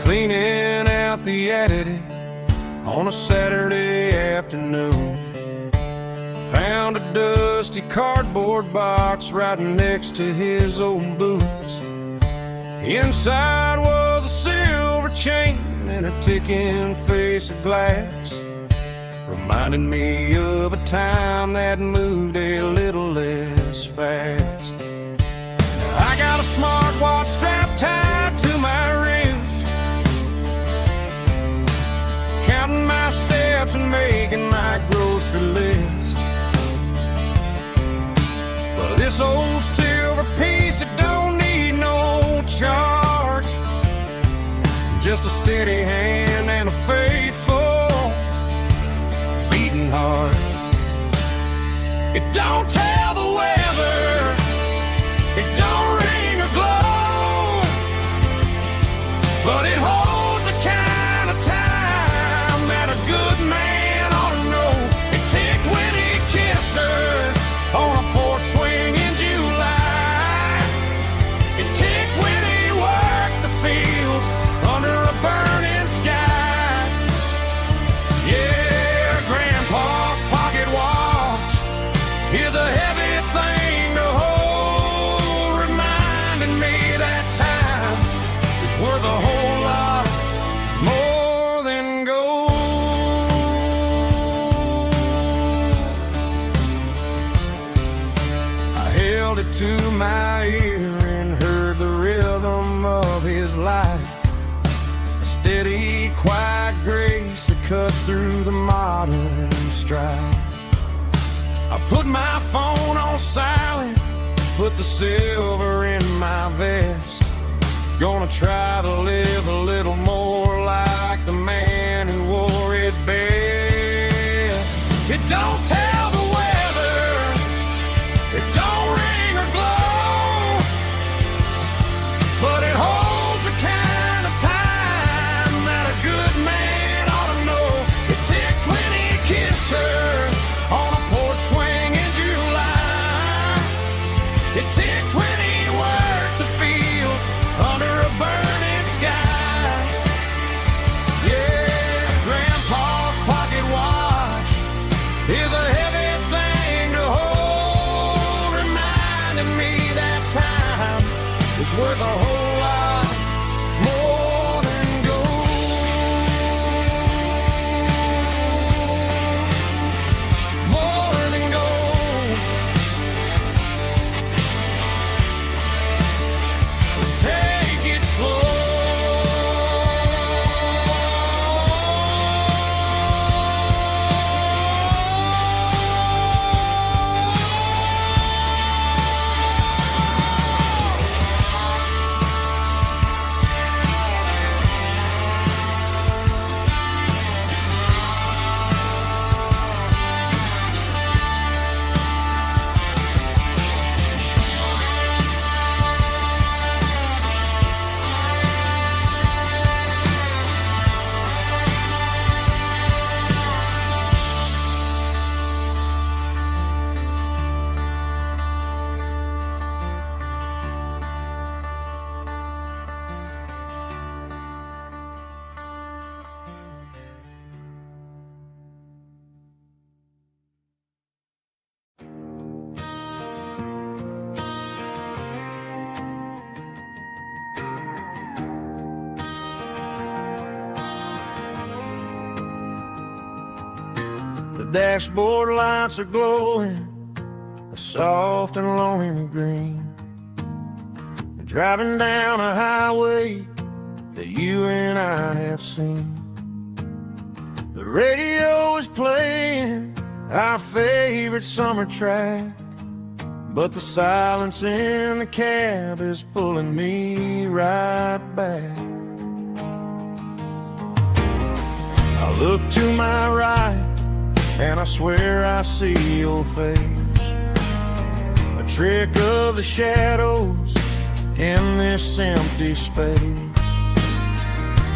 Cleaning out the attic on a Saturday afternoon, found a dusty cardboard box right next to his old boots. Inside was a silver chain and a ticking face of glass, reminding me of a time that moved a little less fast. Now I got a smartwatch strapped tied to my wrist, counting my steps and making my grocery list. But this old silver piece, it don't need no charge, just a steady hand and a faithful beating heart. It don't tell the weather, it don't ring or glow, but it holds the kind of time that a good man ought to know. It ticked when he kissed her on a porch swing in July. It ticked when he worked the fields under a burning sky. Yeah, Grandpa's pocket watch is a heavy thing to hold, reminding me that time is worth a whole lot more than gold. I held it to my ear and heard the rhythm of his life, a steady, quiet grace that cut through the modern strife. I put my phone on silent put the silver in my vest. Gonna try to live a little more like the man who wore it best. It don't tell the weather, it don't ring or glow, but it holds the kind of time that a good man ought to know. It ticked when he kissed her on a porch swing in July. It ticked when he worked the fields under a burning sky. Yeah, Grandpa's pocket watch is a heavy thing to hold, reminding me that time is worth a whole lot more than gold. More than gold. Take it slow. The dashboard lights are glowing, a soft and lonely green. Driving down a highway that you and I have seen. The radio is playing our favorite summer track, but the silence in the cab is pulling me right back. I look to my right and I swear I see your face, a trick of the shadows in this empty space.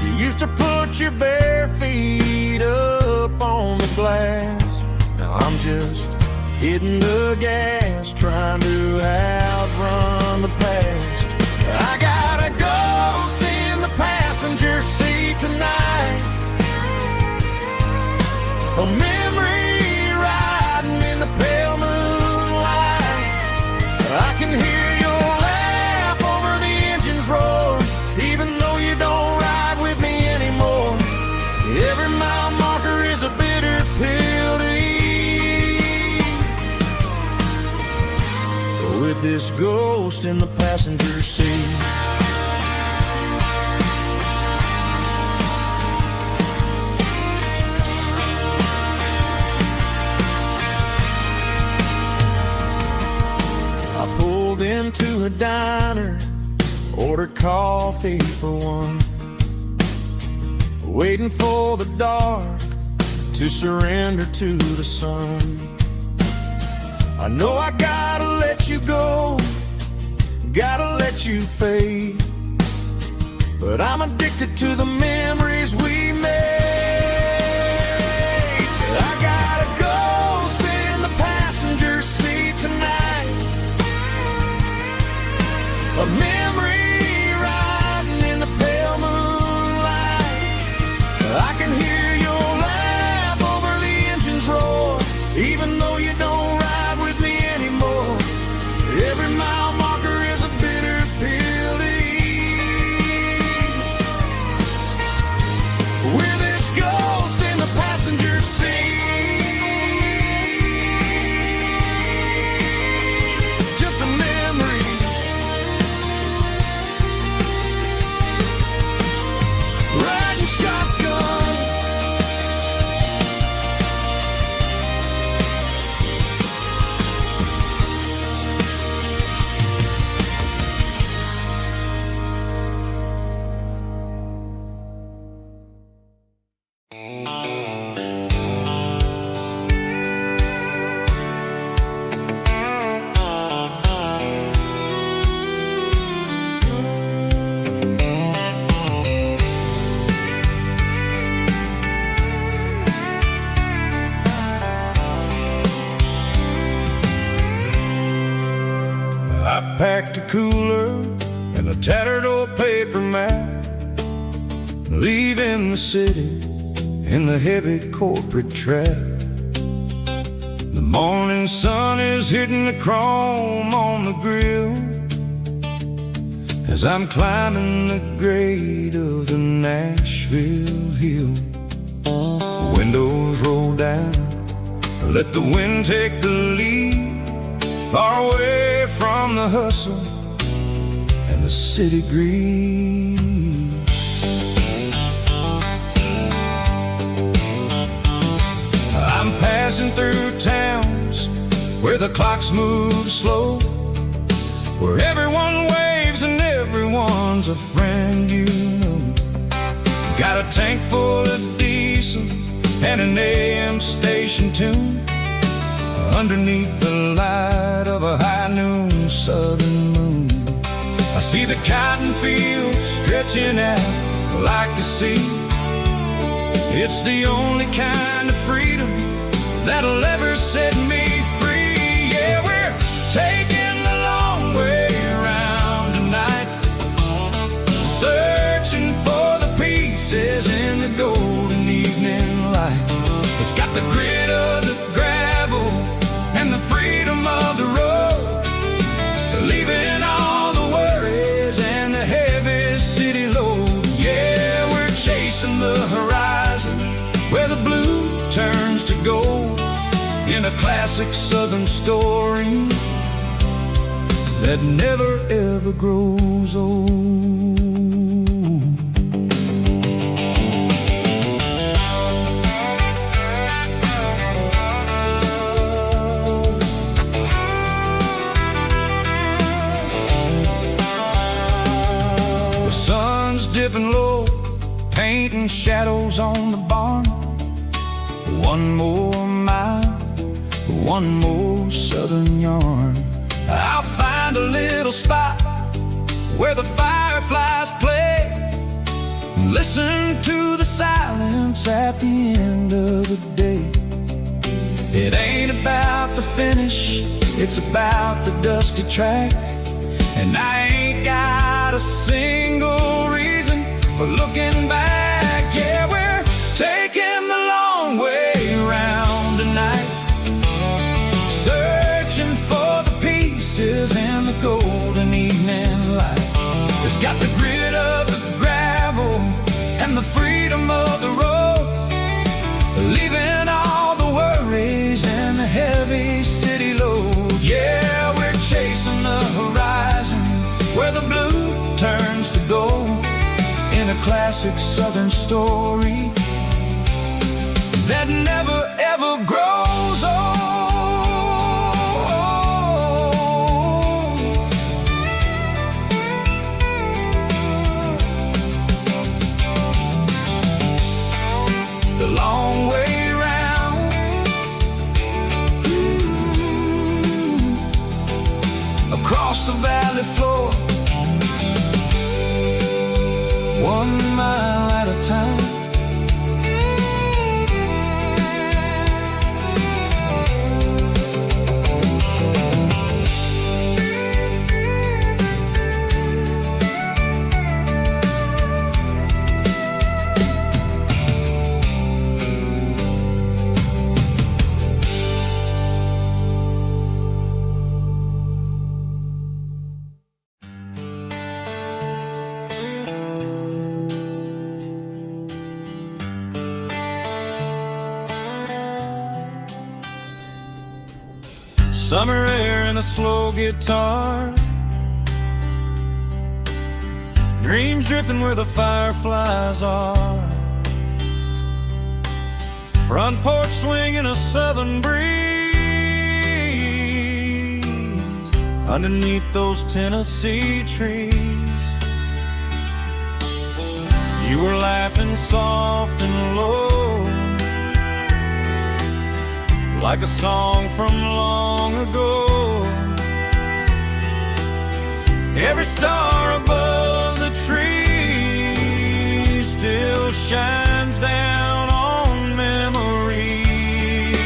You used to put your bare feet up on the glass. Now I'm just hitting the gas, trying to outrun the past. I got a ghost in the passenger seat tonight, a memory riding in the pale moonlight. I can hear your laugh over the engine's roar, even though you don't ride with me anymore. Every mile marker is a bitter pill to eat, with this ghost in the passenger seat. I pulled into a diner, ordered coffee for one, waiting for the dark to surrender to the sun. I know I gotta let you go, gotta let you fade, but I'm addicted to the memories we made. I got a ghost in the passenger seat tonight, a memory riding in the pale moonlight. I can hear your laugh over the engine's roar, even though you don't ride with me anymore. Every mile marker is a bitter pill to eat, with this ghost in the passenger seat. Just a memory, riding shotgun cooler and a tattered old paper map, leaving the city in the heavy corporate trap. The morning sun is hitting the chrome on the grill as I'm climbing the grade of the Nashville hill. Windows roll down, let the wind take the lead, far away from the hustle and the city greed. I'm passing through towns where the clocks move slow, where everyone waves and everyone's a friend you know. Got a tank full of diesel and an AM station tune underneath the light of a high noon southern moon. I see the cotton fields stretching out like a sea. It's the only kind of freedom that'll ever set me free. Yeah, we're taking the long way around tonight, searching for the pieces in the golden evening light. It's got the grit of the gravel and the freedom of the road, leaving all the worries and the heavy city load. Yeah, we're chasing the horizon where the blue turns to gold, in a classic southern story that never ever grows old. The sun's dipping low, painting shadows on the barn. One more mile, one more southern yarn. I'll find a little spot where the fireflies play, and listen to the silence at the end of the day. It ain't about the finish, it's about the dusty track, and I ain't got a single reason for looking back. Yeah, we're taking the long way around tonight, searching for the pieces in the golden evening light. It's got the grit of the gravel and the freedom of the road, leaving all the worries and the heavy city load. Yeah, we're chasing the horizon where the blue turns to gold, in a classic southern story that never ever grows old. The long way round, across the valley floor, 1 mile at a time. Summer air and a slow guitar, dreams drifting where the fireflies are, front porch swinging a southern breeze underneath those Tennessee trees. You were laughing soft and low, like a song from long ago. Every star above the tree still shines down on memories.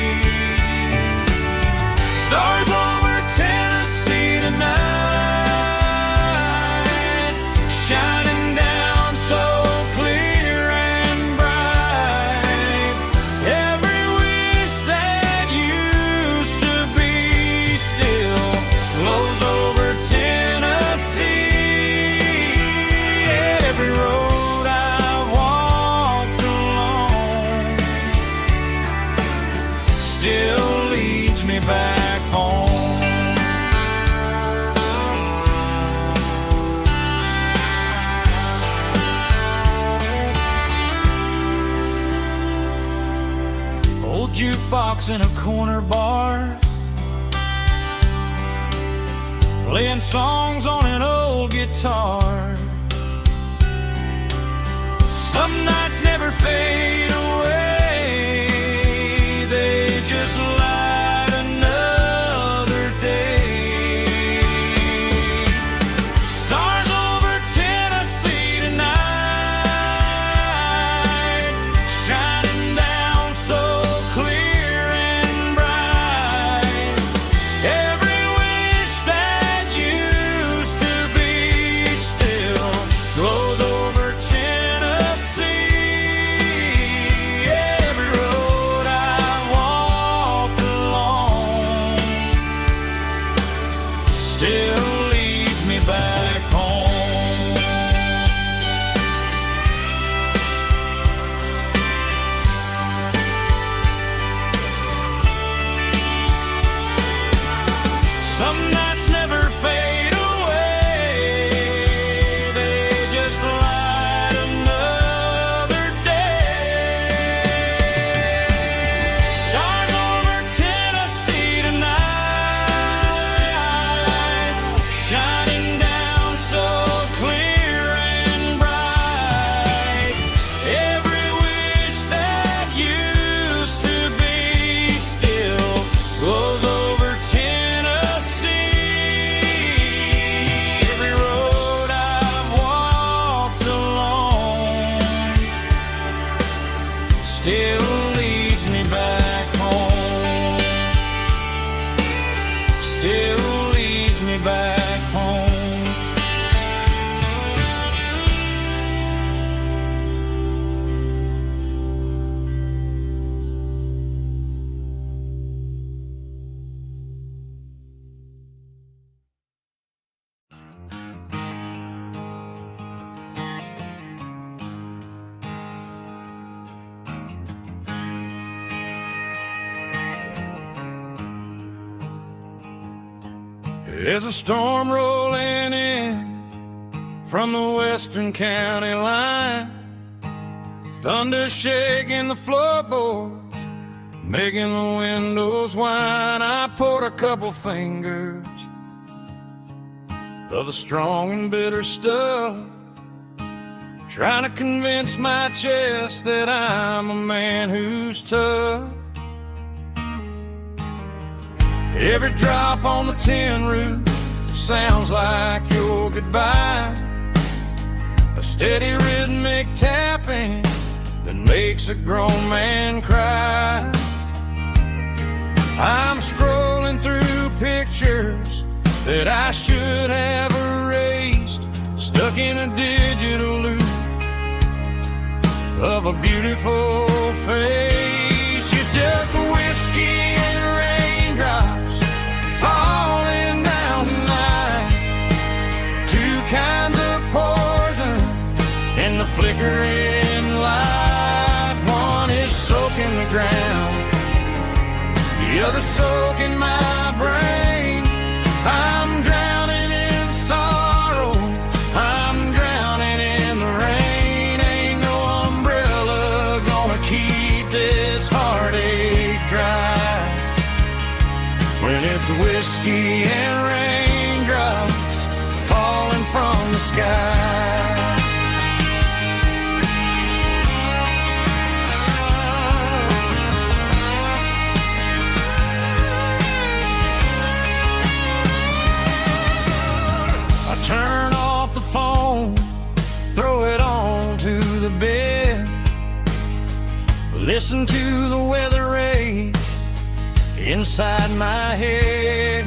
Stars over Tennessee tonight, rocks in a corner bar, playing songs on an old guitar. Some nights never fade away, they just light another day. Stars over Tennessee tonight, shining down so clear and bright. Every wish that used to be still glows over Tennessee. Every road I walked along still leads me back home. Some nights never fade away, they just light another day. Stars over Tennessee tonight, shining down so clear and bright. Every wish that used to be still glows over Tennessee. Every road I've walked along still leads me back home. Still leads me back home. There's a storm rolling in from the western county line, thunder shaking the floorboards, making the windows whine. I poured a couple fingers of the strong and bitter stuff, trying to convince my chest that I'm a man who's tough. Every drop on the tin roof sounds like your goodbye, a steady rhythmic tapping that makes a grown man cry. I'm scrolling through pictures that I should have erased, stuck in a digital loop of a beautiful face. You're just whiskey and raindrops falling down tonight, two kinds of poison in the flickering light. One is soaking the ground, the other soaking my brain. I'm drowning in sorrow, I'm drowning in the rain. Ain't no umbrella gonna keep this heartache dry when it's whiskey and raindrops falling from the sky. I turn off the phone, throw it on to the bed, listen to the weather rage inside my head.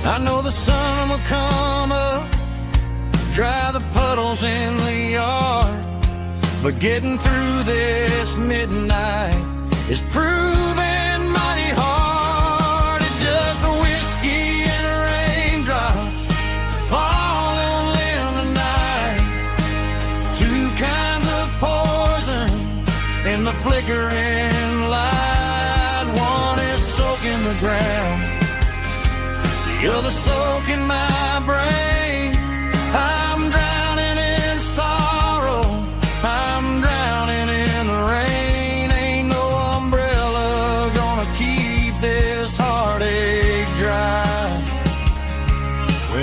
I know the sun will come up, dry the puddles in the yard, but getting through this midnight is proving mighty hard. It's just the whiskey and raindrops falling in the night, two kinds of poison in the flickering light. One is soaking the ground, the other soaking my brain. I'm drowning in sorrow, I'm drowning in the rain. Ain't no umbrella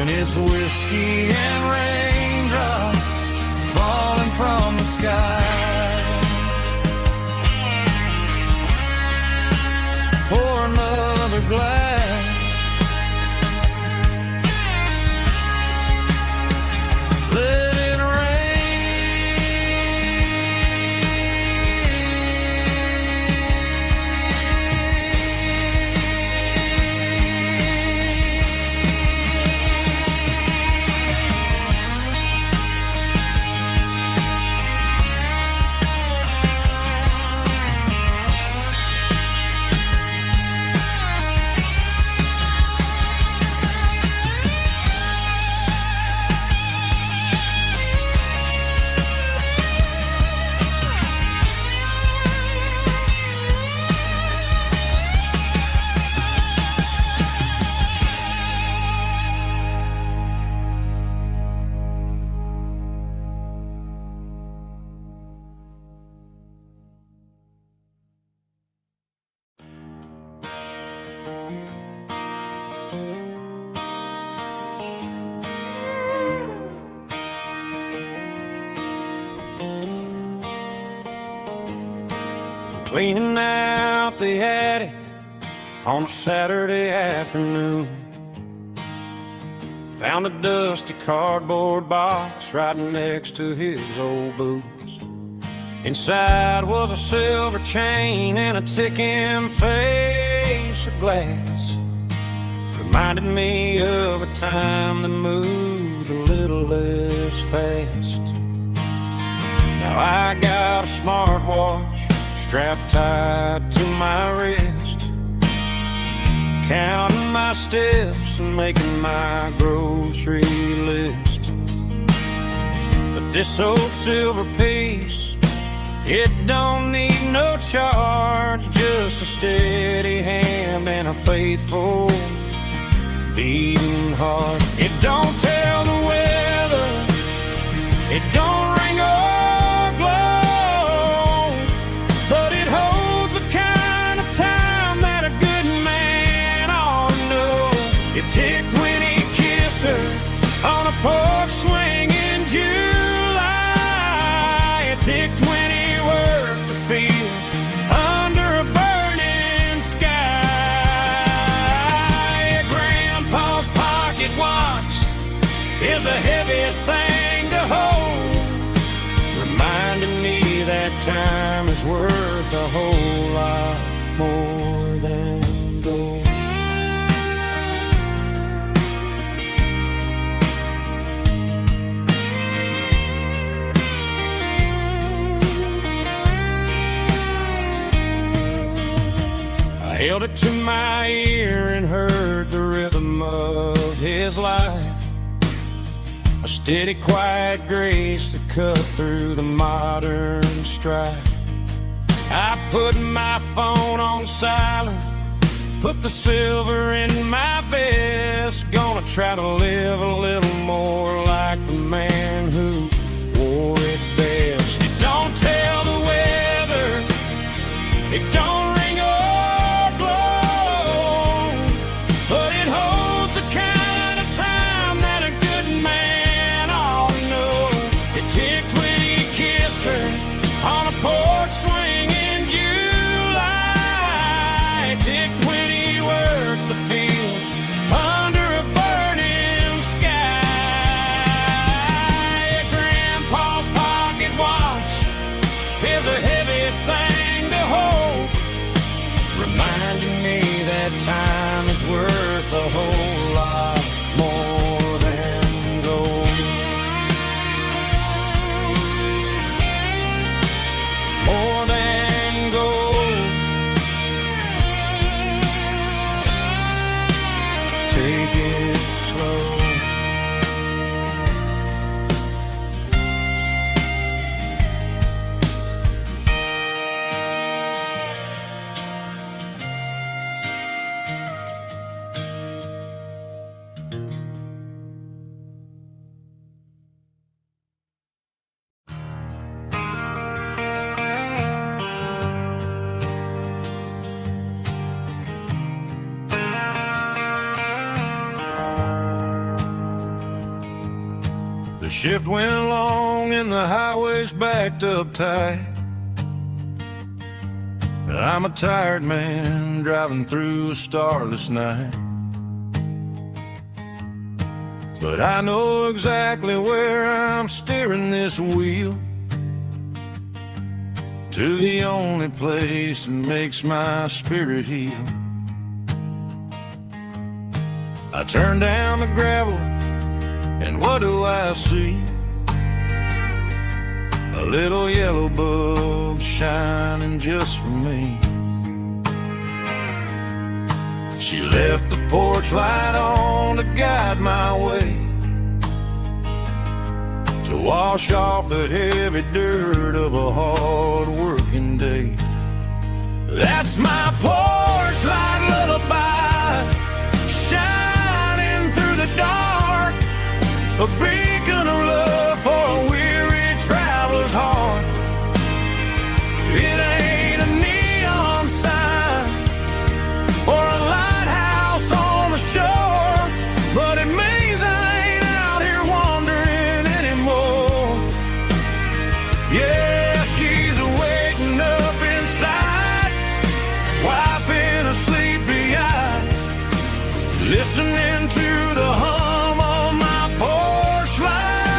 and it's whiskey and raindrops falling from the sky. Pour another glass. Let it cleaning out the attic on a Saturday afternoon. Found a dusty cardboard box right next to his old boots. Inside was a silver chain and a ticking face of glass. Reminded me of a time that moved a little less fast. Now I got a smartwatch strapped tight to my wrist, counting my steps and making my grocery list. But this old silver piece, it don't need no charge, just a steady hand and a faithful beating heart. It don't tell the weather, it don't ring or glow, but it holds the kind of time that a good man ought to know. It ticked when he kissed her on a porch swing in July. It ticked when he worked the fields under a burning sky. Grandpa's pocket watch is a heavy thing to hold, reminding me that time is worth a whole lot more than gold. I held it to my ear and heard the rhythm of his life, a steady, quiet grace that cut through the modern strife. I put my phone on silent, put the silver in my vest. Gonna try to live a little more like the man who wore it best. It don't tell the weather, it don't ring or glow, but it holds the kind of time that a good man ought to know. It ticked when he kissed her on a porch swing in July. It ticked when he worked the fields under a burning sky. shift went long and the highway's backed up tight. I'm a tired man driving through a starless night, but I know exactly where I'm steering this wheel, to the only place that makes my spirit heal. I turn down the gravel, and what do I see? A little yellow bulb shining just for me. She left the porch light on to guide my way, to wash off the heavy dirt of a hard-working day. That's my porch light lullaby, shining through the dark, a beacon of love for a weary traveler's heart. It ain't a neon sign or a lighthouse on the shore, but it means I ain't out here wandering anymore. Yeah, she's waiting up inside, wiping a sleepy eye, listening to the hum of my porch light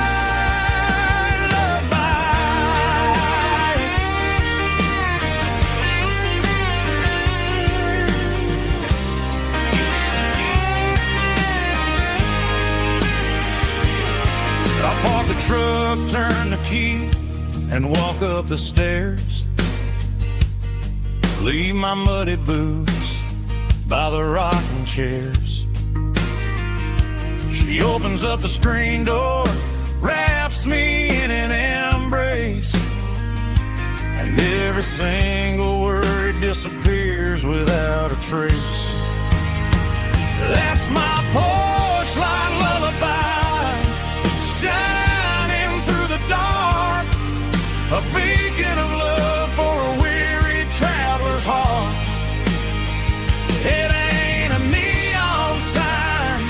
lullaby. I park the truck, turn the key, and walk up the stairs. Leave my muddy boots by the rocking chairs. She opens up the screen door, wraps me in an embrace, and every single word disappears without a trace. That's my porch light lullaby, shining through the dark, a beacon of love for a weary traveler's heart. It ain't a neon sign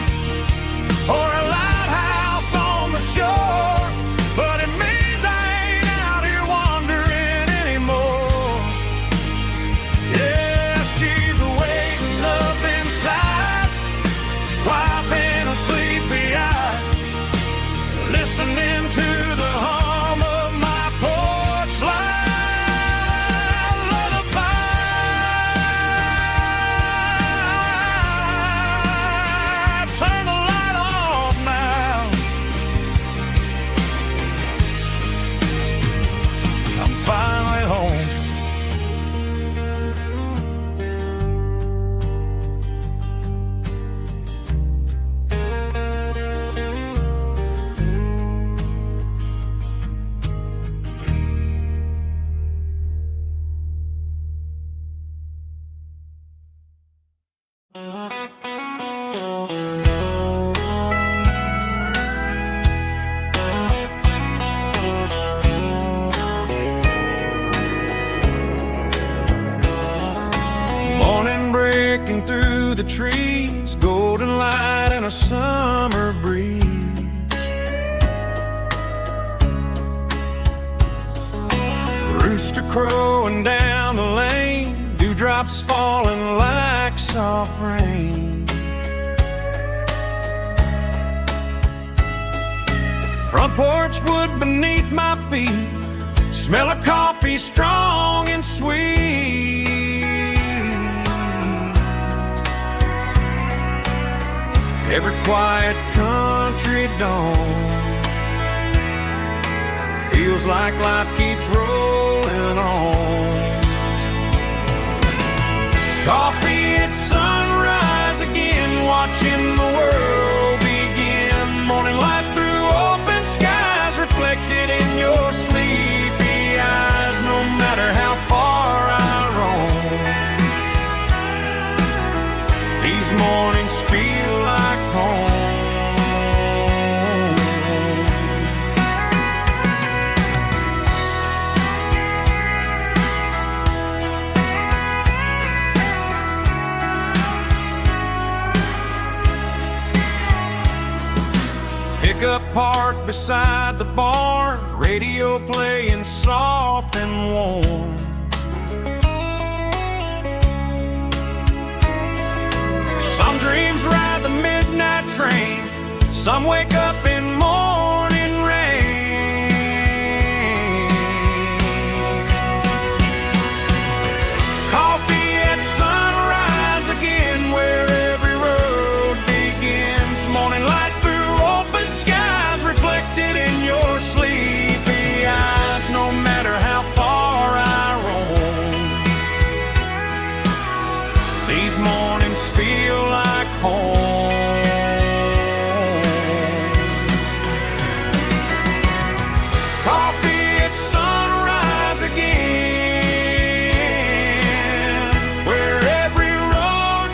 or a lighthouse on the shore, but it means I ain't out here wandering anymore. Yeah, she's waiting up inside, wiping a sleepy eye, listening to the hum of my porch light lullaby. Turn the light off now, I'm finally home. Morning breaking through the trees, golden light and a summer breeze. Rooster crowing down the lane, dewdrops falling like soft rain. Front porch wood beneath my feet, smell of coffee strong and sweet. Every quiet country dawn feels like life keeps rolling on. Coffee at sunrise again, watching the world begin. Morning light through open skies, reflected in your sleepy eyes. No matter how far I roam, these mornings feel like home. Pickup parked beside the barn, radio playing soft and warm. Some dreams ride the midnight train, some wake up in morning rain. Coffee at sunrise again, where every road begins. Morning light through open skies, reflected in your sleepy eyes. No matter how far I roam, these mornings feel like home. Coffee at sunrise again, where every road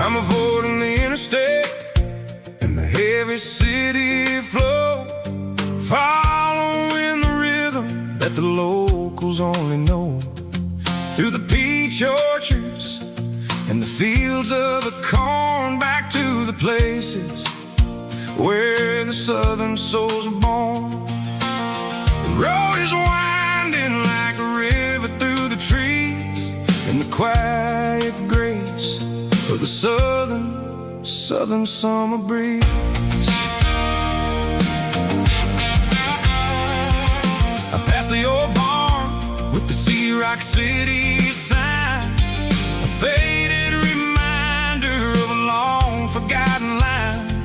I'm avoiding the interstate and the heavy city flow, following the rhythm that the locals only know. Through the peach orchards and the fields of the corn, back to the places where the southern souls were born. The road is winding like a river through the trees, in the quiet grace of the southern summer breeze. I passed the old barn with the Sea Rock City sign, a faded reminder of a long forgotten line.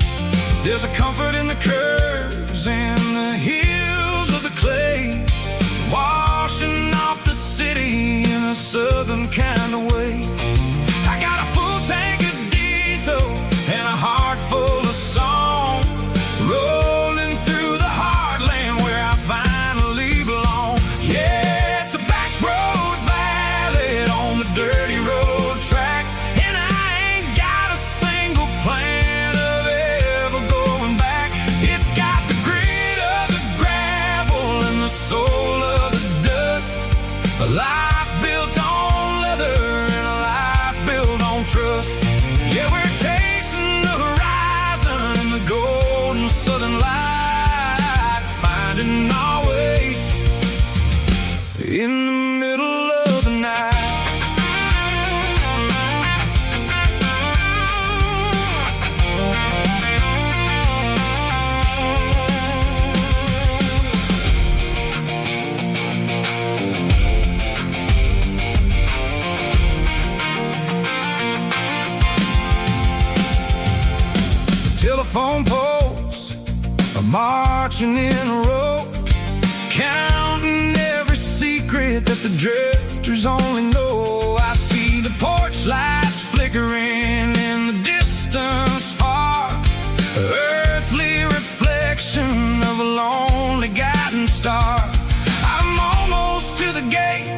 There's a comfort in the curves and the hills of the clay, washing off the city in a southern kind of way. I got a full tank of diesel and a heart full of song, rolling through the heartland where I finally belong. Yeah, it's a back road ballad on the dirty road track, and I ain't got a single plan of ever going back. It's got the grit of the gravel and the soul of the dust, a life built on leather and a life built on trust. Yeah, we're chasing the horizon and the golden southern light, finding our way in the middle of the night. Telephone poles are marching in a row, counting every secret that the drifters only know. I see the porch lights flickering in the distance far, earthly reflection of a lonely guiding star. I'm almost to the gate,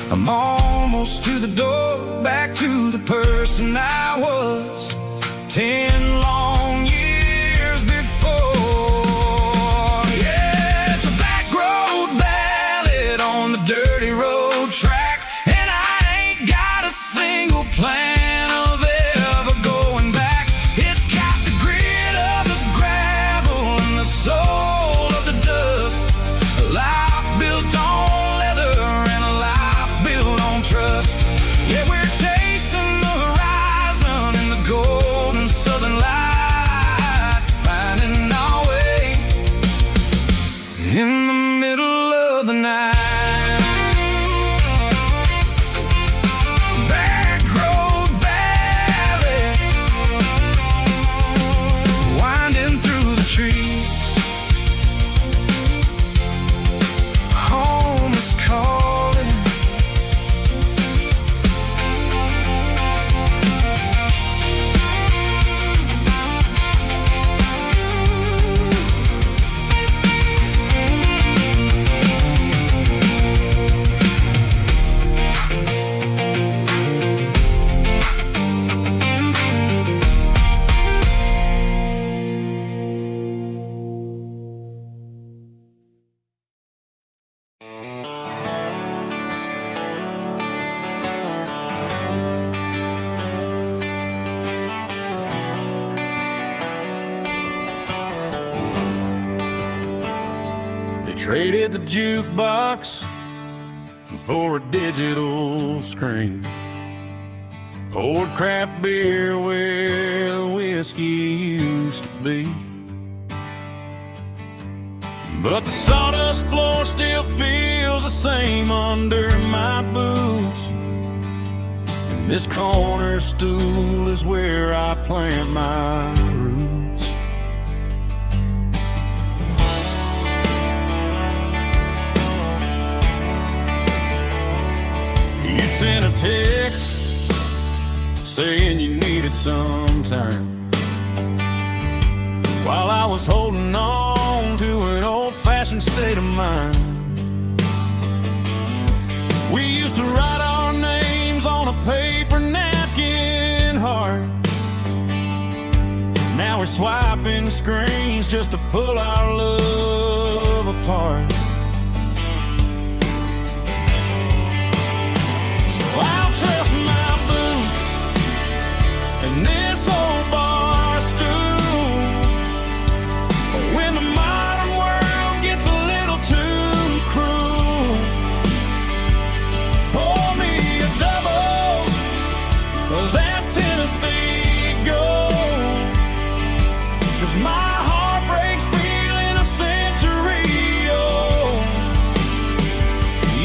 I'm almost to the door, back to the person I was 10 long years before. Yeah, it's a back road ballad on the dirty road track, and I ain't got a single plan of Traded the jukebox for a digital screen. Poured craft beer where the whiskey used to be. But the sawdust floor still feels the same under my boots. And this corner stool is where I plant my roots. You sent a text saying you needed some time, while I was holding on to an old-fashioned state of mind. We used to write our names on a paper napkin heart. Now we're swiping screens just to pull our love apart. So I'll trust my boots and this old bar stool. When the modern world gets a little too cruel, pour me a double of that Tennessee Gold. 'Cause my heart breaks feeling a century old.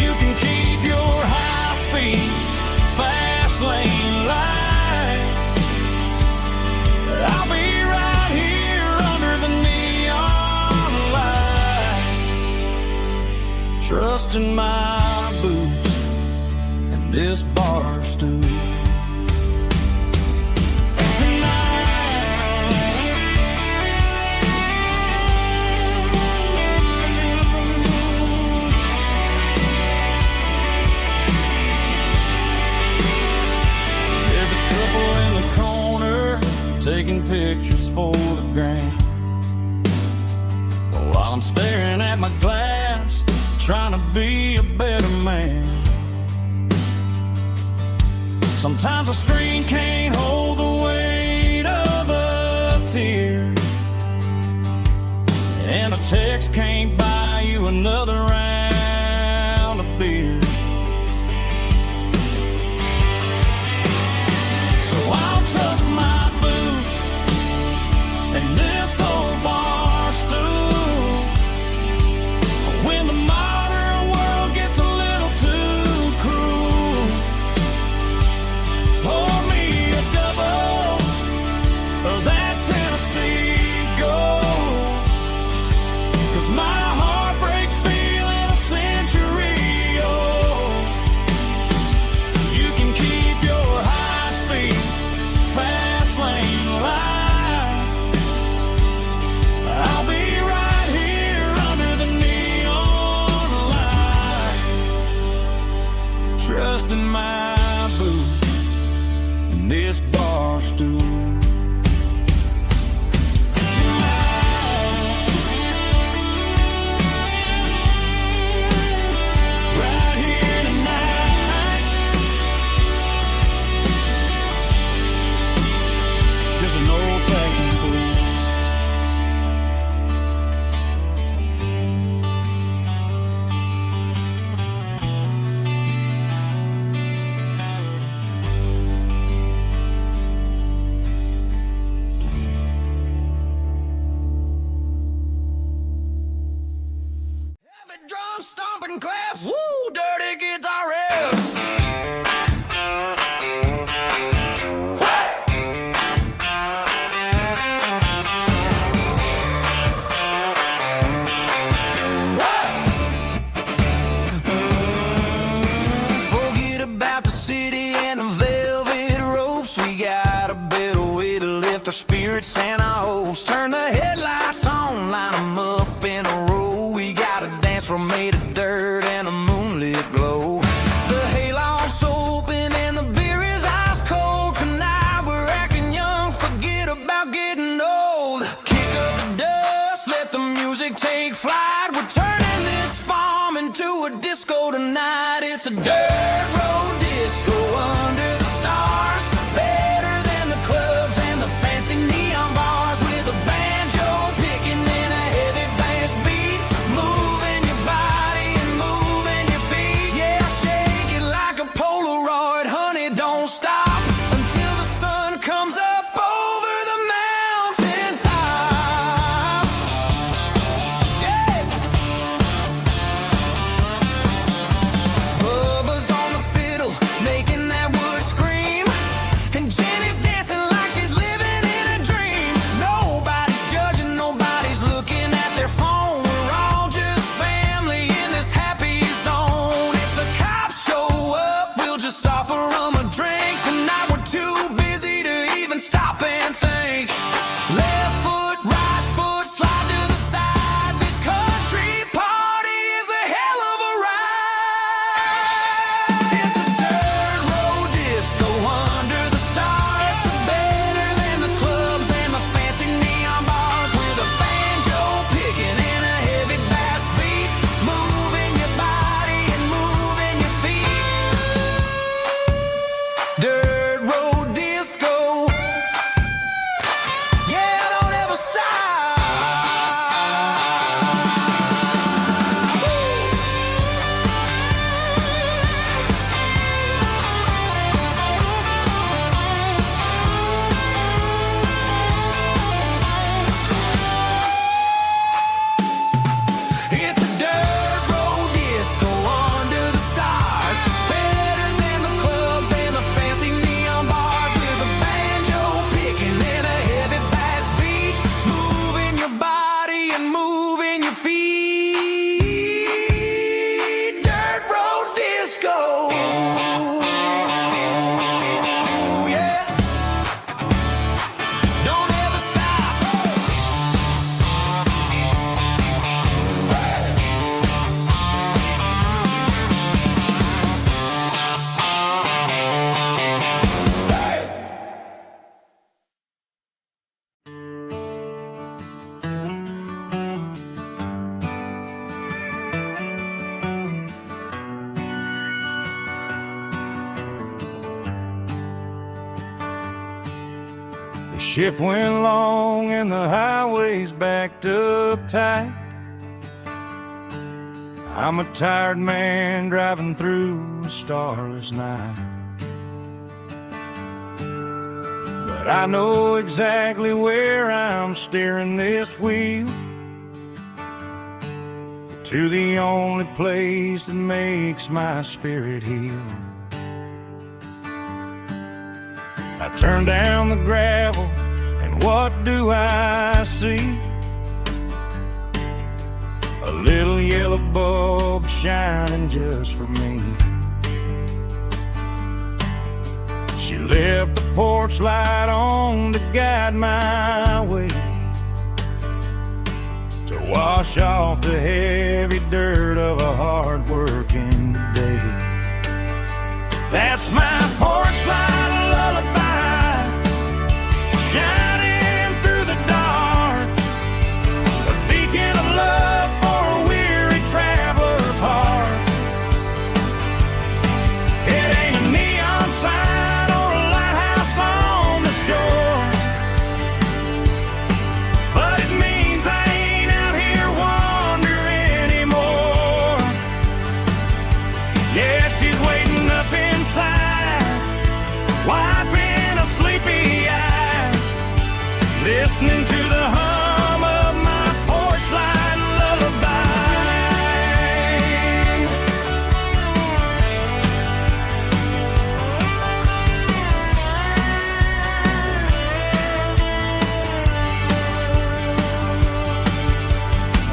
You can keep your high-speed, fast lane light. I'll be right here under the neon light, trusting my boots and this bar stool. There's a couple in the corner taking pictures for the gram, while I'm staring at my glass, trying to be a better man. Sometimes a screen can't hold the weight of a tear, and a text can't buy you another round of beer. So I'll trust my boots and this old bar stool. When the modern world gets a little too cruel, pour me a double of that Tennessee Gold. 'Cause my heart breaks feeling a century old. You can keep your high-speed, fast lane light. I'll be right here under the neon light, trusting my boots and this bar stool. Right here tonight, just an old-fashioned fool. Heavy drum stomping claps, woo, dirty guitar riffs. Forget about the city and the velvet ropes. We got a better way to lift our spirits and our hopes. Turn the headlights on, line 'em up in a row. We got a dance floor made of dirt and a moonlit glow. The hayloft's open and the beer is ice cold. Tonight we're acting young, forget about getting old. Kick up the dust, let the music take flight. We're turning this farm into a disco tonight. It's a dirt road disco under the stars, better than the clubs and the fancy neon bars. With a banjo picking in a heavy bass beat, moving your Shift went long and the highway's backed up tight. I'm a tired man driving through a starless night. But I know exactly where I'm steering this wheel, to the only place that makes my spirit heal. I turn down the gravel, and what do I see? A little yellow bulb shining just for me. She left the porch light on to guide my way, to wash off the heavy dirt of a hard-working day. That's my porch light lullaby, shining through the dark, a beacon of love for a weary traveler's heart. It ain't a neon sign or a lighthouse on the shore, but it means I ain't out here wandering anymore. Yeah, she's waiting up inside, wiping a sleepy eye, listening to the hum of my porch light lullaby.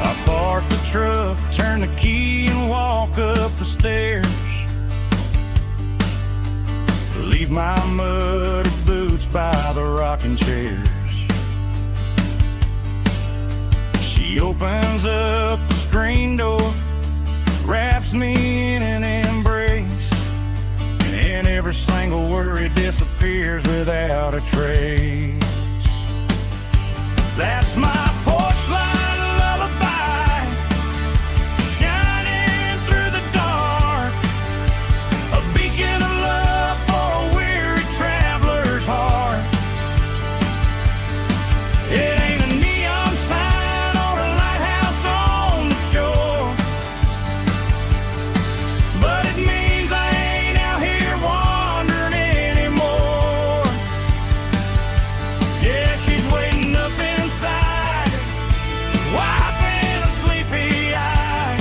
I park the truck, turn the key and walk up the stairs, leave my muddy boots by the rocking chairs. She opens up the screen door, wraps me in an embrace, and every single worry disappears without a trace. That's my porch light lullaby, shining through the dark, a beacon of love for a weary traveler's heart. It ain't a neon sign or a lighthouse on the shore, but it means I ain't out here wandering anymore. Yeah, she's waiting up inside, wiping a sleepy eye,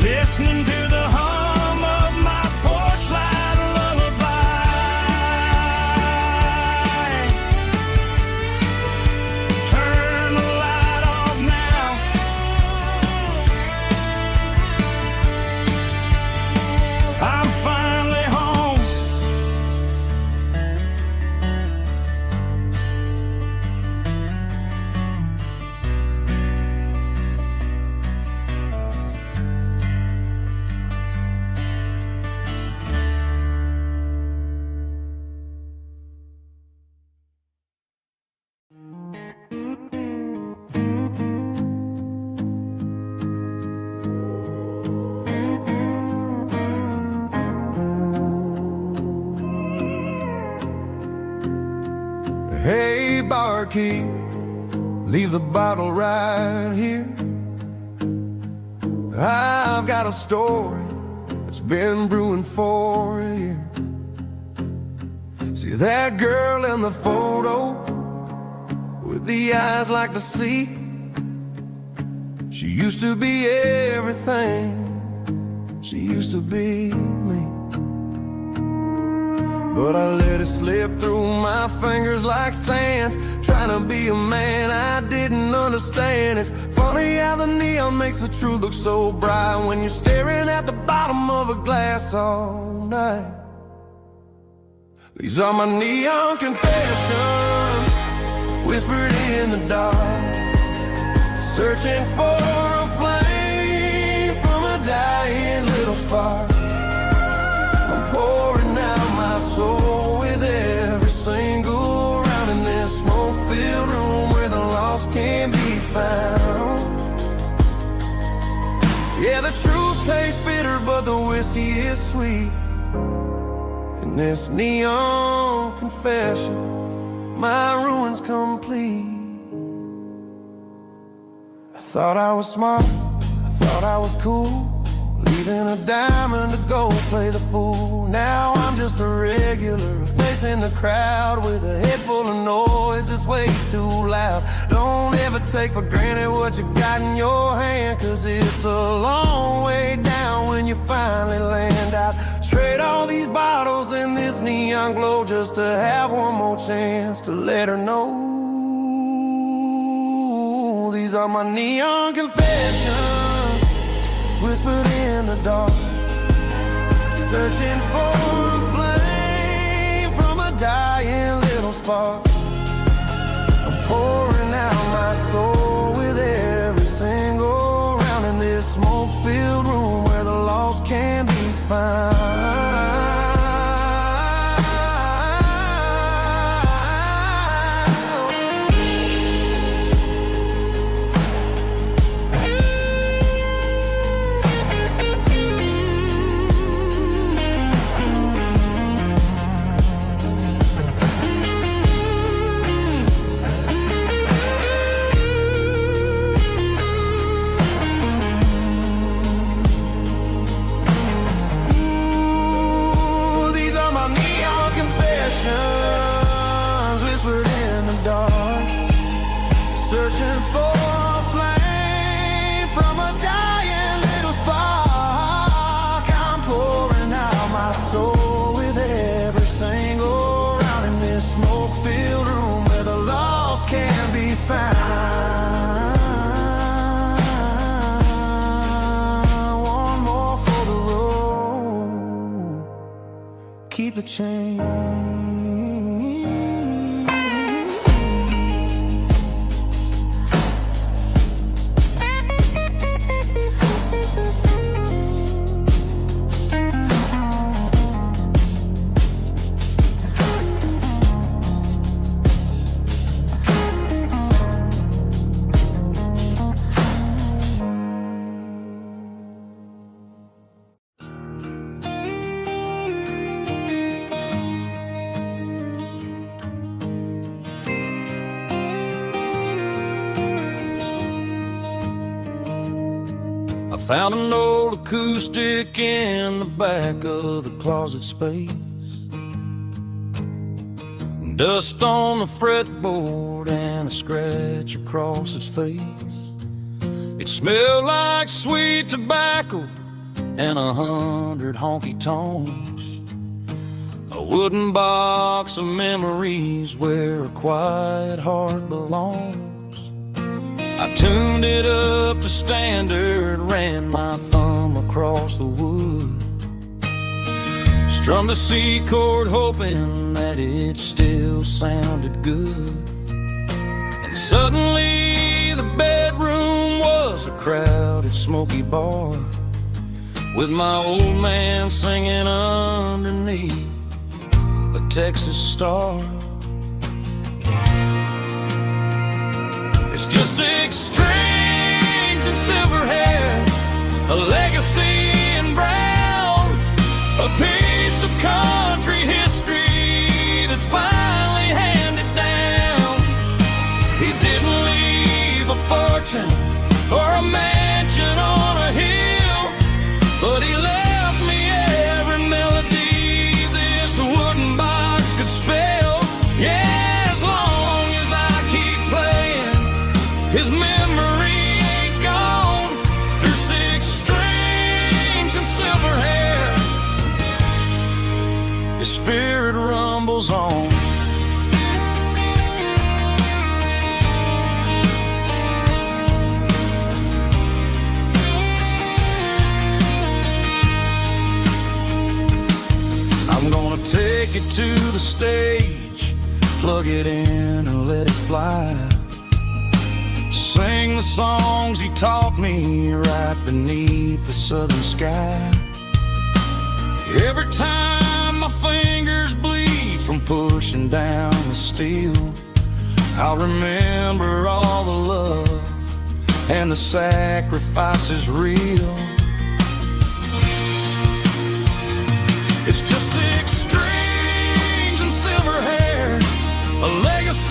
listening to the hum of my porch light lullaby. Turn the light off now, I'm finally home. Hey, barkeep, leave the bottle right here. I've got a story that's been brewing for a year. See that girl in the photo with the eyes like the sea? She used to be everything, she used to be me. But I let it slip through my fingers like sand, trying to be a man I didn't understand. It's funny how the neon makes the truth look so bright when you're staring at the bottom of a glass all night. These are my neon confessions, whispered in the dark, searching for a flame from a dying little spark. I'm pouring out my soul with every single round in this smoke-filled room where the lost can't be found. Yeah, the truth tastes bitter, but the whiskey is sweet. And this neon confession my ruin's complete. I thought I was smart, I thought I was cool, leaving a diamond to go play the fool. Now I'm just a regular, facing the crowd with a head full of noise that's way too loud. Don't ever take for granted what you got in your hand, 'cause it's a long way down when you finally land out. Trade all these bottles and this neon glow just to have one more chance to let her know. These are my neon confessions, whispered in the dark, searching for a flame from a dying little spark. I'm pouring out my soul with every single round in this smoke-filled room where the lost can be found. Whispered in the dark, searching for a flame from a dying little spark. I'm pouring out my soul with every single round in this smoke-filled room where the lost can be found. One more for the road, keep the change. I found an old acoustic in the back of the closet space. Dust on the fretboard and a scratch across its face. It smelled like sweet tobacco and 100 honky tonks. A wooden box of memories where a quiet heart belongs. I tuned it up to standard, ran my thumb across the wood, strummed a C chord hoping that it still sounded good. And suddenly the bedroom was a crowded smoky bar, with my old man singing underneath a Texas star. It's just 6 strings and silver hair, a legacy in brown, a piece of country history that's finally handed down. He didn't leave a fortune or a mansion on a hill, but he left me every melody this wooden box could spell. Yeah, as long as I keep playing, his memory ain't gone. Through 6 strings and silver hair, his spirit rumbles on. I'm gonna take it to the stage, plug it in and let it fly. Sing the songs he taught me right beneath the southern sky. Every time my fingers bleed from pushing down the steel, I'll remember all the love and the sacrifices real. It's just 6 strings and silver hair, a legacy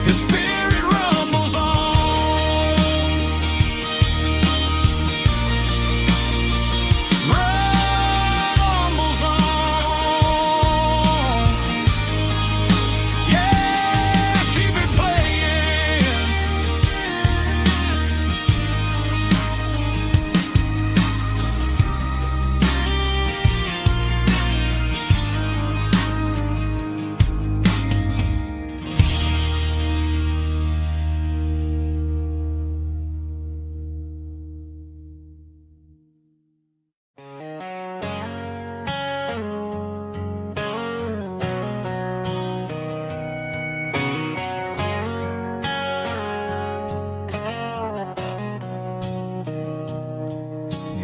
His spirit rumbles on, rumbles on. Yeah, keep it playing.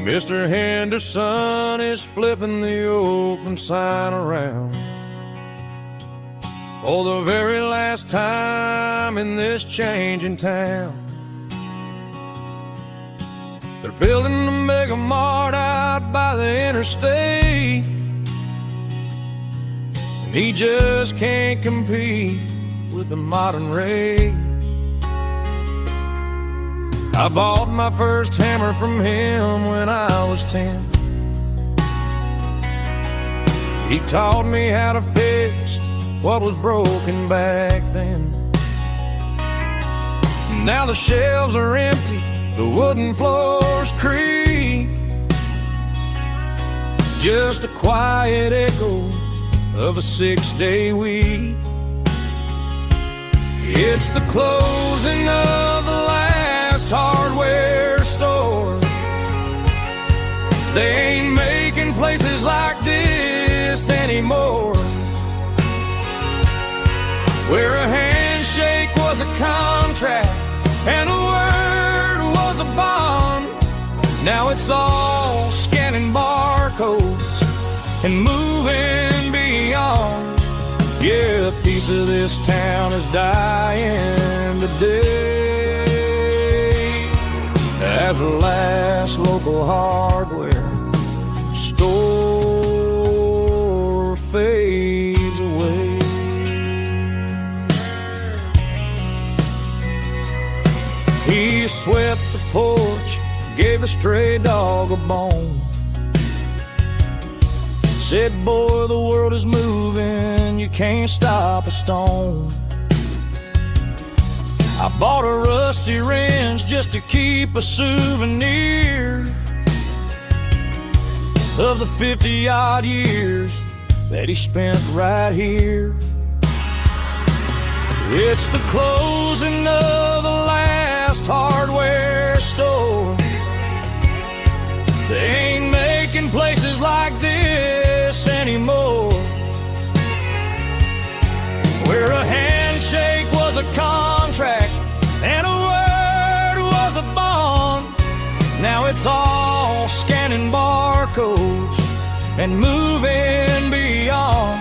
Mr. Henderson is flipping the open sign around for the very last time in this changing town. They're building a mega mart out by the interstate, and he just can't compete with the modern rate. I bought my first hammer from him when I was 10. He taught me how to fix what was broken back then. Now the shelves are empty, the wooden floors creak, just a quiet echo of a 6-day week. It's the closing of the last hardware store. They ain't making places like this anymore, where a handshake was a contract and a word was a bond. Now it's all scanning barcodes and moving beyond. Yeah, a piece of this town is dying today as the last local hardware store fades away. He swept the porch, gave a stray dog a bone, said, boy, the world is moving, you can't stop a stone. I bought a rusty wrench just to keep a souvenir of the 50-odd years that he spent right here. It's the closing of the last hardware store. They ain't making places like this anymore, where a handshake was a contract and a word was a bond. Now it's all scanning barcodes and moving beyond.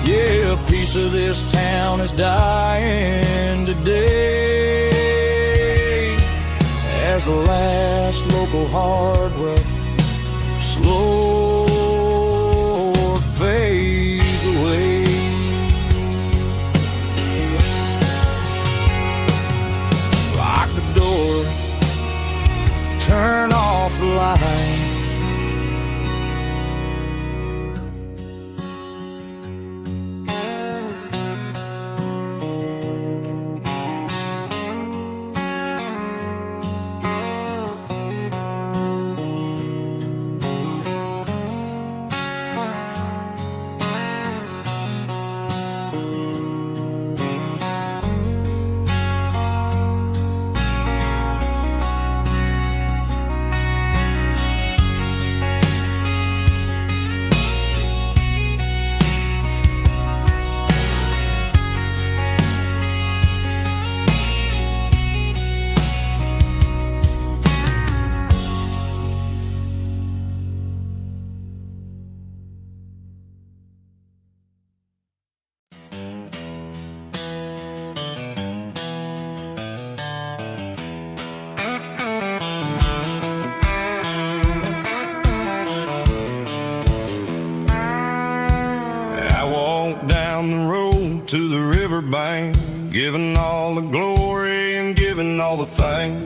Yeah, a piece of this town is dying today as the last local hardware slow fades away. Lock the door, turn off the light. To the riverbank, giving all all the glory and giving all the thanks.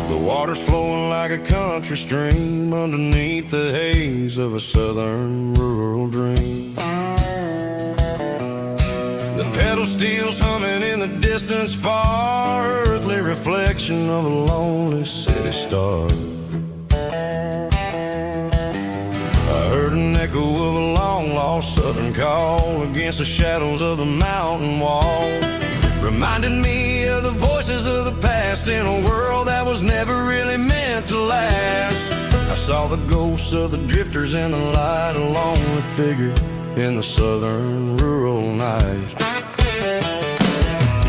The water's flowing like a country stream underneath the haze of a southern rural dream. The pedal steel's humming in the distance far, earthly reflection of a lonely city star. I heard an echo of a long-lost southern call against the shadows of the mountain wall. Reminded me of the voices of the past in a world that was never really meant to last. I saw the ghosts of the drifters in the light, a lonely figure in the southern rural night.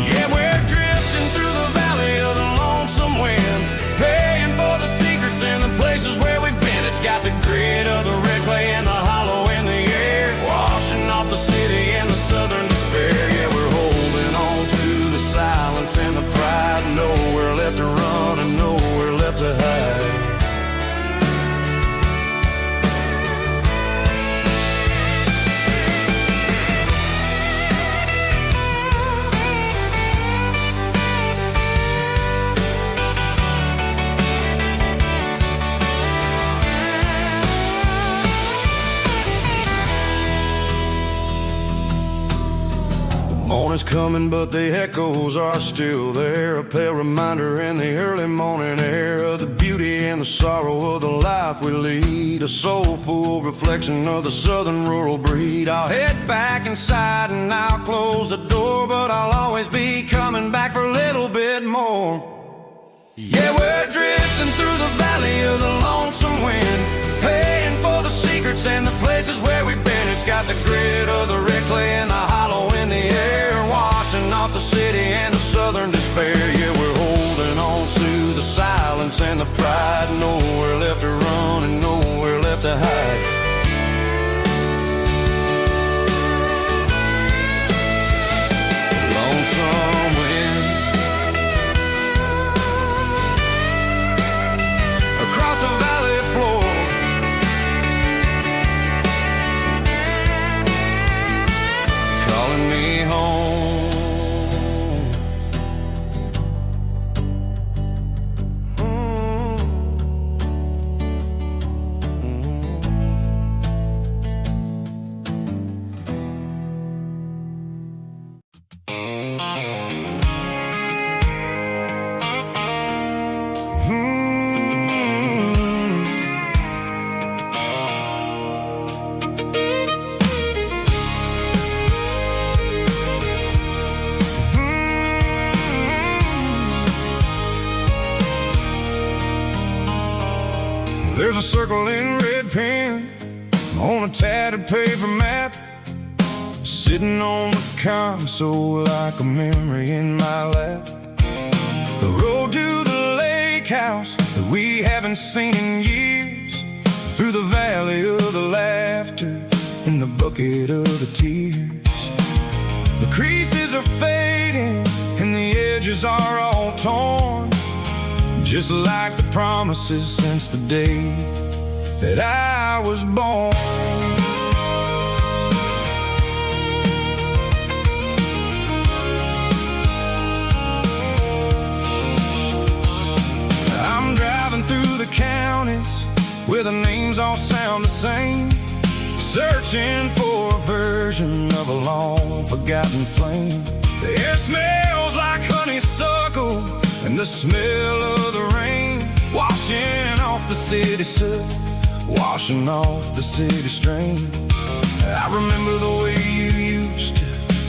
Yeah, we're drifting through the valley of the lonesome wind, paying for the secrets and the places where we've been. It's got the grit of the red clay and the hollow in the air, washing off the city and the southern despair. Yeah, we're holding on to the silence and the pride, nowhere left to run and nowhere left to hide. Morning's coming, but the echoes are still there, a pale reminder in the early morning air of the beauty and the sorrow of the life we lead, a soulful reflection of the southern rural breed. I'll head back inside and I'll close the door, but I'll always be coming back for a little bit more. Yeah, we're drifting through the valley of the lonesome wind, paying for the secrets and the places where we've been. It's got the grit of the red clay and the hollow in the air, washing off the city and the southern despair. Yeah, we're holding on to the silence and the pride, nowhere left to run and nowhere left to hide. Lonesome wind across the valley floor, calling me home. There's a circle in red pen on a tattered paper map, sitting on the console like a memory in my lap. The road to the lake house that we haven't seen in years, through the valley of the laughter and the bucket of the tears. The creases are fading and the edges are all torn, just like the promises since the day that I was born. I'm driving through the counties where the names all sound the same, searching for a version of a long forgotten flame. The air smells like honeysuckle and the smell of the rain, washing off the city soot, washing off the city strain. I remember the way you used to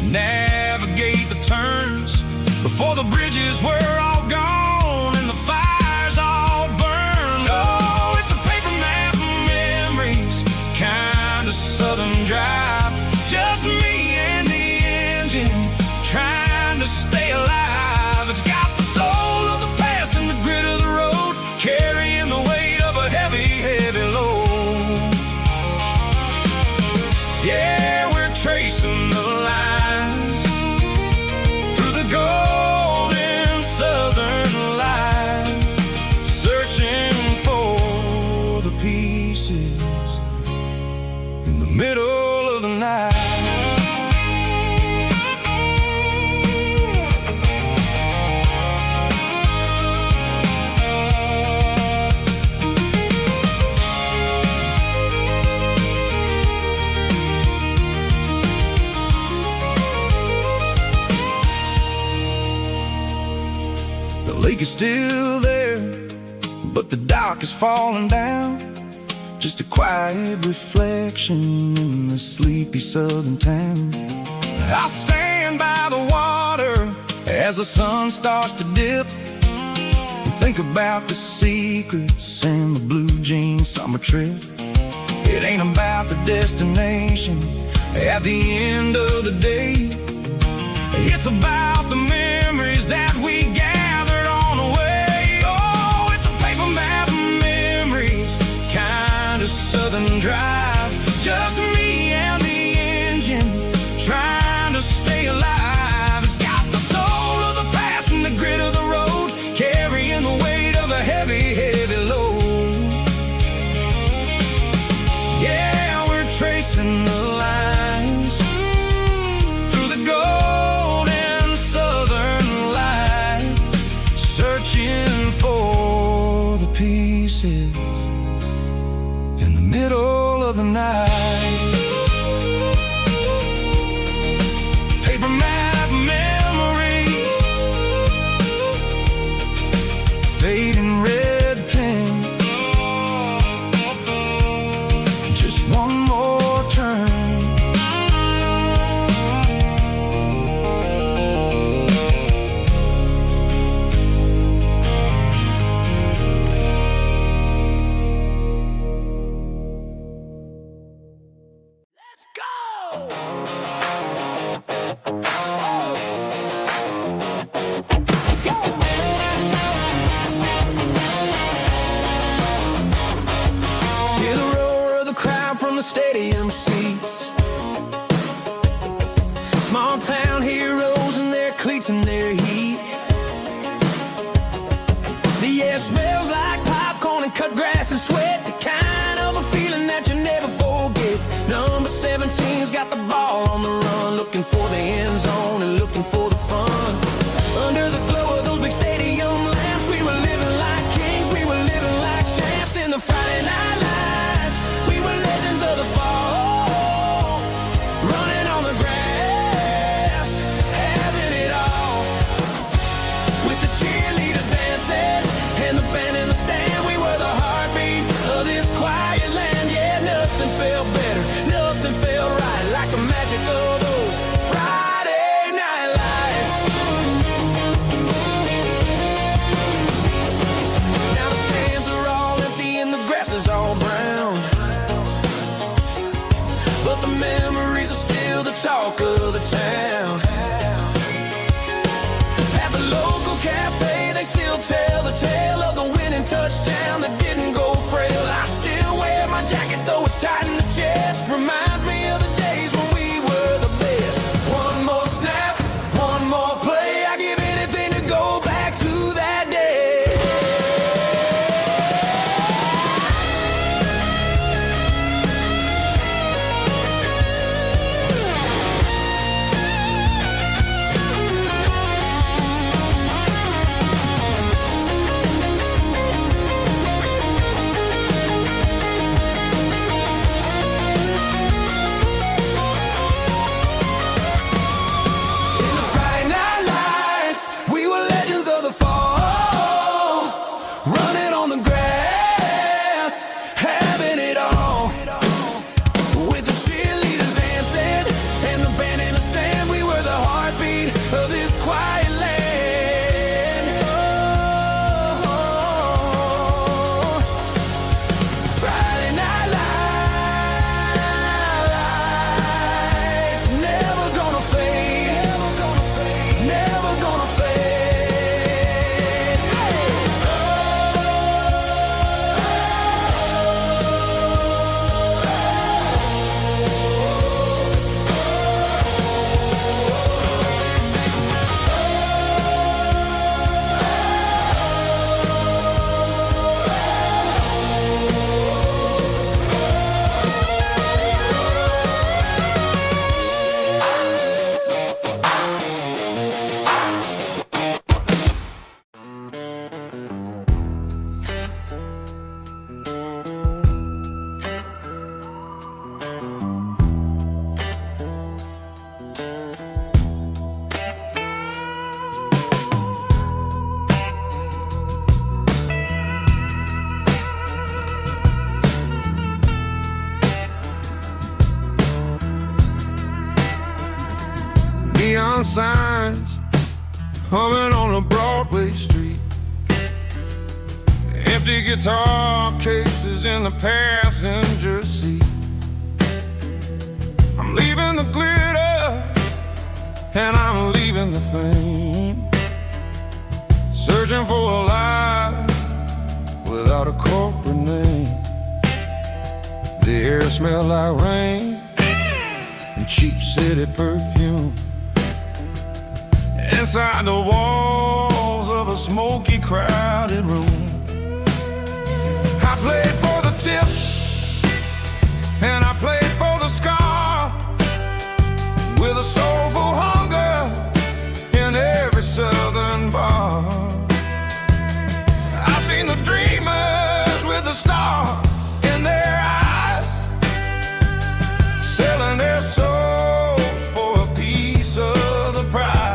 navigate the turns before the bridges were all gone and the fires all burned. Oh, it's a paper map of memories, kind of southern drive, just me and the engine trying to stay alive. It's got the soul of the past and the grit of the road, carrying the weight of a heavy, heavy load. Yeah, we're tracing the lines through the golden southern light, searching for the pieces in the middle of the night. lake is still there, but the dock is falling down. Just a quiet reflection in the sleepy southern town. I stand by the water as the sun starts to dip, and think about the secrets and the blue jean summer trip. It ain't about the destination at the end of the day. It's about the memories that we gathered on the way. Oh, it's a paper map of memories, kind of southern drive. Just me and the engine, trying to stay alive. It's got the soul of the past and the grit of the road, carrying the weight of a heavy, heavy load. Yeah, we're tracing the lines through the golden southern light, searching for the pieces in the middle of the night. Paper map memories, fading red pen, just one more turn. Let's go! Hear the roar of the crowd from the stadium seats. Small town heroes in their cleats and their heat. The air smells like popcorn and cut grass and sweat, the kind of a feeling that you never forget. Number 17's got the ball on the run, looking for the end zone and looking for the fun. Under the glow of those big stadium lamps, we were living like kings, we were living like champs in the Friday night lights. We were legends of the fall, running on the grass, having it all. With the cheerleaders dancing and the band in the stand, we were the heartbeat of this quiet land. Yeah, nothing felt better, nothing felt right like the magic of those Friday signs humming on a Broadway street. Empty guitar cases in the passenger seat. I'm leaving the glitter and I'm leaving the fame, searching for a life without a corporate name. The air smelled like rain and cheap city perfume. Inside the walls of a smoky, crowded room, I played for the tips and I played for the scar, with a soulful hunger in every southern bar. I've seen the dreamers with the stars in their eyes, selling their souls for a piece of the prize.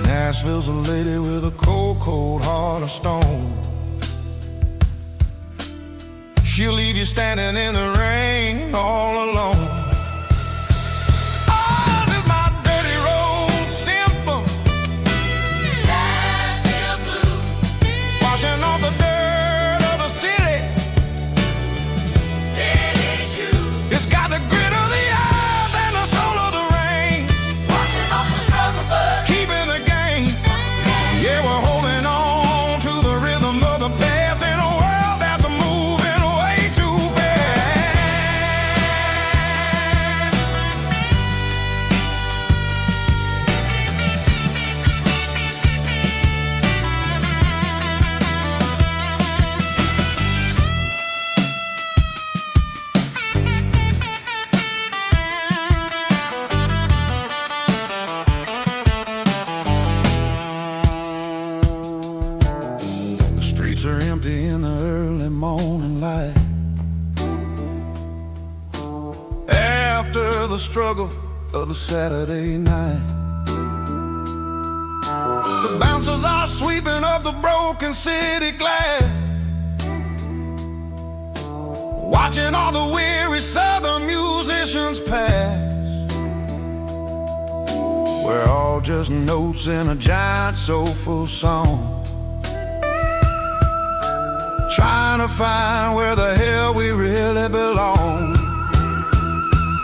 Nashville's a lady with a cold, cold heart of stone. She'll leave you standing in the rain all alone. Oh, this is my dirty road symphony, Nashville blues, washing off the dirt of the city, city shoes. It's got the grit of the earth and the soul of the rain, washing off the struggle bug, keeping the game. Yeah, we're holding on to the rhythm of the past in a world that's moving way too fast. The streets are empty in the early morning light, after the struggle of the Saturday night. The bouncers are sweeping up the broken city glass, watching all the weary southern musicians pass. We're all just notes in a giant soulful song, trying to find where the hell we really belong.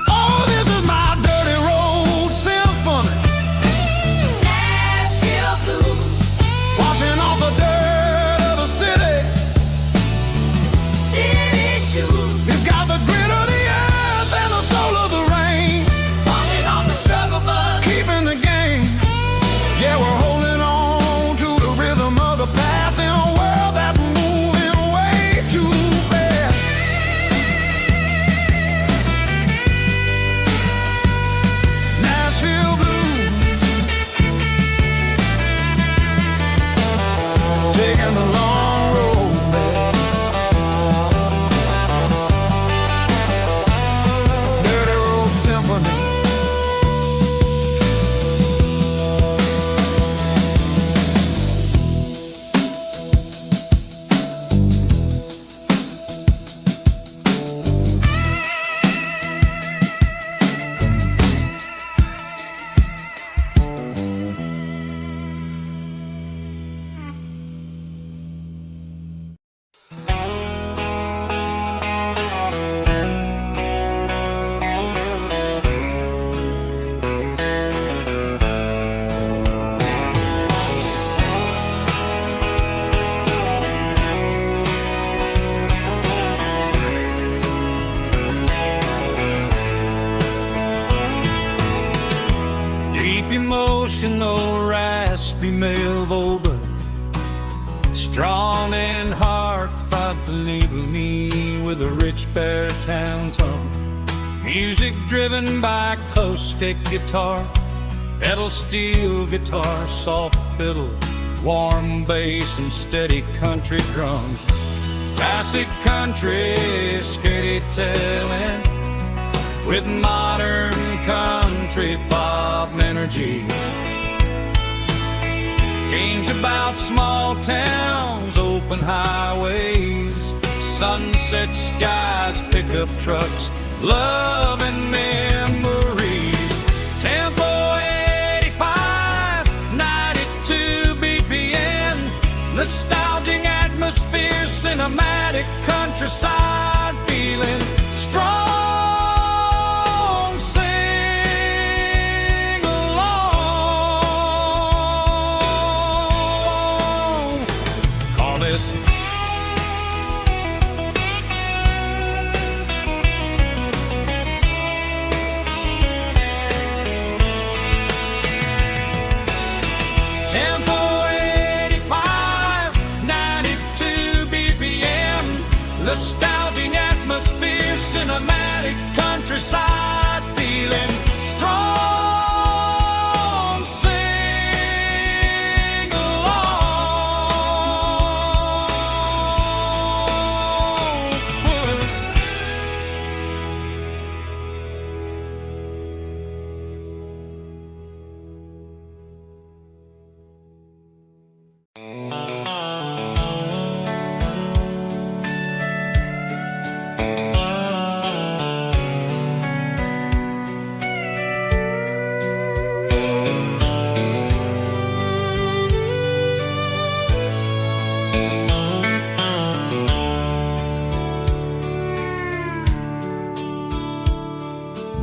Oh, this is my dirty road symphony, Nashville blues, washing off the dirt of the city, city shoes. It's got the grit of the earth and the soul of the rain, washing off the struggle bug, keeping the game. Yeah, we're holding on to the rhythm of the past in a world that's moving way too fast. Nashville blues, taking the long road back. Dirty road symphony. Deep emotional, raspy male vulva, strong and heart fight to label me with a rich baritone tone. Music driven by close stick guitar, pedal steel guitar, soft fiddle, warm bass and steady country drums. Classic country storytelling with modern country pop energy. Games about small towns, open highways, sunset skies, pickup trucks, love and memories. Tempo cinematic countryside, feeling strong. Sing along. Call this tempo 85, 92 BPM, nostalgic atmosphere, cinematic countryside, feeling strong. Sing along, puss.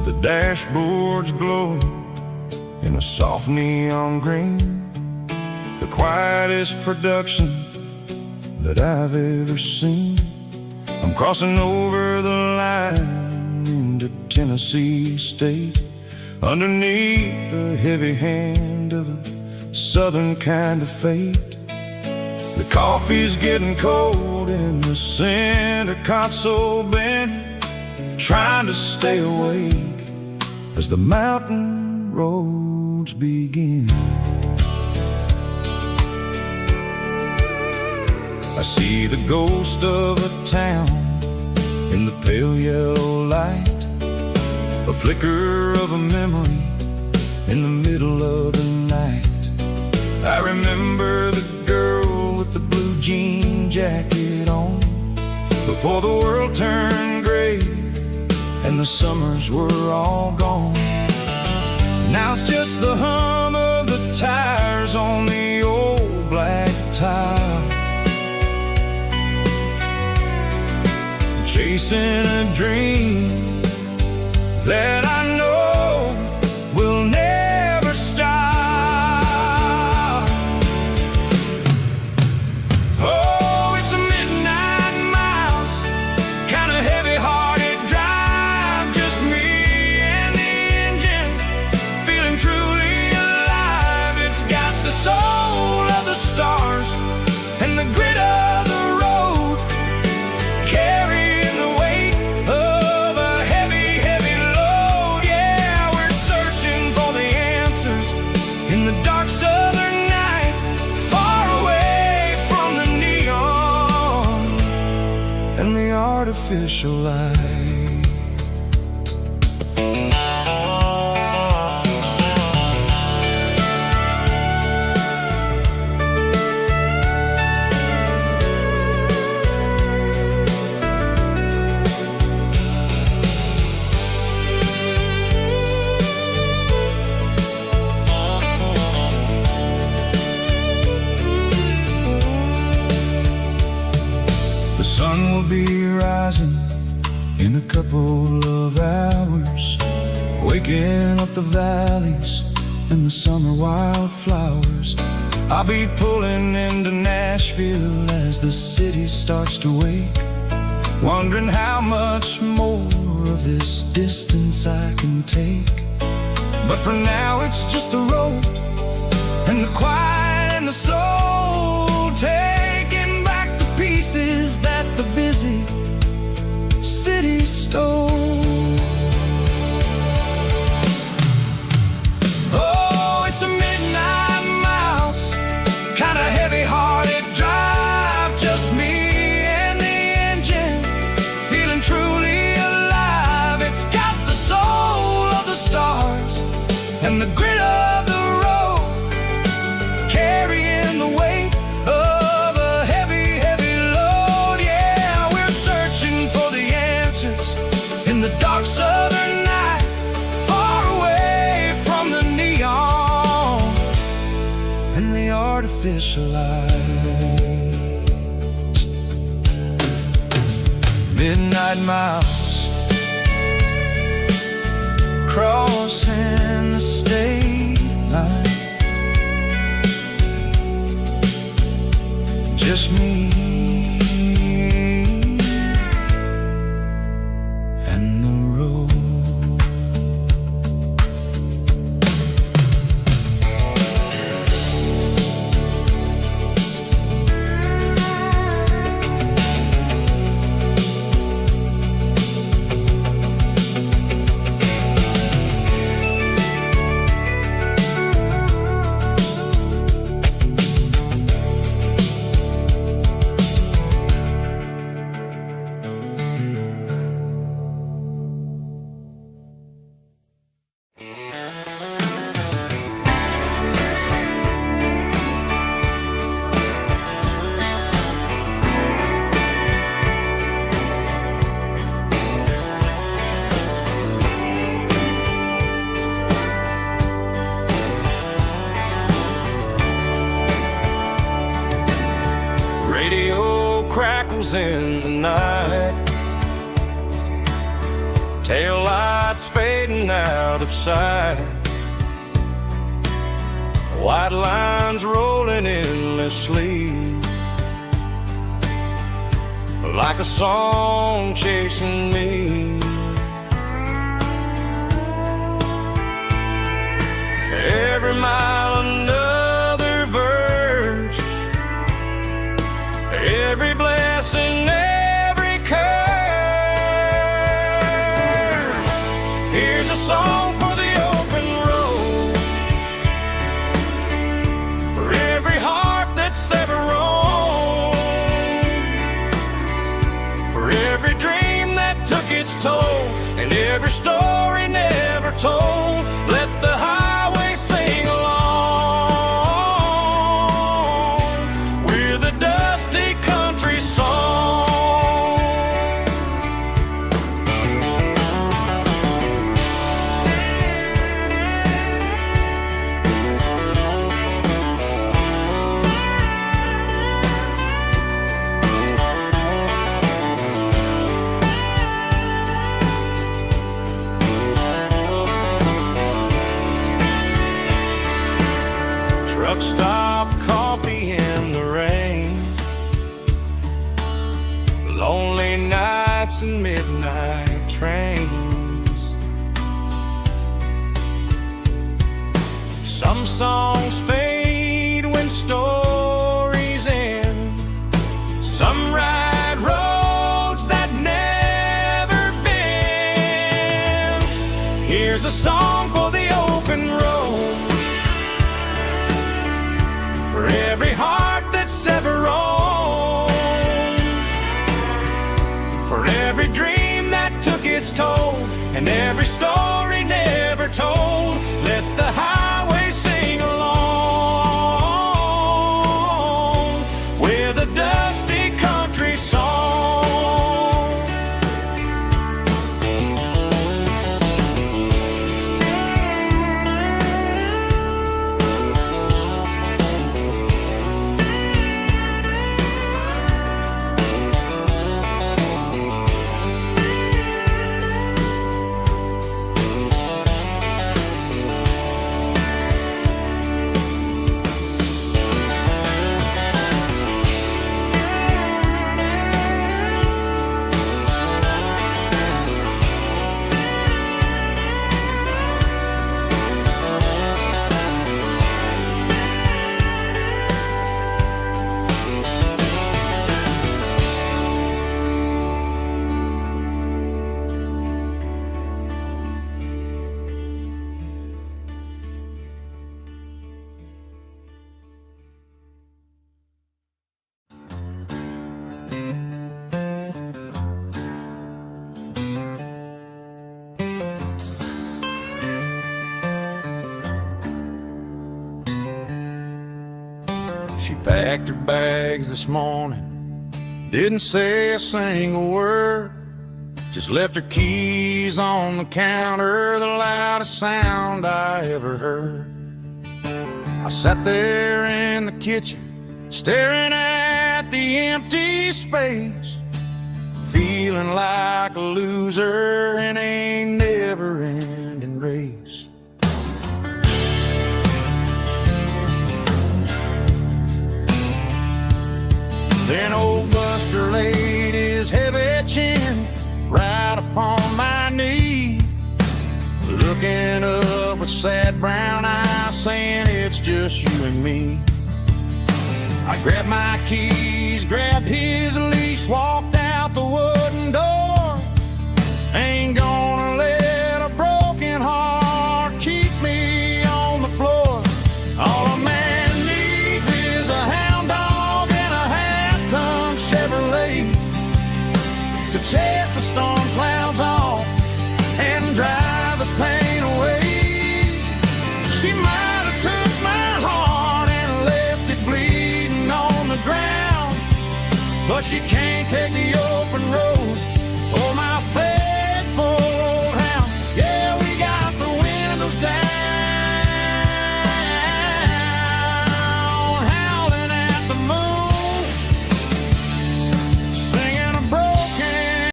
The dashboard's glowing in a soft neon green, the quietest production that I've ever seen. I'm crossing over the line into Tennessee State, underneath the heavy hand of a southern kind of fate. The coffee's getting cold in the center console bin, trying to stay awake as the mountain roads begin. I see the ghost of a town in the pale yellow light, a flicker of a memory in the middle of the night. I remember the girl with the blue jean jacket on, before the world turned gray and the summers were all gone. Now it's just the hum of the tires on the old black tile, chasing a dream that I know will never stop. Oh, it's a midnight miles, kind of heavy-hearted drive, just me and the engine, feeling truly alive. It's got the soul of the stars and the grit of the road, carrying the weight of a heavy, heavy load. Yeah, we're searching for the answers in the dark southern night, far away from the neon and the artificial light. The sun will be rising in a couple of hours, waking up the valleys and the summer wildflowers. I'll be pulling into Nashville as the city starts to wake, wondering how much more of this distance I can take. But for now it's just the road and the quiet and the soul, taking back the pieces that the busy city stole. Oh, it's a midnight miles, kind of heavy-hearted drive, just me and the engine, feeling truly alive. It's got the soul of the stars and the grit of the road, carrying the weight of a heavy, heavy load. Yeah, we're searching for the answers in the dark southern night, far away from the neon and the artificial light. midnight mouse crossing the state line. Just me and the road. Radio crackles in the night, tail lights fading out of sight, white lines rolling endlessly, like a song chasing me. Every mile another verse, every blessing, every curse. Here's a song for the open road, for every heart that's ever roamed, for every dream that took its toll, and every story never told. Let the highway sing along with a dusty country song. Truck stop, coffee in the rain, lonely nights and midnight trains. Some songs fade when stories end, some ride roads that never bend. Here's a song for the open road, for every heart that's ever roamed, for every dream that took its toll, and every story never told. Let the highway sing along with a dusty country song. She packed her bags this morning, didn't say a single word, just left her keys on the counter, the loudest sound I ever heard. I sat there in the kitchen, staring at the empty space, feeling like a loser in a never-ending race. Then old Buster laid his heavy chin right upon my knee, looking up with sad brown eyes, saying it's just you and me. I grabbed my keys, grabbed his leash, walked out the wooden door. Ain't gonna let a broken heart keep me on the floor. All a man needs is a hound dog and a half-ton Chevrolet to chase the storm clouds off and drive the pain away. She might have took my heart and left it bleeding on the ground, but she can't take the old